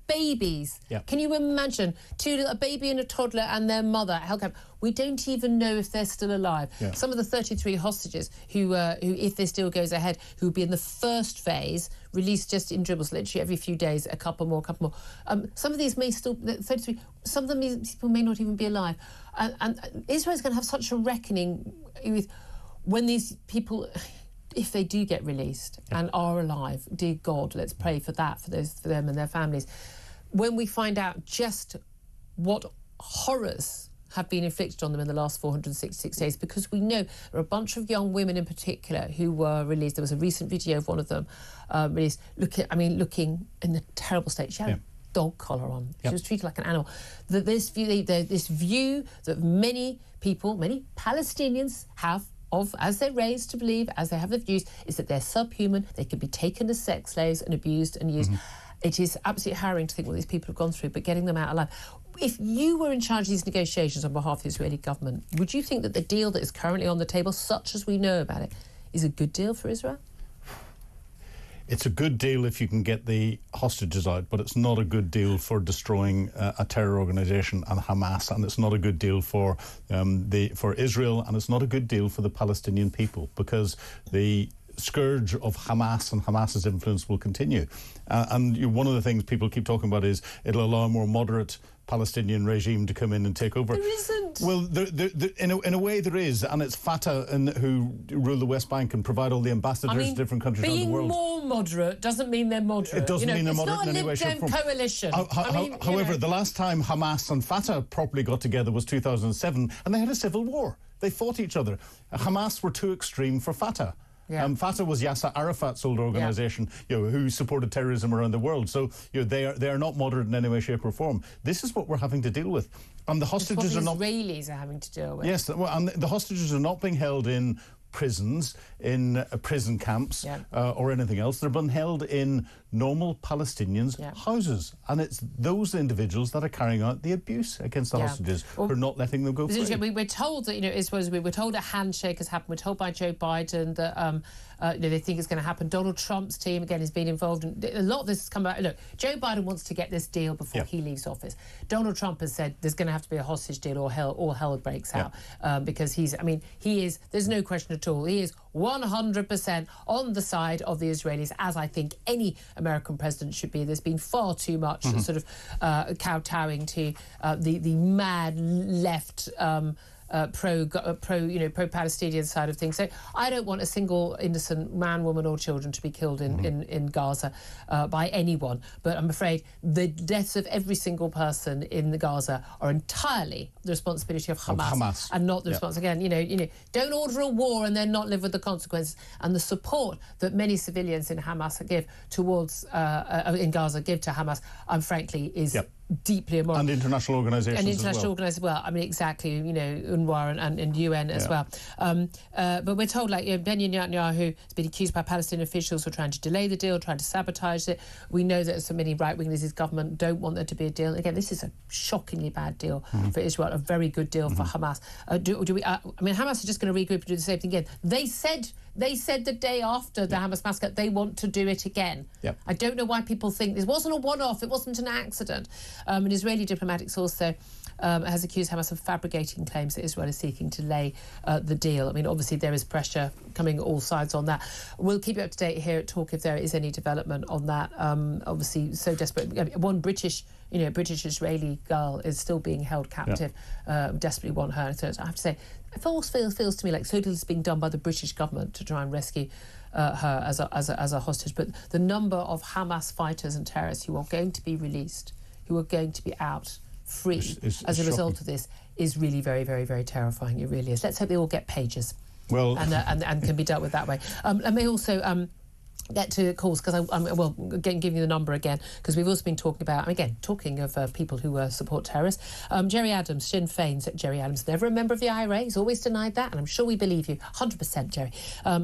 babies. Yep. Can you imagine a baby and a toddler and their mother held camp? We don't even know if they're still alive. Yeah. Some of the 33 hostages who, if this deal goes ahead, who will be in the first phase, released just in dribbles, literally every few days, a couple more. Some of these may still, 33, some of them people may not even be alive. And Israel's going to have such a reckoning with when these people, if they do get released and are alive, dear God, let's pray for that, for them and their families. When we find out just what horrors have been inflicted on them in the last 466 days, because we know there are a bunch of young women in particular who were released. There was a recent video of one of them released, looking in a terrible state. She had a dog collar on. She was treated like an animal. This view that many people, many Palestinians have of, as they're raised to believe, as they have the views, is that they're subhuman, they can be taken as sex slaves and abused and used. It is absolutely harrowing to think what these people have gone through, but getting them out alive. If you were in charge of these negotiations on behalf of the Israeli government, would you think that the deal that is currently on the table, such as we know about it, is a good deal for Israel? It's a good deal if you can get the hostages out, but it's not a good deal for destroying a terror organisation and Hamas, and it's not a good deal for Israel, and it's not a good deal for the Palestinian people, because the scourge of Hamas and Hamas's influence will continue. One of the things people keep talking about is it'll allow a more moderate Palestinian regime to come in and take over. There isn't. Well, in a way there is, and it's Fatah who rule the West Bank and provide all the ambassadors to different countries around the world. Being more moderate doesn't mean they're moderate. It doesn't mean they're moderate in any way, shape, or form. It's not a Lib Dem coalition. However, the last time Hamas and Fatah properly got together was 2007, and they had a civil war. They fought each other. Hamas were too extreme for Fatah. Yeah. Fatah was Yasser Arafat's old organisation, who supported terrorism around the world. So they are not moderate in any way, shape, or form. This is what we're having to deal with, and the hostages are not. Israelis are having to deal with. Yes, and the hostages are not being held in prisons, in prison camps, or anything else. They're being held in normal Palestinians' houses. And it's those individuals that are carrying out the abuse against the hostages who are not letting them go free. We're told that, we were told a handshake has happened. We're told by Joe Biden that they think it's going to happen. Donald Trump's team, again, has been involved. A lot of this has come out. Look, Joe Biden wants to get this deal before he leaves office. Donald Trump has said there's going to have to be a hostage deal or all hell breaks out because he is, there's no question at all, he is 100% on the side of the Israelis, as I think any American president should be. There's been far too much sort of kowtowing to the mad left pro-Palestinian side of things. So I don't want a single innocent man, woman or children to be killed in Gaza by anyone. But I'm afraid the deaths of every single person in the Gaza are entirely the responsibility of Hamas. And not the response. Again, don't order a war and then not live with the consequences. And the support that many civilians in Hamas give towards in Gaza give to Hamas, frankly, is deeply immoral. And international organisations as well. I mean, exactly, UNRWA and UN as well. But we're told, Benjamin Netanyahu has been accused by Palestinian officials of trying to delay the deal, trying to sabotage it. We know that so many right-wingers in his government don't want there to be a deal. Again, this is a shockingly bad deal for Israel, a very good deal for Hamas. Hamas are just going to regroup and do the same thing again. They said the day after the Hamas massacre they want to do it again. I don't know why people think this wasn't a one-off, it wasn't an accident. An Israeli diplomatic source, though, has accused Hamas of fabricating claims that Israel is seeking to delay the deal. I mean, obviously there is pressure coming all sides on that. We'll keep you up to date here at Talk if there is any development on that. Obviously, so desperate. One British-Israeli girl is still being held captive. Desperately want her. So I have to say, it feels to me like so little is being done by the British government to try and rescue her as a hostage. But the number of Hamas fighters and terrorists who are going to be released, who are going to be out free as a result of this, is really very, very, very terrifying. It really is. Let's hope they all get pages. Well, and can be dealt with that way. Let me also get to calls, because give you the number again, because we've also been talking about, talking of people who support terrorists. Jerry Adams, Sinn Féin's Jerry Adams, never a member of the IRA. He's always denied that, and I'm sure we believe you 100%, Jerry.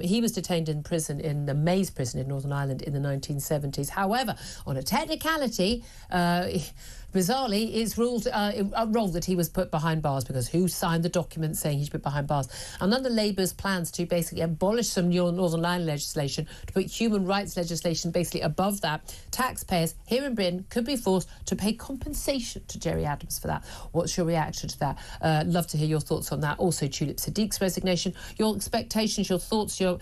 He was detained in prison, in the Maze prison in Northern Ireland in the 1970s. However, on a technicality, bizarrely, it's ruled that he was put behind bars, because who signed the document saying he should be behind bars? And under Labour's plans to basically abolish some Northern Ireland legislation, to put human rights legislation basically above that, taxpayers here in Britain could be forced to pay compensation to Jerry Adams for that. What's your reaction to that? Love to hear your thoughts on that. Also, Tulip Siddiq's resignation, your expectations, your thoughts, your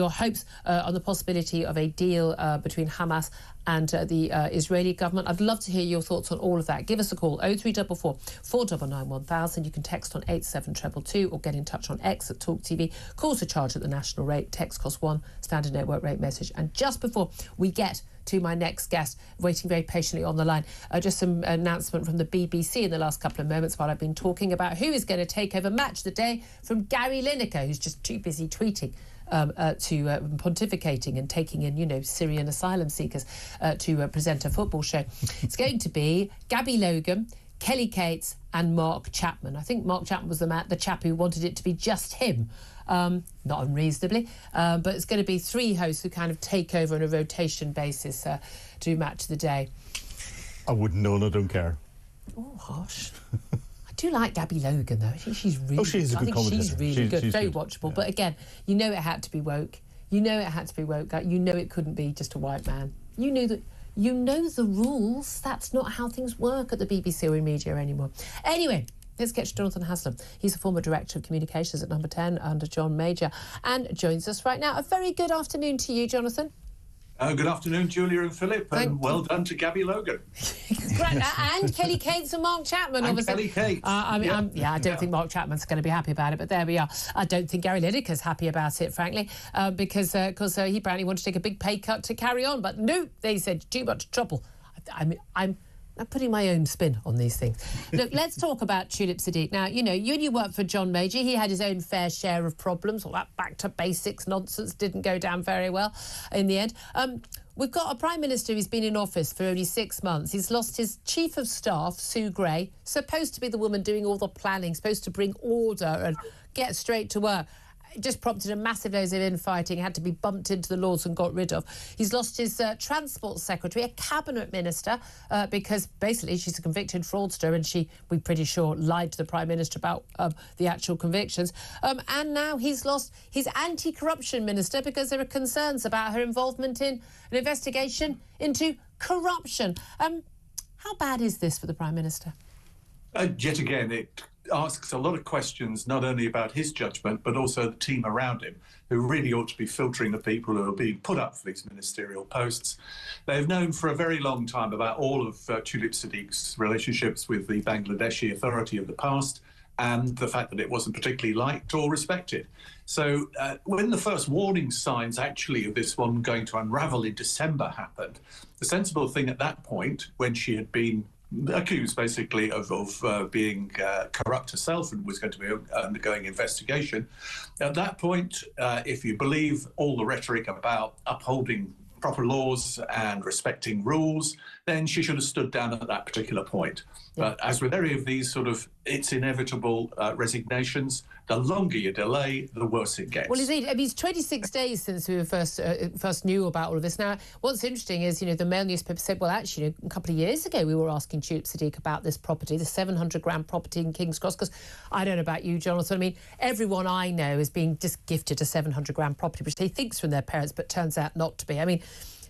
hopes on the possibility of a deal between Hamas and the Israeli government. I'd love to hear your thoughts on all of that. Give us a call, 0344 499 1000. You can text on 87222 or get in touch on X at Talk TV. Calls are charged at the national rate. Text costs £1, standard network rate message. And just before we get to my next guest, waiting very patiently on the line, just some announcement from the BBC in the last couple of moments while I've been talking about who is going to take over Match the Day from Gary Lineker, who's just too busy tweeting to pontificating and taking in, Syrian asylum seekers to present a football show. It's going to be Gabby Logan, Kelly Cates and Mark Chapman. I think Mark Chapman was the chap who wanted it to be just him, not unreasonably, but it's going to be three hosts who kind of take over on a rotation basis to Match the Day. I wouldn't know, and I don't care. Oh, harsh. I do like Gabby Logan, though. She's really good. She's a good commentator. She's really good. She's very good. watchable. Yeah. But again, it had to be woke. It couldn't be just a white man. You know the rules. That's not how things work at the BBC or in media anymore. Anyway, let's get to Jonathan Haslam. He's a former Director of Communications at Number 10 under John Major and joins us right now. A very good afternoon to you, Jonathan. Good afternoon, Julia and Philip, and well done to Gabby Logan. And Kelly Cates and Mark Chapman, and obviously. Kelly Cates. I don't think Mark Chapman's going to be happy about it, but there we are. I don't think Gary Lineker's happy about it, frankly, because he apparently wanted to take a big pay cut to carry on, but no, they said too much trouble. I'm putting my own spin on these things. Look, let's talk about Tulip Siddiq. Now, you worked for John Major. He had his own fair share of problems. All that back to basics nonsense didn't go down very well in the end. We've got a Prime Minister who's been in office for only 6 months. He's lost his Chief of Staff, Sue Gray, supposed to be the woman doing all the planning, supposed to bring order and get straight to work. just prompted a massive dose of infighting, had to be bumped into the Lords and got rid of. He's lost his Transport Secretary, a Cabinet Minister, because basically she's a convicted fraudster and we're pretty sure, lied to the Prime Minister about the actual convictions. And now he's lost his Anti-Corruption Minister because there are concerns about her involvement in an investigation into corruption. How bad is this for the Prime Minister? Yet again, it asks a lot of questions, not only about his judgment, but also the team around him, who really ought to be filtering the people who are being put up for these ministerial posts. They've known for a very long time about all of Tulip Siddiq's relationships with the Bangladeshi Authority of the past, and the fact that it wasn't particularly liked or respected. So when the first warning signs actually of this one going to unravel in December happened, the sensible thing at that point, when she had been accused basically of being corrupt herself and was going to be undergoing investigation, at that point, if you believe all the rhetoric about upholding proper laws and respecting rules, then she should have stood down at that particular point. But as with any of these it's inevitable resignations, the longer you delay, the worse it gets. Well, indeed. I mean, it's 26 days since we were first knew about all of this. Now, what's interesting is, the Mail newspaper said, well, actually, a couple of years ago, we were asking Tulip Siddiq about this property, the 700-grand property in King's Cross, because I don't know about you, Jonathan. I mean, everyone I know is being just gifted a 700-grand property, which they think's from their parents, but turns out not to be. I mean,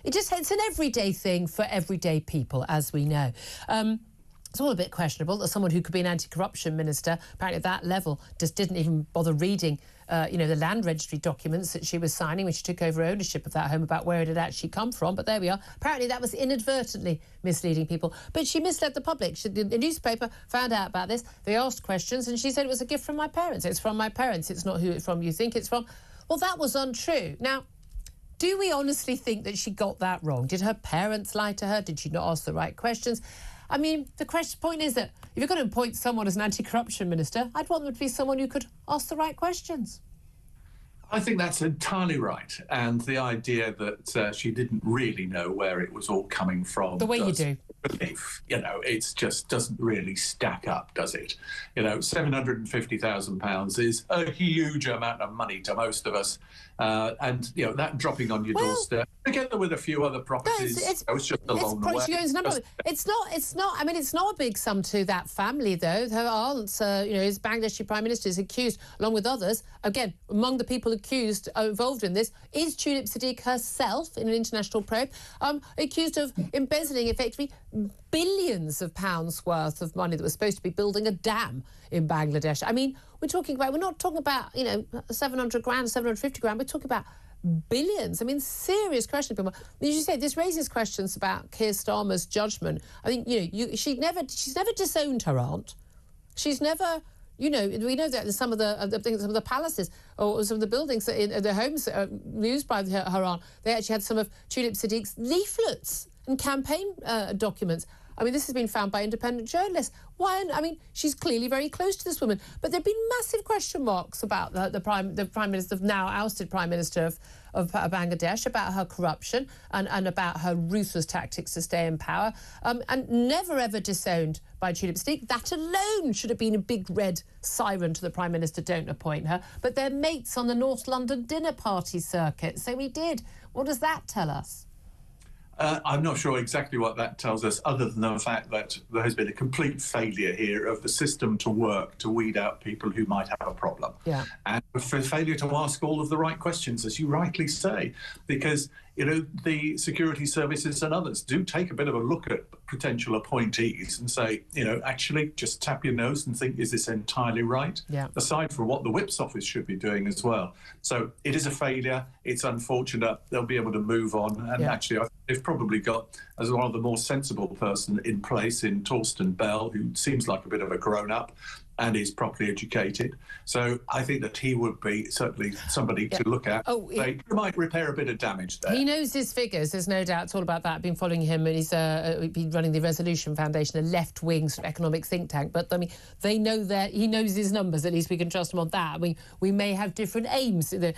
it's an everyday thing for everyday people, as we know. It's all a bit questionable that someone who could be an anti-corruption minister, apparently at that level, just didn't even bother reading, the land registry documents that she was signing when she took over ownership of that home, about where it had actually come from. But there we are. Apparently that was inadvertently misleading people. But she misled the public. The newspaper found out about this. They asked questions and she said it was a gift from my parents. It's from my parents. It's not who it's from you think it's from. Well, that was untrue. Now, do we honestly think that she got that wrong? Did her parents lie to her? Did she not ask the right questions? I mean, the point is that if you're going to appoint someone as an anti-corruption minister, I'd want them to be someone who could ask the right questions. I think that's entirely right. And the idea that she didn't really know where it was all coming from. The way you do. Belief, it just doesn't really stack up, does it? £750,000 is a huge amount of money to most of us. And, that dropping on your doorstep, together with a few other properties, it's just along the way. It's not a big sum to that family, though. Her aunt, is Bangladeshi Prime Minister, is accused, along with others, again, among the people accused involved in this, is Tulip Siddiq herself, in an international probe, accused of embezzling, effectively, billions of pounds worth of money that was supposed to be building a dam in Bangladesh. I mean, we're not talking about, 700 grand, 750 grand. We're talking about billions. I mean, serious question. As you say, this raises questions about Keir Starmer's judgment. I think, she's never disowned her aunt. She's never... we know that in some of the palaces or some of the buildings, in the homes used by her aunt, they actually had some of Tulip Siddiq's leaflets and campaign documents. I mean, this has been found by independent journalists. Why? I mean, she's clearly very close to this woman. But there have been massive question marks about the Prime Minister, now ousted Prime Minister of Bangladesh, about her corruption and about her ruthless tactics to stay in power, and never ever disowned by Tulip Siddiq. That alone should have been a big red siren to the Prime Minister, don't appoint her. But they're mates on the North London dinner party circuit, so we did. What does that tell us? I'm not sure exactly what that tells us, other than the fact that there has been a complete failure here of the system to work to weed out people who might have a problem. Yeah. And for failure to ask all of the right questions, as you rightly say, because, the security services and others do take a bit of a look at potential appointees and say, actually just tap your nose and think, is this entirely right? Yeah. Aside from what the Whip's office should be doing as well. So it is a failure. It's unfortunate. They'll be able to move on. And actually, I think they've probably got, as one of the more sensible person in place in Torsten Bell, who seems like a bit of a grown-up and is properly educated. So I think that he would be certainly somebody to look at. They might repair a bit of damage there. He knows his figures, there's no doubt. It's all about that. I've been following him, and he's been running the Resolution Foundation, a left-wing sort of economic think tank. But, I mean, they know that he knows his numbers. At least we can trust him on that. I mean, we may have different aims. Let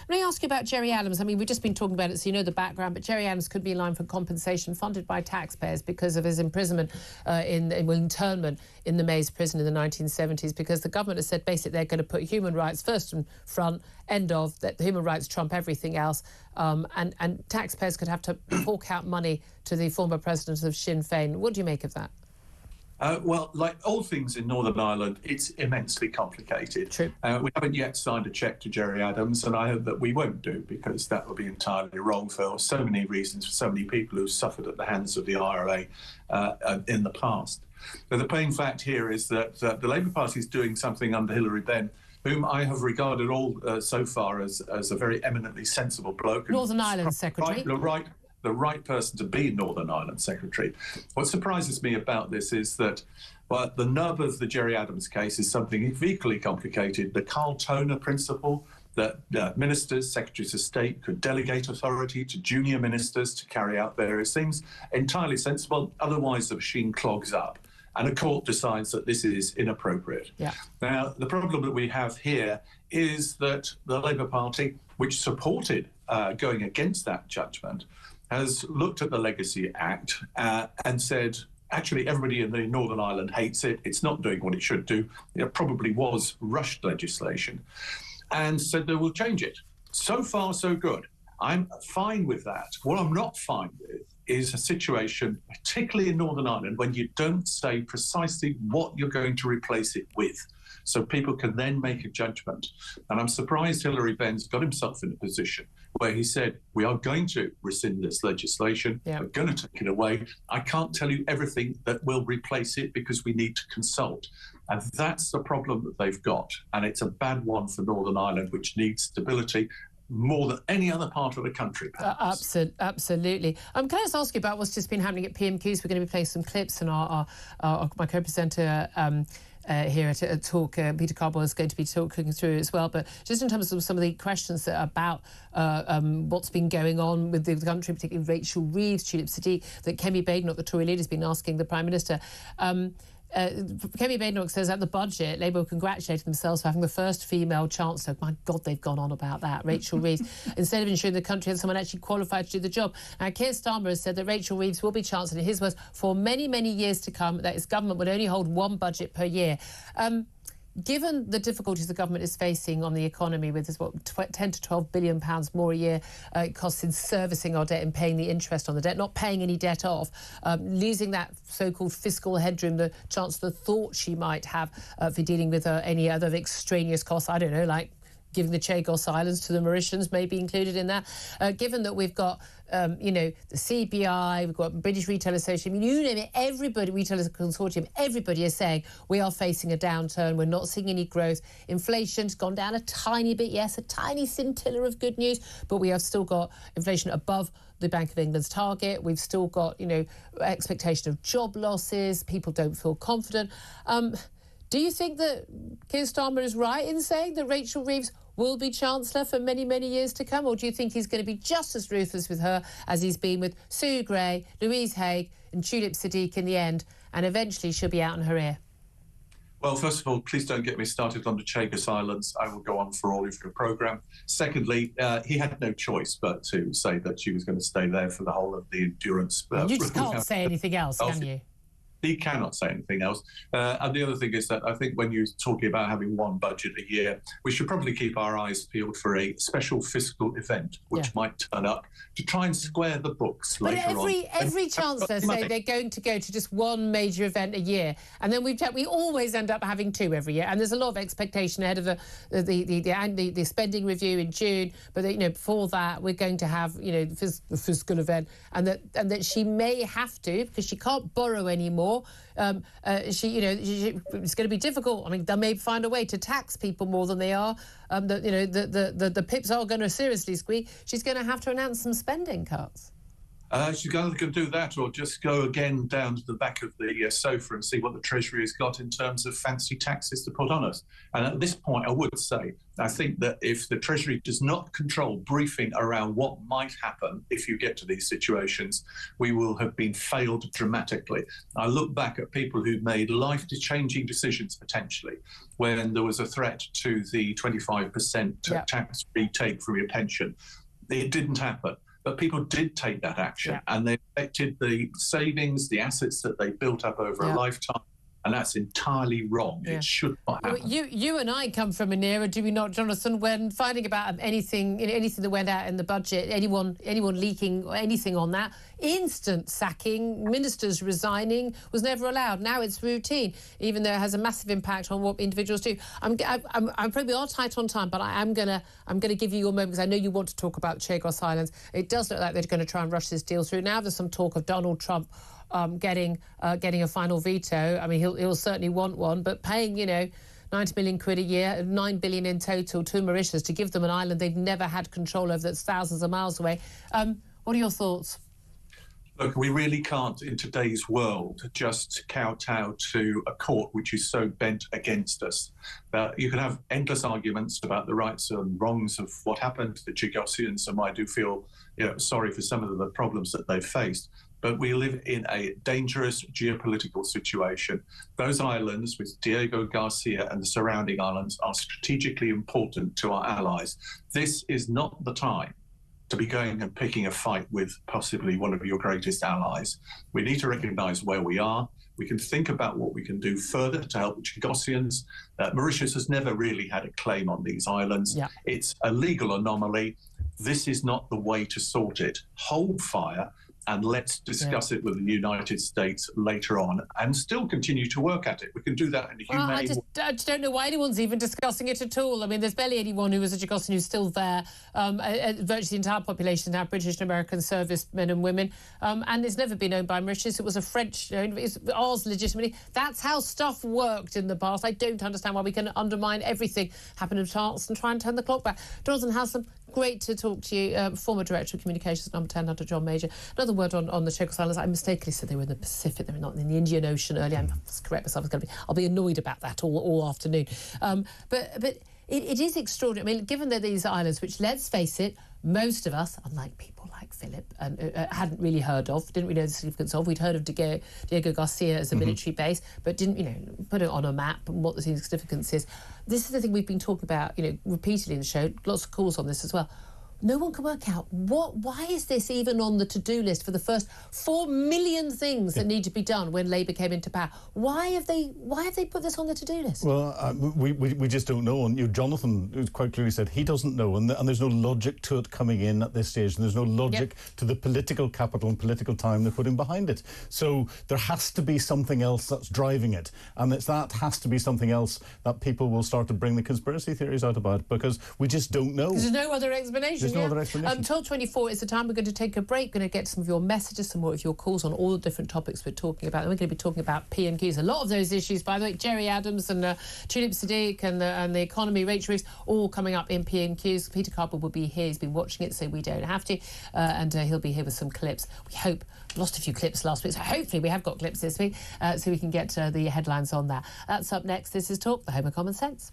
me ask you about Gerry Adams. I mean, we've just been talking about it, so you know the background, but Gerry Adams could be in line for compensation funded by taxpayers because of his imprisonment, internment in the Maze prison in the 1960s. 1970s, because the government has said basically they're going to put human rights first and front, end of, that the human rights trump everything else, and taxpayers could have to fork out money to the former president of Sinn Féin. What do you make of that? Well, like all things in Northern Ireland, it's immensely complicated. True. We haven't yet signed a cheque to Gerry Adams, and I hope that we won't do, because that would be entirely wrong for so many reasons, for so many people who suffered at the hands of the IRA in the past. But the plain fact here is that the Labour Party is doing something under Hilary Benn, whom I have regarded all so far as a very eminently sensible bloke. Northern Ireland Secretary. The right person to be Northern Ireland Secretary. What surprises me about this is that, well, the nub of the Gerry Adams case is something equally complicated. The Carl Toner principle that ministers, secretaries of state could delegate authority to junior ministers to carry out various things, entirely sensible. Otherwise, the machine clogs up, and a court decides that this is inappropriate. Yeah. Now, the problem that we have here is that the Labour Party, which supported going against that judgment, has looked at the Legacy Act and said, actually, everybody in the Northern Ireland hates it. It's not doing what it should do. It probably was rushed legislation, and said they will change it. So far, so good. I'm fine with that. What I'm not fine with is a situation, particularly in Northern Ireland, when you don't say precisely what you're going to replace it with, so people can then make a judgment. And I'm surprised Hilary Benn's got himself in a position where he said, we are going to rescind this legislation, we're going to take it away. I can't tell you everything that will replace it because we need to consult. And that's the problem that they've got. And it's a bad one for Northern Ireland, which needs stability more than any other part of the country, perhaps. Absolutely. Can I just ask you about what's just been happening at PMQs? We're going to be playing some clips, and my co-presenter here at Talk, Peter Cardwell, is going to be talking through as well. But just in terms of some of the questions that are about what's been going on with the country, particularly Rachel Reeves, Tulip Siddiq, that Kemi Badenoch, the Tory leader, has been asking the Prime Minister. Kemi Badenoch says at the budget, Labour congratulated themselves for having the first female chancellor. My God, they've gone on about that. Rachel Reeves, instead of ensuring the country had someone actually qualified to do the job. Now, Keir Starmer has said that Rachel Reeves will be chancellor, in his words, for many, many years to come, that his government would only hold one budget per year. Given the difficulties the government is facing on the economy, with this, 10 to 12 billion pounds more a year it costs in servicing our debt and paying the interest on the debt, not paying any debt off, losing that so-called fiscal headroom the Chancellor thought she might have for dealing with any other extraneous costs, I don't know, like giving the Chagos Islands to the Mauritians may be included in that. Given that we've got, the CBI, we've got British Retail Association, you name it, everybody, Retailers Consortium, everybody is saying we are facing a downturn, we're not seeing any growth. Inflation's gone down a tiny bit, yes, a tiny scintilla of good news, but we have still got inflation above the Bank of England's target. We've still got, expectation of job losses. People don't feel confident. Do you think that Keir Starmer is right in saying that Rachel Reeves will be Chancellor for many, many years to come? Or do you think he's going to be just as ruthless with her as he's been with Sue Gray, Louise Haigh and Tulip Siddiq in the end, and eventually she'll be out in her ear? Well, first of all, please don't get me started on the Chagos Islands. I will go on for all of your programme. Secondly, he had no choice but to say that she was going to stay there for the whole of the endurance. You just can't say anything else, can you? He cannot say anything else. And the other thing is that I think when you're talking about having one budget a year, we should probably keep our eyes peeled for a special fiscal event which might turn up to try and square the books later on. But every chancellor say they're going to go to just one major event a year, and then we always end up having two every year. And there's a lot of expectation ahead of the spending review in June. But before that, we're going to have the fiscal event, and that she may have to, because she can't borrow anymore. It's going to be difficult. I mean, they may find a way to tax people more than they are. The pips are going to seriously squeak. She's going to have to announce some spending cuts. She's going to do that, or just go again down to the back of the sofa and see what the Treasury has got in terms of fancy taxes to put on us. And at this point, I would say, I think that if the Treasury does not control briefing around what might happen if you get to these situations, we will have been failed dramatically. I look back at people who made life-changing decisions, potentially, when there was a threat to the 25% tax retake from your pension. It didn't happen. But people did take that action, and they affected the savings, the assets that they built up over a lifetime. and that's entirely wrong. It should not happen. You and I come from an era, do we not, Jonathan, when fighting about anything that went out in the budget, anyone leaking or anything on that, instant sacking, ministers resigning was never allowed. Now it's routine, even though it has a massive impact on what individuals do. I'm probably all tight on time, but I'm gonna give you your moment because I know you want to talk about Chagos Islands. It does look like they're going to try and rush this deal through. Now there's some talk of Donald Trump getting a final veto. I mean, he'll certainly want one, but paying 90 million quid a year, 9 billion in total to Mauritius to give them an island they've never had control of that's thousands of miles away. What are your thoughts? Look, we really can't, in today's world, just kowtow to a court which is so bent against us. You can have endless arguments about the rights and wrongs of what happened to the Chagosians, and I do feel sorry for some of the problems that they've faced. But we live in a dangerous geopolitical situation. Those islands with Diego Garcia and the surrounding islands are strategically important to our allies. This is not the time to be going and picking a fight with possibly one of your greatest allies. We need to recognise where we are. We can think about what we can do further to help the Chagosians. Mauritius has never really had a claim on these islands. Yeah. It's a legal anomaly. This is not the way to sort it. Hold fire and let's discuss it with the United States later on and still continue to work at it. We can do that in a humane way. I just don't know why anyone's even discussing it at all. I mean, there's barely anyone who was a Chagosian who's still there. Virtually the entire population is now British and American servicemen and women. And it's never been owned by Mauritius. It was a French, it's ours legitimately. That's how stuff worked in the past. I don't understand why we can undermine everything, happen in chance, and try and turn the clock back. Jonathan Haslam, great to talk to you, former Director of Communications at Number 10 under John Major. Another word on the Chagos Islands. I mistakenly said they were in the Pacific. They were not in the Indian Ocean earlier. I must correct myself. I'll be annoyed about that all afternoon. But it is extraordinary. I mean, given that these islands, which, let's face it, most of us, unlike people like Philip, hadn't really heard of, didn't really know the significance of. We'd heard of Diego Garcia as a military base, but didn't, put it on a map and what the significance is. This is the thing we've been talking about, repeatedly in the show. Lots of calls on this as well. No one can work out why is this even on the to-do list for the first 4 million things that need to be done when Labour came into power. Why have they put this on the to-do list? Well, we just don't know. And Jonathan quite clearly said he doesn't know, and there's no logic to it coming in at this stage, and there's no logic to the political capital and political time they're putting behind it. So there has to be something else that's driving it, and that has to be something else that people will start to bring the conspiracy theories out about, because we just don't know. There's no other explanation. No other explanation. 12:24 is the time. We're going to take a break. We're going to get some of your messages, some more of your calls on all the different topics we're talking about. And we're going to be talking about PMQs. A lot of those issues, by the way, Jerry Adams and Tulip Siddiq and the economy, Rachel Reeves, all coming up in PMQs. Peter Carper will be here. He's been watching it, so we don't have to. And he'll be here with some clips. We hope. Lost a few clips last week, so hopefully we have got clips this week, so we can get the headlines on that. That's up next. This is Talk, the home of common sense.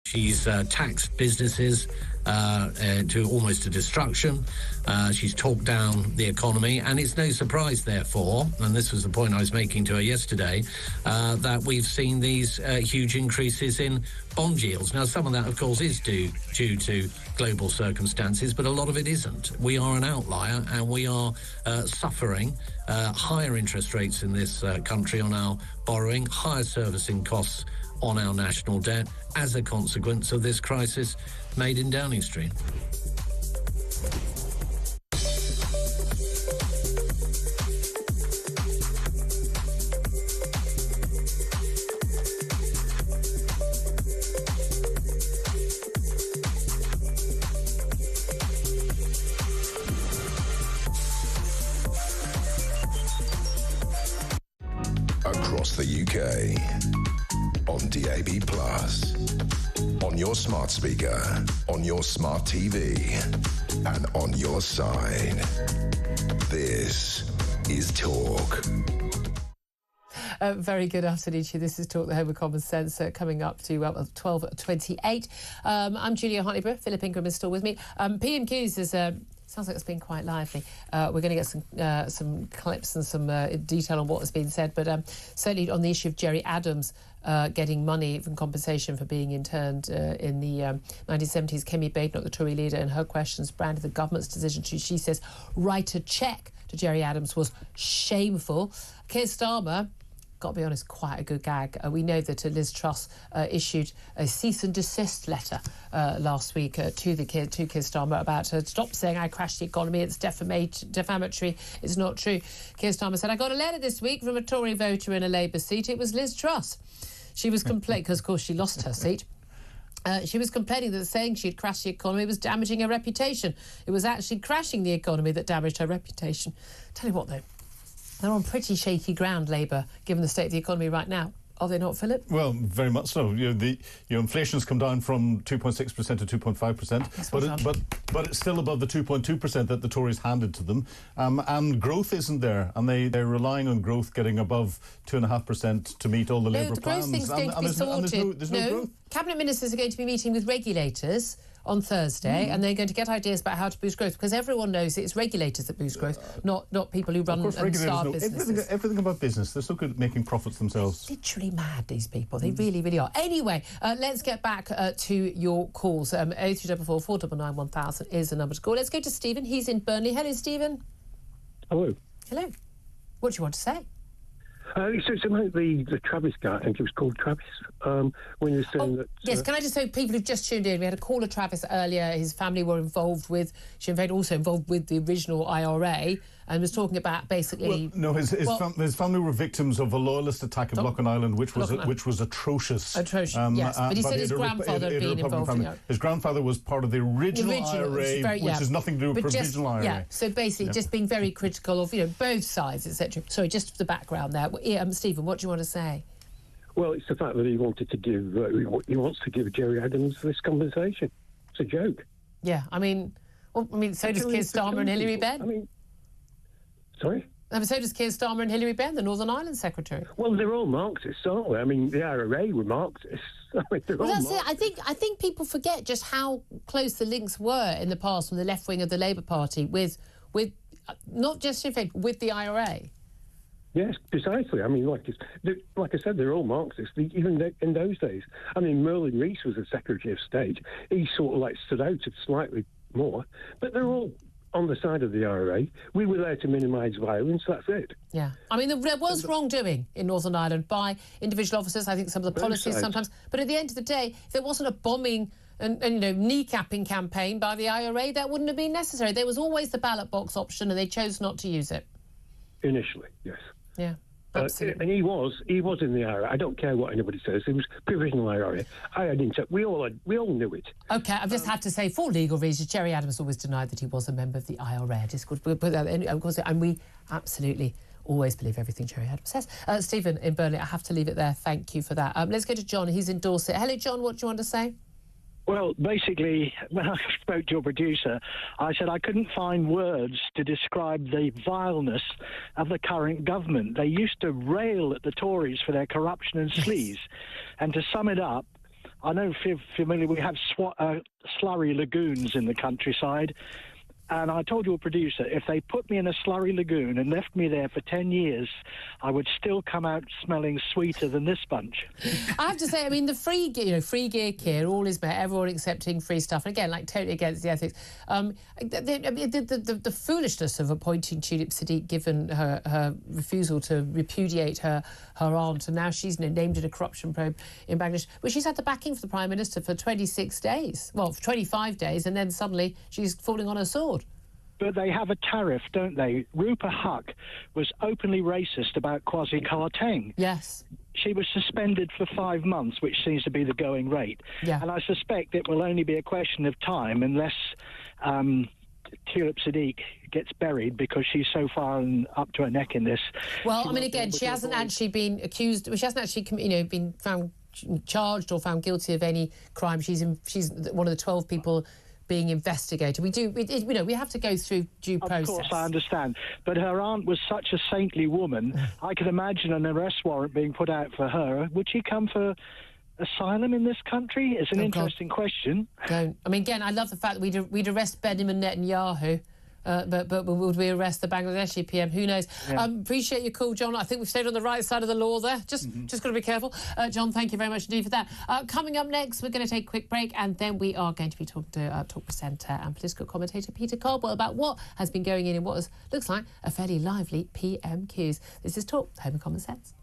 She's taxed businesses to almost to destruction. She's talked down the economy, and it's no surprise, therefore, and this was the point I was making to her yesterday, that we've seen these huge increases in bond yields. Now, some of that, of course, is due to global circumstances, but a lot of it isn't. We are an outlier, and we are suffering higher interest rates in this country on our borrowing, higher servicing costs on our national debt as a consequence of this crisis made in Downing Street. Across the UK, on DAB+, on your smart speaker, on your smart TV, and on your side. This is Talk. Very good afternoon to you. This is Talk, the home of common sense, coming up to 12:28. I'm Julia Hartley-Brewer. Philip Ingram is still with me. PMQs is... sounds like it's been quite lively. We're going to get some clips and some detail on what has been said, but certainly on the issue of Gerry Adams getting money from compensation for being interned in the 1970s. Kemi Badenoch, the Tory leader, in her questions branded the government's decision to, she says, write a cheque to Gerry Adams was shameful. Keir Starmer, got to be honest, quite a good gag. We know that Liz Truss issued a cease and desist letter last week to Keir Starmer about stop saying I crashed the economy, it's defamatory, it's not true. Keir Starmer said, I got a letter this week from a Tory voter in a Labour seat. It was Liz Truss. She was complaining, because of course she lost her seat. She was complaining that saying she'd crashed the economy was damaging her reputation. It was actually crashing the economy that damaged her reputation. Tell you what, though, they're on pretty shaky ground, Labour, given the state of the economy right now. Are they not, Philip? Well, very much so. Inflation's come down from 2.6% to 2.5%, but it's still above the 2.2% that the Tories handed to them. And growth isn't there, and they're relying on growth getting above 2.5% to meet all the Labour plans. The growth thing's going to be sorted. There's no growth. Cabinet ministers are going to be meeting with regulators on Thursday, and they're going to get ideas about how to boost growth, because everyone knows it's regulators that boost growth, not people who run and start businesses. Everything about business. They're so good at making profits themselves. Literally mad, these people. They really, really are. Anyway, let's get back to your calls. 0344 499 1000 is the number to call. Let's go to Stephen. He's in Burnley. Hello, Stephen. Hello. Hello. What do you want to say? It's about the Travis guy. I think it was called Travis. When you were saying that. Yes, can I just say, people who've just tuned in, we had a caller, Travis, earlier. His family were involved with, also involved with the original IRA, and was talking about basically. Well, no, his family were victims of a loyalist attack at Loughlin Island, which was atrocious. Atrocious, yes. But he said his grandfather had been involved in it. His grandfather was part of the original IRA, which has nothing to do with provisional IRA. Yeah, so basically just being very critical of both sides, etc. Sorry, just for the background there. Stephen, what do you want to say? Well, it's the fact that he wanted to give, he wants to give Gerry Adams this compensation. It's a joke. Yeah, so does Keir Starmer and Hilary Benn. Sorry? So does Keir Starmer and Hilary Benn, the Northern Ireland Secretary. Well, they're all Marxists, aren't they? The IRA were Marxists. That's it. I think people forget just how close the links were in the past from the left wing of the Labour Party with not just with the IRA. Yes, precisely. Like I said, they're all Marxists, even in those days. Merlin Rees was the Secretary of State. He sort of stood out slightly more, but they're all on the side of the IRA. We were there to minimise violence, that's it. Yeah. There was wrongdoing in Northern Ireland by individual officers, I think some of the policies sometimes, but at the end of the day, if there wasn't a bombing and kneecapping campaign by the IRA, that wouldn't have been necessary. There was always the ballot box option, and they chose not to use it. Initially, yes. Yeah, absolutely. And he was in the IRA. I don't care what anybody says. It was provisional IRA. We all knew it. OK, I've just had to say, for legal reasons, Gerry Adams always denied that he was a member of the IRA. Just put that in, of course, and we absolutely always believe everything Gerry Adams says. Stephen in Burnley, I have to leave it there. Thank you for that. Let's go to John. He's in Dorset. Hello, John. What do you want to say? Well, basically, when I spoke to your producer, I said I couldn't find words to describe the vileness of the current government. They used to rail at the Tories for their corruption and sleaze. And to sum it up, I know if you're familiar, we have slurry lagoons in the countryside. And I told your producer, if they put me in a slurry lagoon and left me there for 10 years, I would still come out smelling sweeter than this bunch. I have to say, I mean, the free gear here, all is met, everyone accepting free stuff. And again, like, totally against the ethics. The foolishness of appointing Tulip Siddiq, given her refusal to repudiate her aunt, and now she's named in a corruption probe in Bangladesh, which she's had the backing for the Prime Minister for 26 days. Well, 25 days, and then suddenly she's falling on her sword. But they have a tariff, don't they? Rupa Huq was openly racist about Kwasi Kwarteng. Yes. She was suspended for 5 months, which seems to be the going rate. Yeah. And I suspect it will only be a question of time unless Tulip Siddiq gets buried, because she's so far up to her neck in this. Well, I mean, again, she hasn't actually been accused. Well, she hasn't actually, been found charged or found guilty of any crime. She's one of the 12 people being investigated. We have to go through due process. Of course, I understand. But her aunt was such a saintly woman. I could imagine an arrest warrant being put out for her. Would she come for asylum in this country? It's an interesting question. Don't. I mean, again, I love the fact that we'd arrest Benjamin Netanyahu. But would we arrest the Bangladeshi PM? Who knows? Yeah. Appreciate your call, John. I think we've stayed on the right side of the law there. Just got to be careful. John, thank you very much indeed for that. Coming up next, we're going to take a quick break, and then we are going to be talking to talk presenter and political commentator Peter Caldwell about what has been going in what looks like a fairly lively PMQs. This is Talk, Home and Common Sense.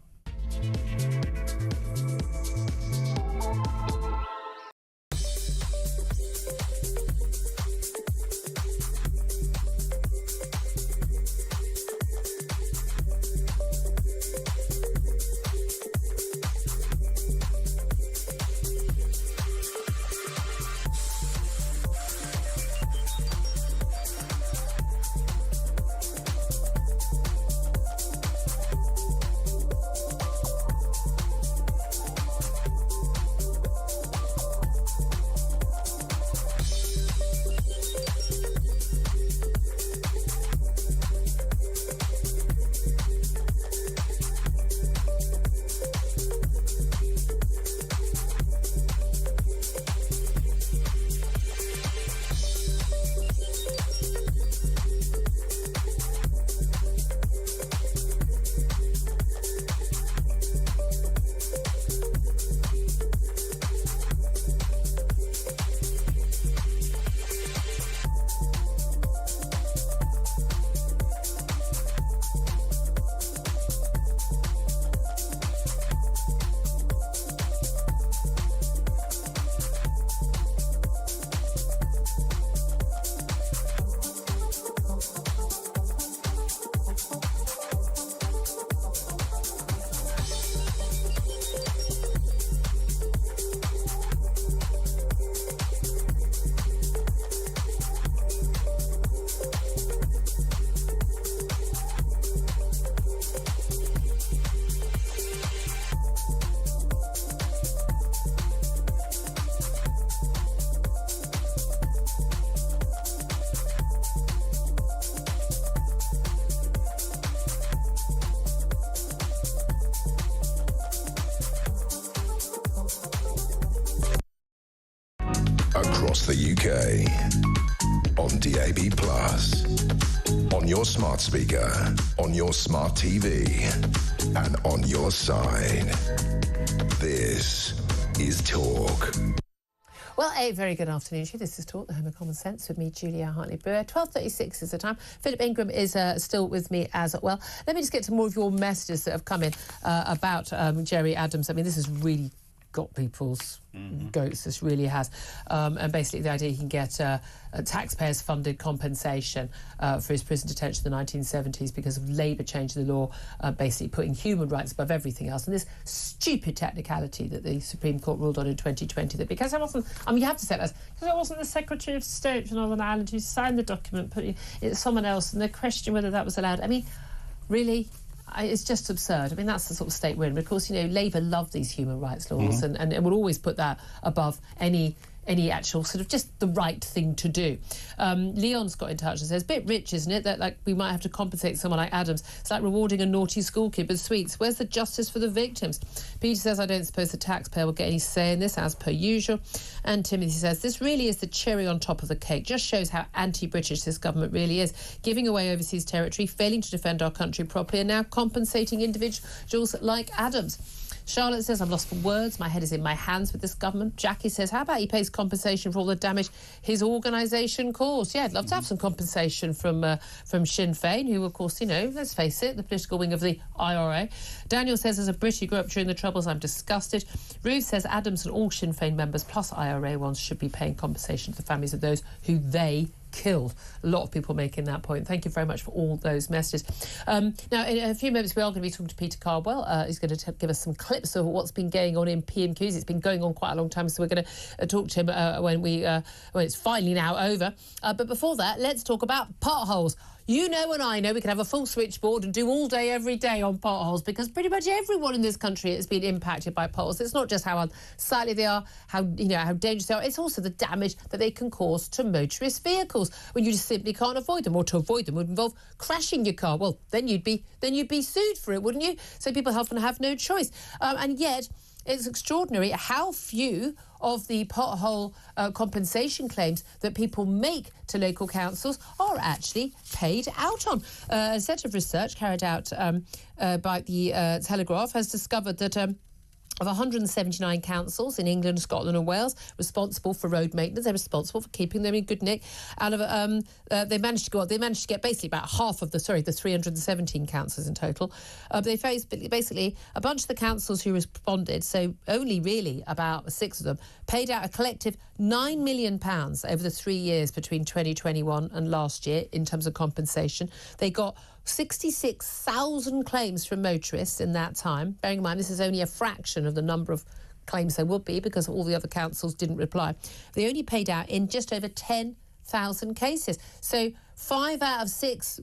Across the UK, on DAB+, on your smart speaker, on your smart TV, and on your side. This is Talk. Well, a very good afternoon to you. This is Talk, the Home of Common Sense, with me, Julia Hartley-Brewer. 12:36 is the time. Philip Ingram is still with me as well. Let me just get to more of your messages that have come in about Jerry Adams. I mean, this has really got people's goats, this really has. And basically the idea he can get taxpayers funded compensation for his prison detention in the 1970s because of Labour changing the law, basically putting human rights above everything else. And this stupid technicality that the Supreme Court ruled on in 2020, that because I wasn't, I mean, you have to say that, because I wasn't the Secretary of State for Northern Ireland who signed the document, putting it's someone else, and they question whether that was allowed. I mean, really? It's just absurd. I mean, that's the sort of state we're in. But of course, you know, Labour love these human rights laws and will always put that above any any actual sort of just the right thing to do. Leon's got in touch and says, bit rich, isn't it, that like we might have to compensate someone like Adams. It's like rewarding a naughty school kid with sweets. Where's the justice for the victims? Peter says, I don't suppose the taxpayer will get any say in this, as per usual. And Timothy says, this really is the cherry on top of the cake. Just shows how anti-British this government really is. Giving away overseas territory, failing to defend our country properly, and now compensating individuals like Adams. Charlotte says, I'm lost for words. My head is in my hands with this government. Jackie says, how about he pays compensation for all the damage his organisation caused? Yeah, I'd love to have some compensation from Sinn Féin, who, of course, you know, let's face it, the political wing of the IRA. Daniel says, as a Brit who grew up during the Troubles, I'm disgusted. Ruth says, Adams and all Sinn Féin members, plus IRA ones, should be paying compensation to the families of those who they killed. A lot of people making that point. Thank you very much for all those messages. Now, in a few moments, we are going to be talking to Peter Cardwell. He's going to give us some clips of what's been going on in PMQs. It's been going on quite a long time, so we're going to talk to him when it's finally now over. But before that, let's talk about potholes. You know and I know we can have a full switchboard and do all day, every day on potholes, because pretty much everyone in this country has been impacted by potholes. It's not just how unsightly they are, how dangerous they are. It's also the damage that they can cause to motorist vehicles when you just simply can't avoid them. Or to avoid them would involve crashing your car. Well, then you'd be sued for it, wouldn't you? So people often have no choice. And yet, it's extraordinary how few of the pothole compensation claims that people make to local councils are actually paid out on. A set of research carried out by the Telegraph has discovered that of 179 councils in England, Scotland and Wales responsible for road maintenance, they're responsible for keeping them in good nick. Out of they managed to get basically about half of the 317 councils in total. They faced basically a bunch of the councils who responded, so only really about 6 of them, paid out a collective £9 million over the 3 years between 2021 and last year in terms of compensation. They got 66,000 claims from motorists in that time. Bearing in mind, this is only a fraction of the number of claims there would be because all the other councils didn't reply. They only paid out in just over 10,000 cases. So 5 out of 6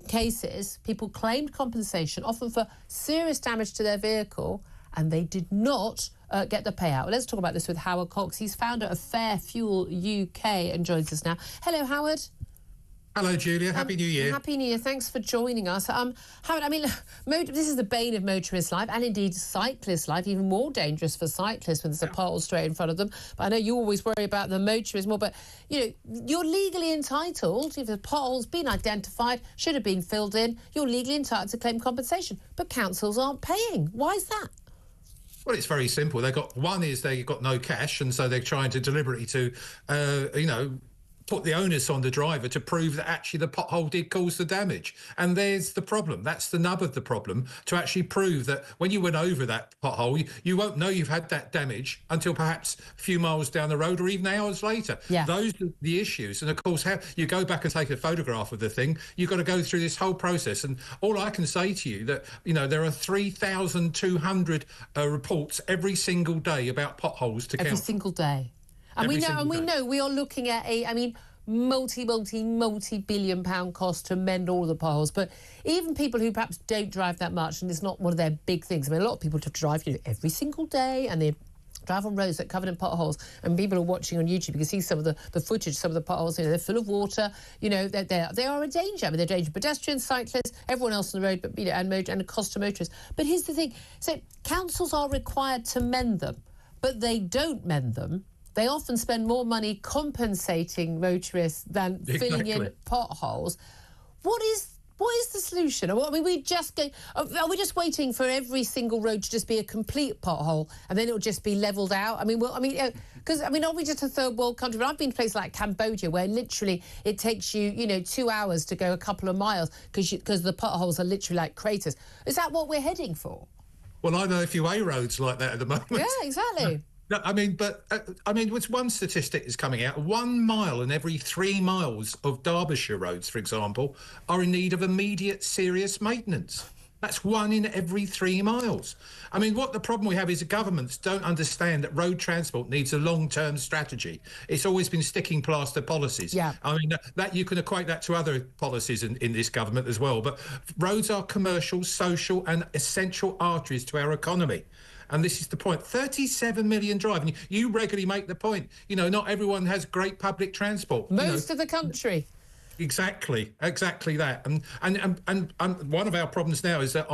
cases, people claimed compensation, often for serious damage to their vehicle, and they did not get the payout. Well, let's talk about this with Howard Cox. He's founder of Fair Fuel UK and joins us now. Hello, Howard. Hello, Julia. Happy New Year. Happy New Year. Thanks for joining us. Howard, I mean, this is the bane of motorist life and indeed cyclist life, even more dangerous for cyclists when there's a pothole straight in front of them. But I know you always worry about the motorists more, but, you know, you're legally entitled, if the pothole's been identified, should have been filled in, you're legally entitled to claim compensation. But councils aren't paying. Why is that? Well, it's very simple. They've got no cash, and so they're trying to deliberately put the onus on the driver to prove that actually the pothole did cause the damage. And there's the problem. That's the nub of the problem, to actually prove that when you went over that pothole, you won't know you've had that damage until perhaps a few miles down the road or even hours later. Yeah. Those are the issues. And, of course, how you go back and take a photograph of the thing, you've got to go through this whole process. And all I can say to you that, you know, there are 3,200 reports every single day about potholes to count. Every single day. And we know we are looking at multi-billion pound cost to mend all the potholes. But even people who perhaps don't drive that much, and it's not one of their big things. I mean, a lot of people have to drive, every single day, and they drive on roads that are covered in potholes. And people are watching on YouTube. You can see some of the footage, some of the potholes. They're full of water. They are a danger. I mean, they're a danger to pedestrians, cyclists, everyone else on the road, but and a cost to motorists. But here's the thing: so councils are required to mend them, but they don't mend them. They often spend more money compensating motorists than filling in potholes. What is the solution? I mean, are we just waiting for every single road to just be a complete pothole and then it'll just be levelled out? Because are we just a third world country? But I've been to places like Cambodia where literally it takes you, 2 hours to go a couple of miles because the potholes are literally like craters. Is that what we're heading for? Well, I know a few A roads like that at the moment. Yeah, exactly. No, with one statistic is coming out, 1 mile in every 3 miles of Derbyshire roads, for example, are in need of immediate serious maintenance. That's 1 in every 3 miles. I mean, what the problem we have is the governments don't understand that road transport needs a long-term strategy. It's always been sticking plaster policies. Yeah. I mean, that you can equate that to other policies in this government as well. But roads are commercial, social and essential arteries to our economy. And this is the point. 37 million drive. And you regularly make the point, not everyone has great public transport. Most of the country. Exactly that. And one of our problems now is that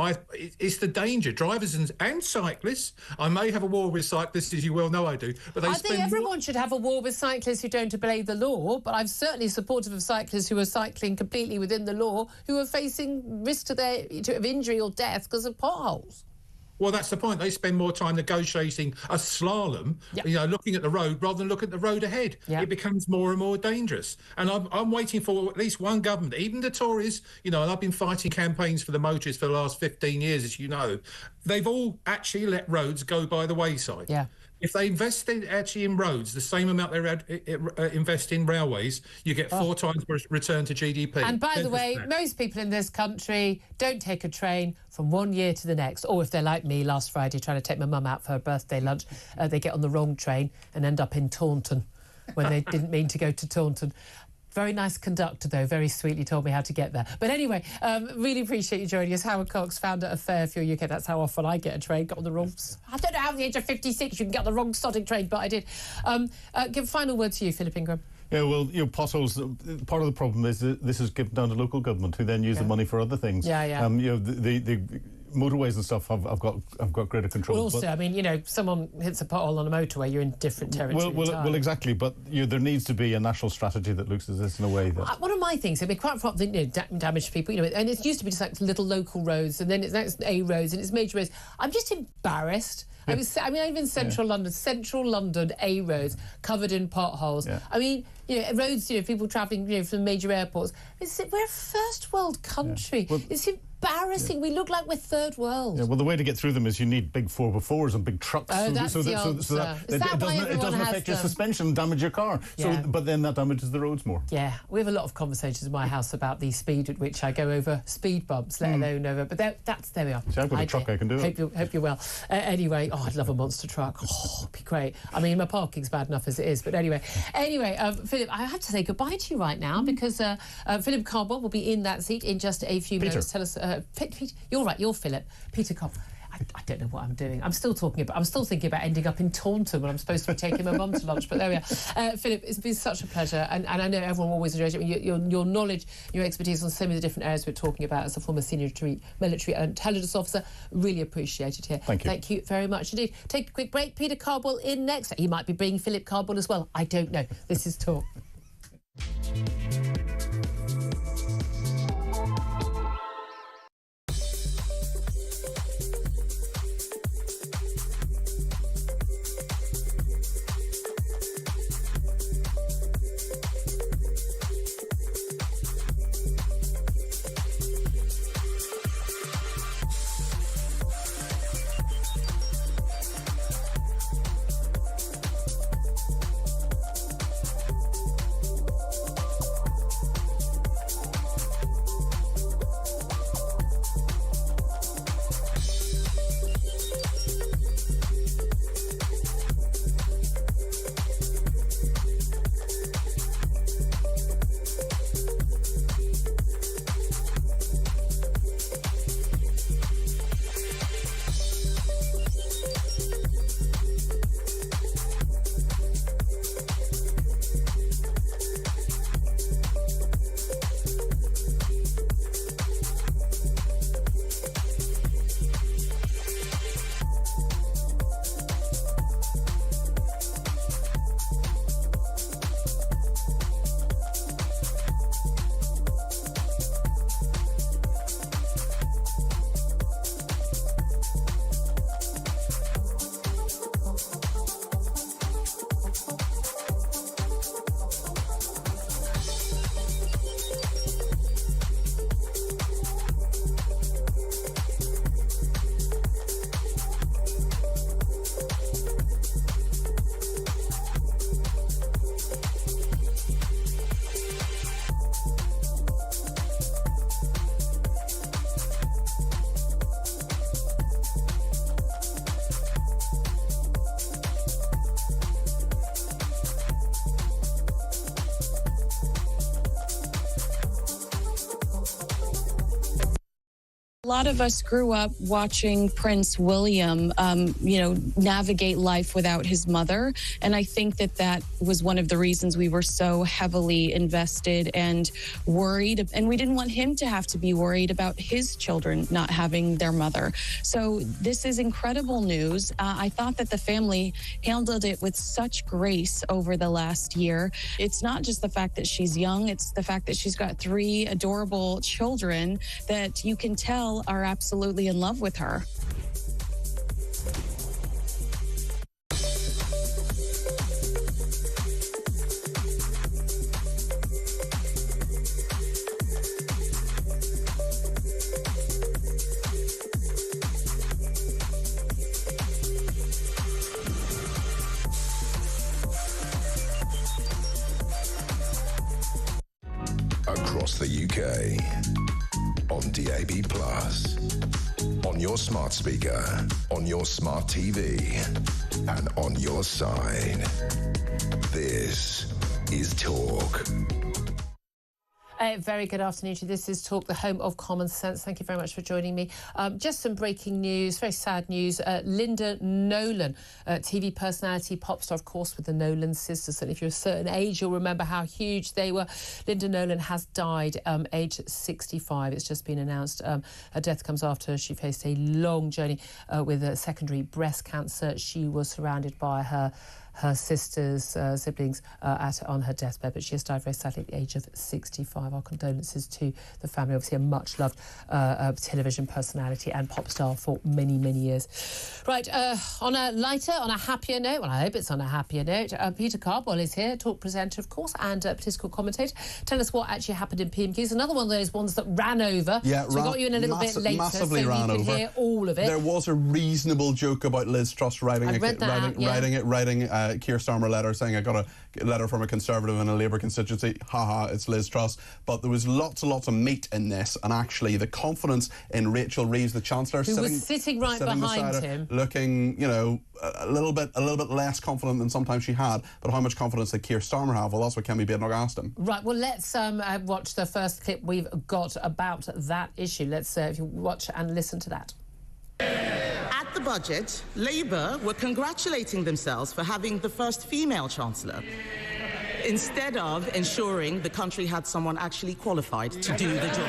it's the danger. Drivers and cyclists. I may have a war with cyclists, as you well know I do. But I think everyone should have a war with cyclists who don't obey the law. But I'm certainly supportive of cyclists who are cycling completely within the law, who are facing risk of injury or death because of potholes. Well, that's the point. They spend more time negotiating a slalom, looking at the road rather than looking at the road ahead. It becomes more and more dangerous. And I'm waiting for at least one government, even the Tories, and I've been fighting campaigns for the motorists for the last 15 years, as you know. They've all actually let roads go by the wayside. Yeah. If they invested actually in roads, the same amount they invest in railways, you get 4 times return to GDP. And by the way, most people in this country don't take a train from one year to the next. Or if they're like me last Friday trying to take my mum out for her birthday lunch, they get on the wrong train and end up in Taunton when they didn't mean to go to Taunton. Very nice conductor, though. Very sweetly told me how to get there. But anyway, really appreciate you joining us. Howard Cox, founder of Fairfuel UK. That's how often I get a train. Got on the wrong... I don't know how at the age of 56 you can get on the wrong sodding train, but I did. Give a final word to you, Philip Ingram. Yeah, well, potholes, part of the problem is that this is given down to local government, who then use the money for other things. Yeah. The motorways and stuff have got greater control. Well, also, someone hits a pothole on a motorway, you're in different territory. Well, exactly. But there needs to be a national strategy that looks at this in a way that... One of my things, quite often, damage to people, and it used to be just like little local roads, and then it's A roads, and it's major roads. I'm just embarrassed. Yeah. Even Central London, A roads covered in potholes. Yeah. Roads, people travelling, from major airports. We're a first world country. Yeah. It's embarrassing. We look like we're third world. Yeah, well, the way to get through them is you need big 4x4s and big trucks. Oh, that's the answer. Is that why everyone has them? It doesn't affect your suspension and damage your car. Yeah. But then that damages the roads more. Yeah, we have a lot of conversations in my house about the speed at which I go over speed bumps, let alone over. But there we are. See, I've got a truck, I can do it. Hope you're well. Anyway, I'd love a monster truck. It'd be great. My parking's bad enough as it is. But anyway, Philip, I have to say goodbye to you right now because Philip Cardwell will be in that seat in just a few minutes. Tell us, Peter, you're right. You're Philip. Peter Cardwell. I don't know what I'm doing. I'm still thinking about ending up in Taunton when I'm supposed to be taking my mum to lunch. But there we are. Philip, it's been such a pleasure, and I know everyone always enjoys it. Your knowledge, your expertise on so many of the different areas we're talking about as a former senior military intelligence officer, really appreciated here. Thank you. Thank you very much indeed. Take a quick break. Peter Cardwell in next. He might be bringing Philip Cardwell as well. I don't know. This is Talk. A lot of us grew up watching Prince William, navigate life without his mother. And I think that that was one of the reasons we were so heavily invested and worried. And we didn't want him to have to be worried about his children not having their mother. So this is incredible news. I thought that the family handled it with such grace over the last year. It's not just the fact that she's young, it's the fact that she's got 3 adorable children that you can tell are absolutely in love with her. Across the UK, on DAB+, on your smart speaker, on your smart TV, and on your side. This is Talk. Very good afternoon to you. This is Talk, the home of common sense. Thank you very much for joining me. Just some breaking news, very sad news. Linda Nolan, TV personality, pop star, of course, with the Nolan sisters. And if you're a certain age, you'll remember how huge they were. Linda Nolan has died, aged 65. It's just been announced. Her death comes after she faced a long journey with secondary breast cancer. She was surrounded by her sisters, siblings on her deathbed, but she has died very sadly at the age of 65. Our condolences to the family. Obviously a much-loved television personality and pop star for many, many years. Right, on a lighter, on a happier note, well, I hope it's on a happier note, Peter Carball is here, talk presenter, of course, and political commentator. Tell us what actually happened in PMQs. Another one of those ones that ran over. Yeah, so we got you in a little bit later, massively so ran you could over. hear all of it. There was a reasonable joke about Liz Truss writing Keir Starmer letter saying I got a letter from a Conservative in a Labour constituency. Haha, it's Liz Truss. But there was lots and lots of meat in this, and actually the confidence in Rachel Reeves, the Chancellor, who was sitting right behind him, looking, a little bit less confident than sometimes she had. But how much confidence did Keir Starmer have? Well, that's what Kemi Badenoch asked him. Right. Well, let's watch the first clip we've got about that issue. Let's if you watch and listen to that. At the budget, Labour were congratulating themselves for having the first female Chancellor, instead of ensuring the country had someone actually qualified to do the job.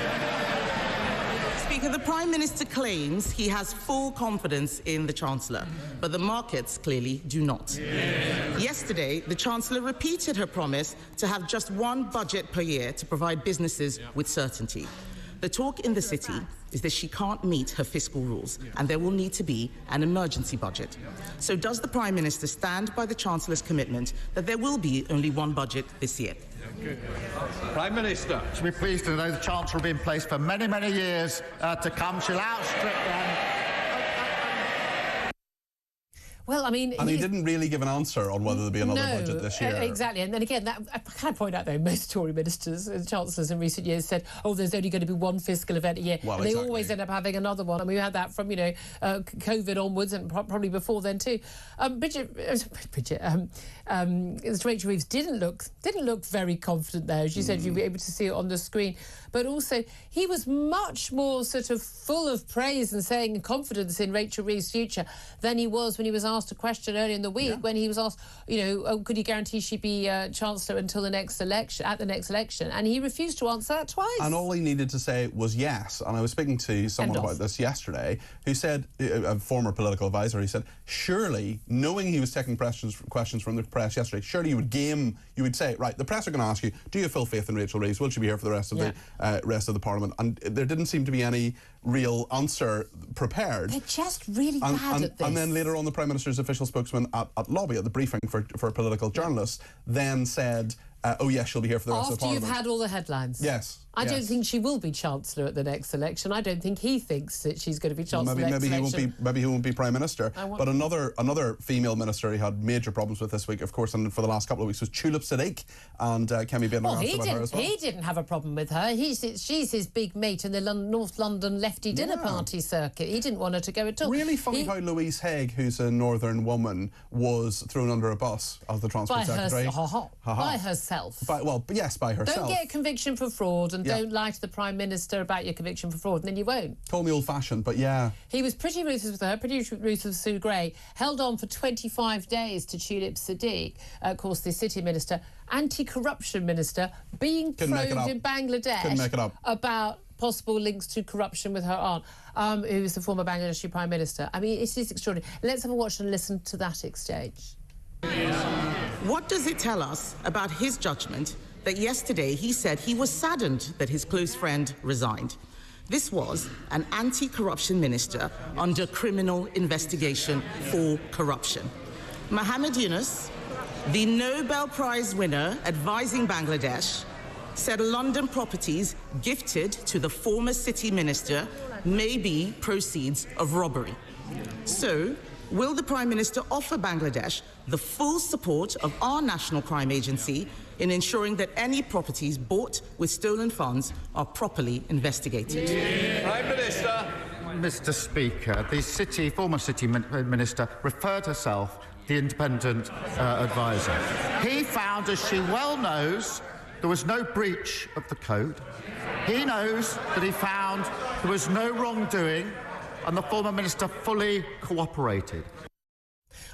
Speaker, the Prime Minister claims he has full confidence in the Chancellor, but the markets clearly do not. Yesterday, the Chancellor repeated her promise to have just one budget per year to provide businesses with certainty. The talk in the city is that she can't meet her fiscal rules and there will need to be an emergency budget. So does the Prime Minister stand by the Chancellor's commitment that there will be only one budget this year? Prime Minister. She'll be pleased to know the Chancellor will be in place for many, many years to come. She'll outstrip them. Well, I mean... And he didn't really give an answer on whether there'd be another budget this year. Exactly. And then again, can I point out, though, most Tory ministers and chancellors in recent years said, there's only going to be one fiscal event a year. Well, and they always end up having another one. And we had that from, COVID onwards and probably before then, too. Rachel Reeves didn't look very confident there. As you said, you'll be able to see it on the screen. But also, he was much more sort of full of praise and saying confidence in Rachel Reeves' future than he was when he was asked a question earlier in the week when he was asked, could he guarantee she'd be Chancellor until the next election, and he refused to answer that twice. And all he needed to say was yes. And I was speaking to someone about this yesterday who said, a former political advisor, he said, surely, knowing he was taking questions from the press yesterday, surely you would say, right, the press are going to ask you, do you have full faith in Rachel Reeves? Will she be here for the rest of the Parliament? And there didn't seem to be any real answer prepared. They're just really bad at this. And then later on, the Prime Minister's official spokesman at Lobby, at the briefing for political journalists, then said, yes, she'll be here for the rest of the Parliament. After you've had all the headlines? Yes. I don't think she will be Chancellor at the next election. I don't think he thinks that she's going to be Chancellor next election. Maybe he won't be Prime Minister. But another female minister he had major problems with this week, of course, and for the last couple of weeks, was Tulip Siddiq. And Kemi Badenoch asked about her as well. He didn't have a problem with her. She's his big mate in the North London lefty dinner party circuit. He didn't want her to go at all. Really funny how Louise Haigh, who's a northern woman, was thrown under a bus as the Transport Secretary. By herself. By herself. Don't get a conviction for fraud and don't lie to the Prime Minister about your conviction for fraud, and then you won't. Call me old-fashioned, but yeah. He was pretty ruthless with her, pretty ruthless with Sue Gray, held on for 25 days to Tulip Siddiq, of course, the City Minister, anti-corruption minister, being probed in Bangladesh about possible links to corruption with her aunt, who was the former Bangladeshi Prime Minister. I mean, it is extraordinary. Let's have a watch and listen to that exchange. What does it tell us about his judgment that yesterday he said he was saddened that his close friend resigned? This was an anti-corruption minister under criminal investigation for corruption. Mohammed Yunus, the Nobel Prize winner advising Bangladesh, said London properties gifted to the former city minister may be proceeds of robbery. So, will the Prime Minister offer Bangladesh the full support of our National Crime Agency in ensuring that any properties bought with stolen funds are properly investigated? Prime Minister. Mr. Speaker, the former city minister referred herself the independent advisor. He found, as she well knows, there was no breach of the code. He knows that he found there was no wrongdoing, and the former minister fully cooperated.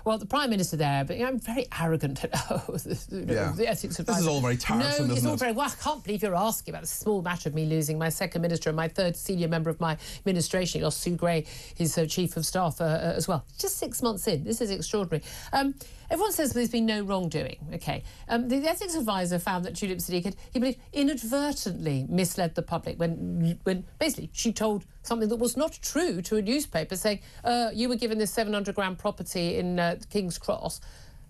Well, the Prime Minister there, but I'm very arrogant. The ethics advisor. This is all very tiresome, No, it's all isn't very... Well, I can't believe you're asking about the small matter of me losing my second minister and my third senior member of my administration. He lost Sue Gray, his chief of staff, as well. Just 6 months in. This is extraordinary. Everyone says there's been no wrongdoing. OK. The ethics advisor found that Tulip Siddiq had, he believed, inadvertently misled the public when basically she told something that was not true to a newspaper, saying you were given this 700-grand property in King's Cross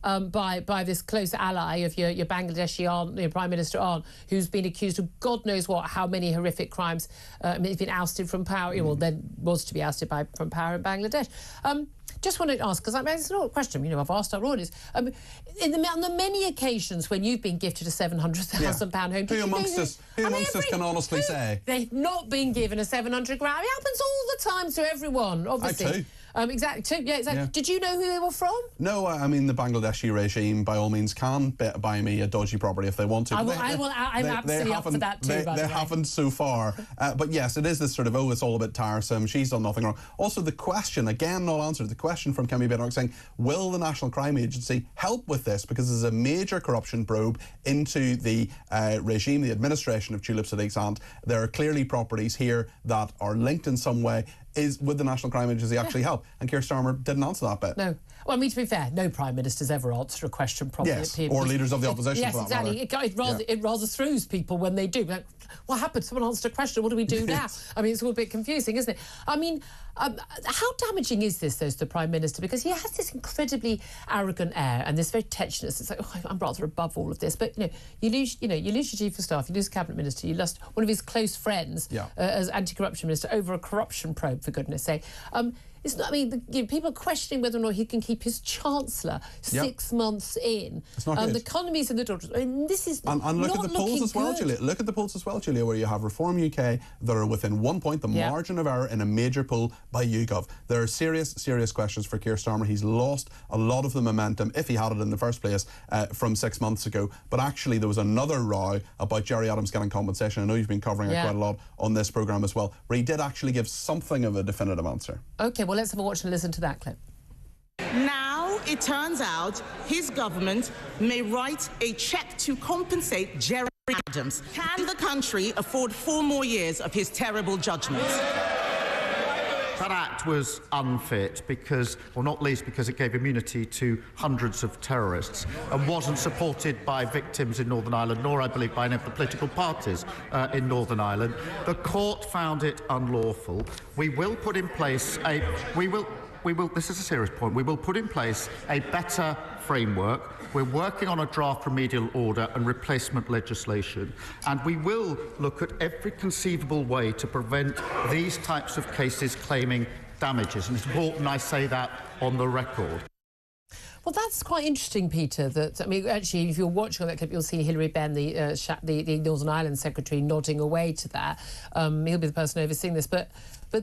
by this close ally of your Bangladeshi aunt, your Prime Minister aunt, who's been accused of God knows what, how many horrific crimes. He's been ousted from power, well, then was to be ousted from power in Bangladesh. Just wanted to ask, because it's not a question, I've asked our audience. On the many occasions when you've been gifted a £700,000 home... Who amongst us can honestly say? They've not been given a 700 grand. It happens all the time to everyone, obviously. I too. Exactly. Yeah, exactly. Yeah. Did you know who they were from? No, I mean, the Bangladeshi regime, by all means, can buy me a dodgy property if they want to. I'm absolutely up for that too, by the way. They haven't so far. But yes, it is this sort of, it's all a bit tiresome, she's done nothing wrong. Also, the question, again, not answered, the question from Kemi Bednock saying, will the National Crime Agency help with this? Because there's a major corruption probe into the regime, the administration of Tulip Siddiq's aunt. There are clearly properties here that are linked in some way. Would the National Crime Agency actually help? And Keir Starmer didn't answer that bit. No. Well, to be fair, no Prime Minister's ever answered a question properly at PMQs. Or leaders of the opposition, for that matter. Exactly. It rather throws people when they do. Like, what happened? Someone answered a question. What do we do now? It's all a bit confusing, isn't it? How damaging is this, though, to the Prime Minister? Because he has this incredibly arrogant air and this very tensioness. It's like, I'm rather above all of this. But, you lose your Chief of Staff, you lose a Cabinet Minister, you lost one of his close friends as Anti-Corruption Minister over a corruption probe, for goodness sake. It's not. People are questioning whether or not he can keep his Chancellor 6 months in. It's not good. The economy's in the doldrums. This is and look at the polls as well, Julia. Look at the polls as well, Julia, where you have Reform UK that are within 1 point, the margin of error in a major poll by YouGov. There are serious questions for Keir Starmer. He's lost a lot of the momentum, if he had it in the first place, from 6 months ago. But actually, there was another row about Jerry Adams getting compensation. I know you've been covering it quite a lot on this programme as well, where he did actually give something of a definitive answer. OK, well, let's have a watch and listen to that clip. Now, it turns out his government may write a cheque to compensate Jerry Adams. Can the country afford 4 more years of his terrible judgments? That act was unfit because, well, not least because it gave immunity to hundreds of terrorists and wasn't supported by victims in Northern Ireland, nor, I believe, by any of the political parties in Northern Ireland. The court found it unlawful. We will put in place this is a serious point, we will put in place a better framework. We're working on a draft remedial order and replacement legislation, and we will look at every conceivable way to prevent these types of cases claiming damages, and it's important I say that on the record. Well, that's quite interesting, Peter, actually, if you're watching on that clip, you'll see Hilary Benn, the Northern Ireland Secretary, nodding away to that. He'll be the person overseeing this. But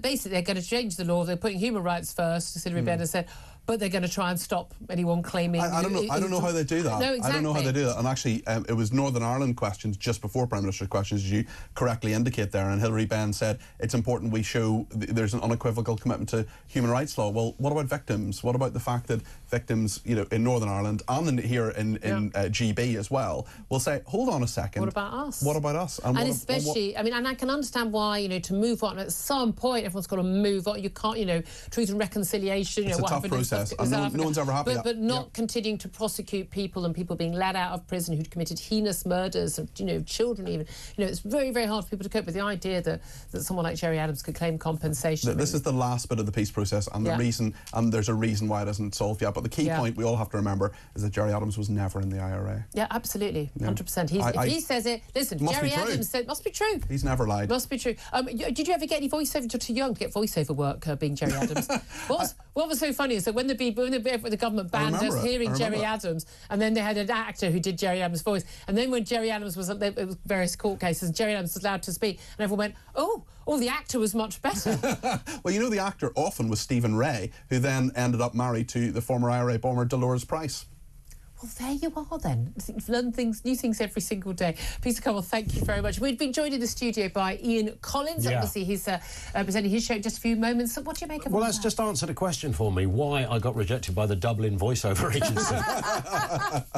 basically, they're going to change the law. They're putting human rights first, as Hilary Benn has said. but they're going to try and stop anyone claiming... I don't know how they do that. No, exactly. I don't know how they do that. And actually, it was Northern Ireland questions just before Prime Minister's questions, as you correctly indicate there, and Hilary Benn said it's important we show there's an unequivocal commitment to human rights law. Well, what about victims? What about the fact that victims, you know, in Northern Ireland and here in GB as well, will say, hold on a second. What about us? What about us? And especially, I mean, and I can understand why, you know, to move on, at some point, everyone's got to move on. You can't, you know, truth and reconciliation, you it's know, a tough process. And no one's ever happy. But not continuing to prosecute people and people being let out of prison who'd committed heinous murders of, you know, children even. You know, it's very, very hard for people to cope with the idea that someone like Gerry Adams could claim compensation. This is the last bit of the peace process, and the reason, and there's a reason why it isn't solved yet. But the key point we all have to remember is that Gerry Adams was never in the IRA. Yeah, absolutely, 100%. If he says it, listen, Gerry Adams said, must be true. He's never lied. Must be true. Did you ever get any voiceover? You're too young to get voiceover work being Gerry Adams. What was so funny is that when the government banned us hearing Gerry Adams, and then they had an actor who did Gerry Adams' voice, and then when Gerry Adams was at various court cases, Gerry Adams was allowed to speak, and everyone went, oh, the actor was much better. Well, you know, the actor often was Stephen Ray, who then ended up married to the former IRA bomber Dolores Price. Well, there you are then. Learn things, new things every single day. Peter Connell, thank you very much. We've been joined in the studio by Ian Collins. Yeah. Obviously, he's presenting his show in just a few moments. So what do you make of Well, that's just answered a question for me, why I got rejected by the Dublin voiceover agency.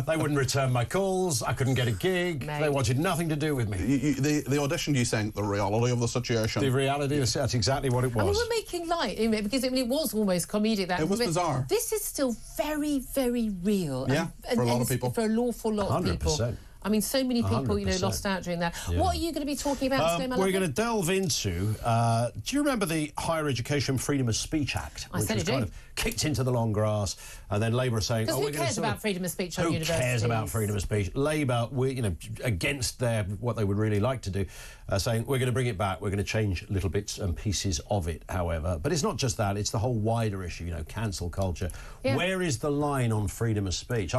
They wouldn't return my calls, I couldn't get a gig, They wanted nothing to do with me. They auditioned you saying the reality of the situation. The reality, that's exactly what it was. I mean, we're making light, because it was almost comedic. It was bizarre. This is still very, very real. Yeah. For a lot of people. For an awful lot of people. 100%. I mean, so many people, 100%. Lost out during that. Yeah. What are you going to be talking about today, my We're going to delve into, do you remember the Higher Education Freedom of Speech Act? I said which was kind of kicked into the long grass, and then Labour are saying, because who cares about freedom of speech on universities? Who cares about freedom of speech? Labour, we're, against what they would really like to do, saying, we're going to bring it back, we're going to change little bits and pieces of it, however. But it's not just that, it's the whole wider issue, cancel culture. Yeah. Where is the line on freedom of speech?